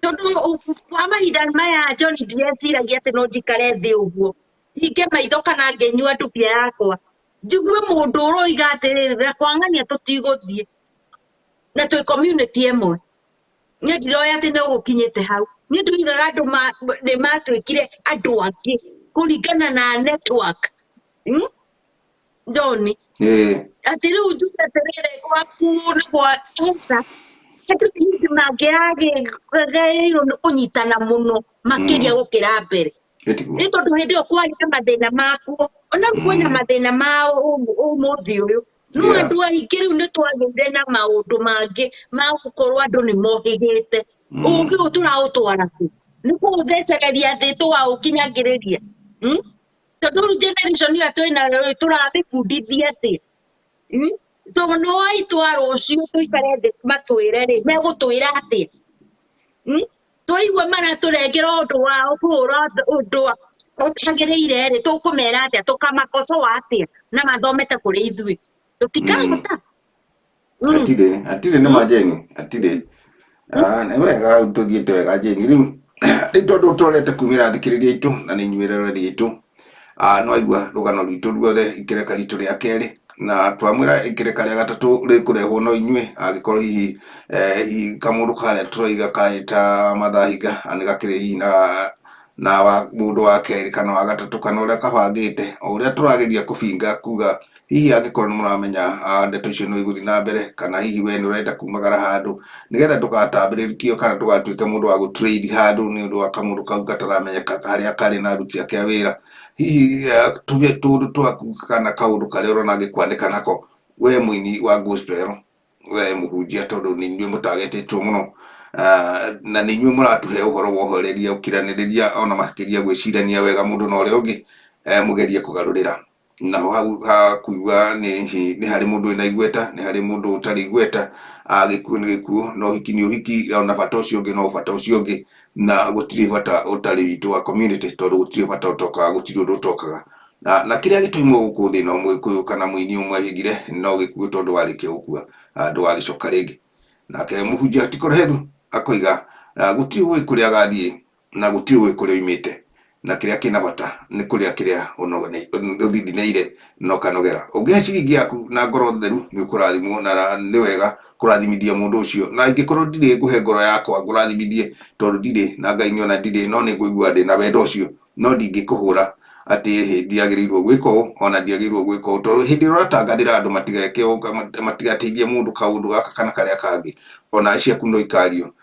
tondu kwa mahinda maya John ndieciragia ati no njikare thi uguo hinge maitho kana ngenyua ndubia yakwa njigue mundu uroiga atiriri kwangania tutiguthie na twi community imwe ni ndiroya ati no gukinyite hau ni nduigaga andu ni matwikire andu angi kuringana na network Doni ati riu njuge atiriri gwaku na gwa Esa andu hingi mangiagirwo ni kunyitana muno makiria gukira mbere ni tondu hindi iyo kwari na mathina makuo ona kwina mathina mao umuthi uyu no andu aingi riu ni twagire na maundu mangi ma gukorwo andu ni mohigite ungi turautwara ku ni kuthecageria thi twaukinyagiriria tondu generation ya twina turabibundithia atia so no aitwara ucio tuikare thi matwire ri megutwira atia twaigua maraturengera undu wao kuhura undu utagiriire ri tukumera atia tukamakoso atia na mathomete kuri ithui tutikahota atire ni majeni atire ni wega tuthiete wega jeni riu tondu turete kumira thikiriria itu na ni nyuire radio itu no aigua rugano rwitu ruothe ikireka ritu ria keri na twamwira ikireka ria gatatu rikurehwo no inyue agikorwo hihi kamundu karia turoiga kaita mathahiga ani gakiri hihi na wa mundu wa keri kana wa gatatu kana uria kabangite o uria turageria kubinga kuga hihi agikorwo ni muramenya ndeto icio no iguthi na mbere kana hihi we ni urenda kumagara handu nigetha ndugatambirikio kana ndugatuike mundu wa gutrade handu ni undu wa kamundu kau gataramenyeka haria kari na aruti ake a wira hihi tuge tundu twaku kana kaundu karia urona gikwandika nako we muini wa gospel we muhunjia tondu ni nyue mutagetitwo muno na ni nyue muratuhe uhoro wa uhoreria ukiraniriria ona makiria gwicirania wega mundu na uria ungi mugerie kugarurira na ha kuigua ni hari mundu ina igweta ni hari mundu utari igweta agikuo ni gikuo no hiki ni uhiki ona bata ucio ungi no bata ucio ungi na gutiri bata utari witu wa community tondu gutiri bata utokaga gutiri undu utokaga na kiria gituimwo guku thina umwe kuyu kana muini umwe higire no gikuo tondu warike gukua andu wagicoka ringi nake muhunjia tikorehethu akoiga gutiri wi kuria gathie na gutiri wi kuria imite na kiria kina bata ni kuria kiria uthithineire no kanogera ungia ciringi yaku na ngoro theru ni ukurathimwo na ni wega kurathimithia mundu ucio na ingikorwo ndire nguhe ngoro yakwa ngurathimithie tondu ndire na Ngai niona ndire no ni nguigua ndi na wendo ucio no ndingikuhura ati ndiagirirwo gwiko ona ndiagirirwo gwiko tondu hindi ruratangathira andu matigateithie mundu kaundu gaka kana karia kangi ona ciaku no ikario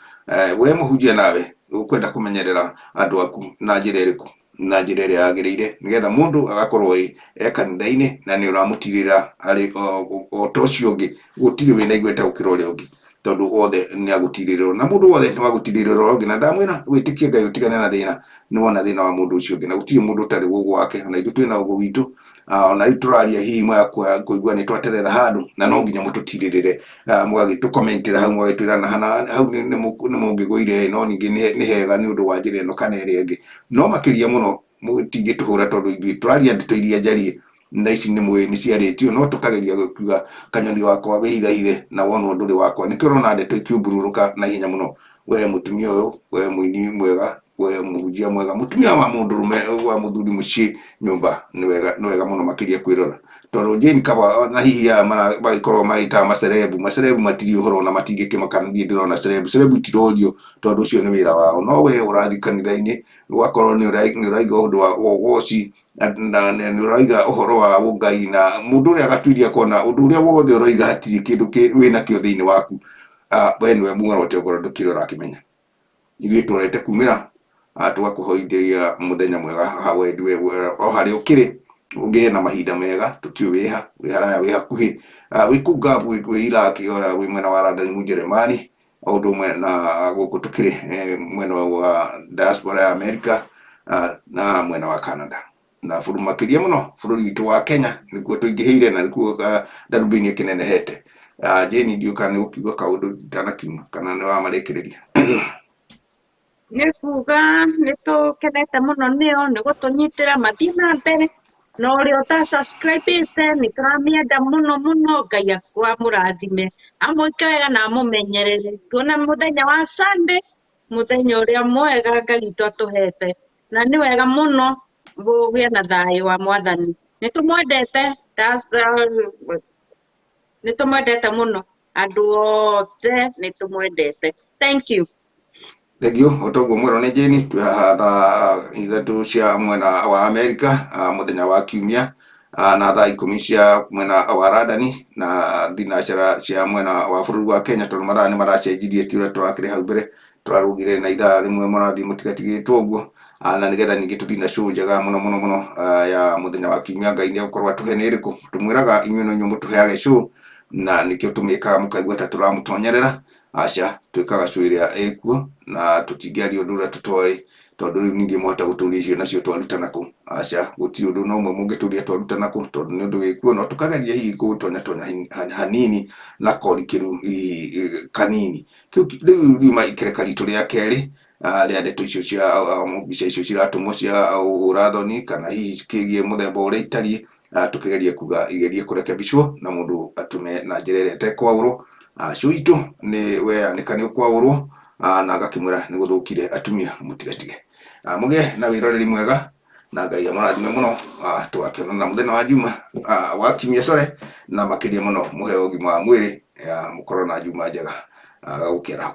we muhunjia nawe ukwenda kumenyerera andu aku na njira iriku na njĩra ĩrĩa yagĩrĩire nĩgetha mũndũ agakorwo kanitha-inĩ na nĩ ũramũtirĩra arĩ o ta ũcio ũngĩ, gũtirĩ wĩna igweta gũkĩra ũrĩa ũngĩ tondũ othe nĩ agũtirĩrĩrwo, na mũndũ wothe nĩ wagũtirĩrĩrwo ũngĩ, na ndamwĩra wĩtĩkie Ngai ũtigane na thĩna nĩ wona thĩna wa mũndũ ũcio ũngĩ, na gũtirĩ mũndũ ũtarĩ ũguo wake, na ithuĩ twĩna ũguo witũ. Ona rĩu tũraria hihi kũigua nĩ twateretha handũ na no nginya mũtũtirĩrĩre, mũgagĩtũkomentĩra hau mũgagĩtwĩra hau nĩ mũngĩgũire, no ningĩ nĩ hega nĩ ũndũ wa njĩra ĩno kana ĩrĩa ĩngĩ, no makĩria mũno mũtingĩtũhũra tondũ ithuĩ tũraria ndeto iria njariĩ na ici nĩ ciarĩtio, no tũkageria kuga kanyoni wakwa wĩhithahithe na wonwo ndũrĩ wakwa. Nĩkĩo ũrona ndeto ikiumburũrũka na ihenya mũno. We mũtumia ũyũ, we mũini mwega, we mũhunjia mwega, mũtumia wa mũndũrũme wa mũthuri mũciĩ nyũmba, nĩ wega mũno makĩria kwĩrora, tondũ Jane Kaba na hihi magĩkorwo magĩtaga macerebu matirĩ ũhoro na matingĩkĩmaka. Niĩ ndĩrona cerebu itirorio tondũ ũcio nĩ wĩra wao, no we ũrathiĩ kanitha-inĩ ũgakorwo nĩ ũraiga ũndũ wa wogoci na nĩ ũraiga ũhoro wa Ngai, na mũndũ ũrĩa agatuĩria kona ũndũ ũrĩa wothe ũraiga hatirĩ kĩndũ wĩnakĩo thĩinĩ waku, we nĩwe muorote ũkorwo ndũkĩrĩ ũrakĩmenya. Ithuĩ tũrete kumĩra tũgakũhoithĩria mũthenya mwega haha wendi o harĩa ũkĩrĩ, ũgĩe na mahinda mega, tũtiũĩ wĩ haraya wĩ hakuhĩ, wĩ kũu Ngabu wĩ Iraki, ora wĩ mwena wa London Mũjeremani, o ũndũ ũmwe na gũkũ tũkĩrĩ mwena wa diaspora ya Amerika na mwena wa Canada, na makĩria mũno bũrũri witũ wa Kenya nĩkuo tũingĩhĩire na nĩkuo Darubini ĩkĩnenehete. Jane ndiũka nĩ gũkiuga kaũndũ itanakiuma kana nĩ wamarĩkĩrĩria? Nĩ kuga nĩ tũkenete mũno nĩo nĩ gũtũnyitĩra mathiĩ na mbere, na ũrĩa ũta-subscribe-ĩte nĩ tũramĩenda mũno mũno. Ngai amũrathime, amwĩke wega na amũmenyerere, tuone mũthenya wa Sunday, mũthenya ũrĩa mwega Ngai witũ atũhete, na nĩ wega mũno gũgĩa na thayũ wa Mwathani. Nĩ tũmwendete mũno, andũ othe nĩ tũmwendete. Thank you. Thengio, ũtongo mwero nĩ Jane, twĩ haha thaa ithatũ cia mwena wa Amerika, mũthenya wa kiumia, na thaa 10 cia mwena wa London, na thinacara cia mwena wa bũrũri wa Kenya, tondũ mathaa nĩ maracenjirie ti ũrĩa tũrakĩrĩ hau mbere, tũrarũgire na ithaa rĩmwe mũrathiĩ mũtigatigĩtwo ũguo, na nĩgetha ningĩ tũthiĩ na show njega mũno ya mũthenya wa kiumia. Ngai nĩ agũkorwo atũhe nĩ ĩrĩkũ, tũmwĩraga inyuĩ no inyuĩ mũtũheage show, na nĩkĩo tũmĩkaga mũkaigua ta tũramũtonyerera. Aca twĩkaga show ĩrĩa ĩkuo na tũtingĩaria ũndũ ũrĩa tũtoĩ, tondũ rĩu ningĩ mwahota gũtũria icio nacio twaruta nakũ. Aca gũtirĩ ũndũ no ũmwe mũngĩtũria twaruta nakũ, tondũ nĩ ũndũ wĩkuo, no tũkageria hihi gũtonya hanini na kori kĩru kanini. Rĩu riuma ikereka ritũ rĩa kerĩ rĩa ndeto icio cia mbica icio ciratũmwo cia ũrathoni kana hihi kĩgiĩ mũthemba ũrĩa itariĩ, tũkĩgeria kuga igerie kũrekebicwo na mũndũ atũme na njĩra ĩrĩa ĩtekwaũrwo. Show itũ nĩ weanĩka nĩ ũkwaũrwo, na agakĩmwĩra nĩ gũthũkire atumia mũtigatige. Mũgĩe na wĩroreri mwega na Ngai amũrathime mũno, tũgakĩonana mũthenya wa Juma wa kiumia na makĩria mũno mũheo ũgima wa mwĩrĩ, mũkorwo na Juma njega gũkĩra.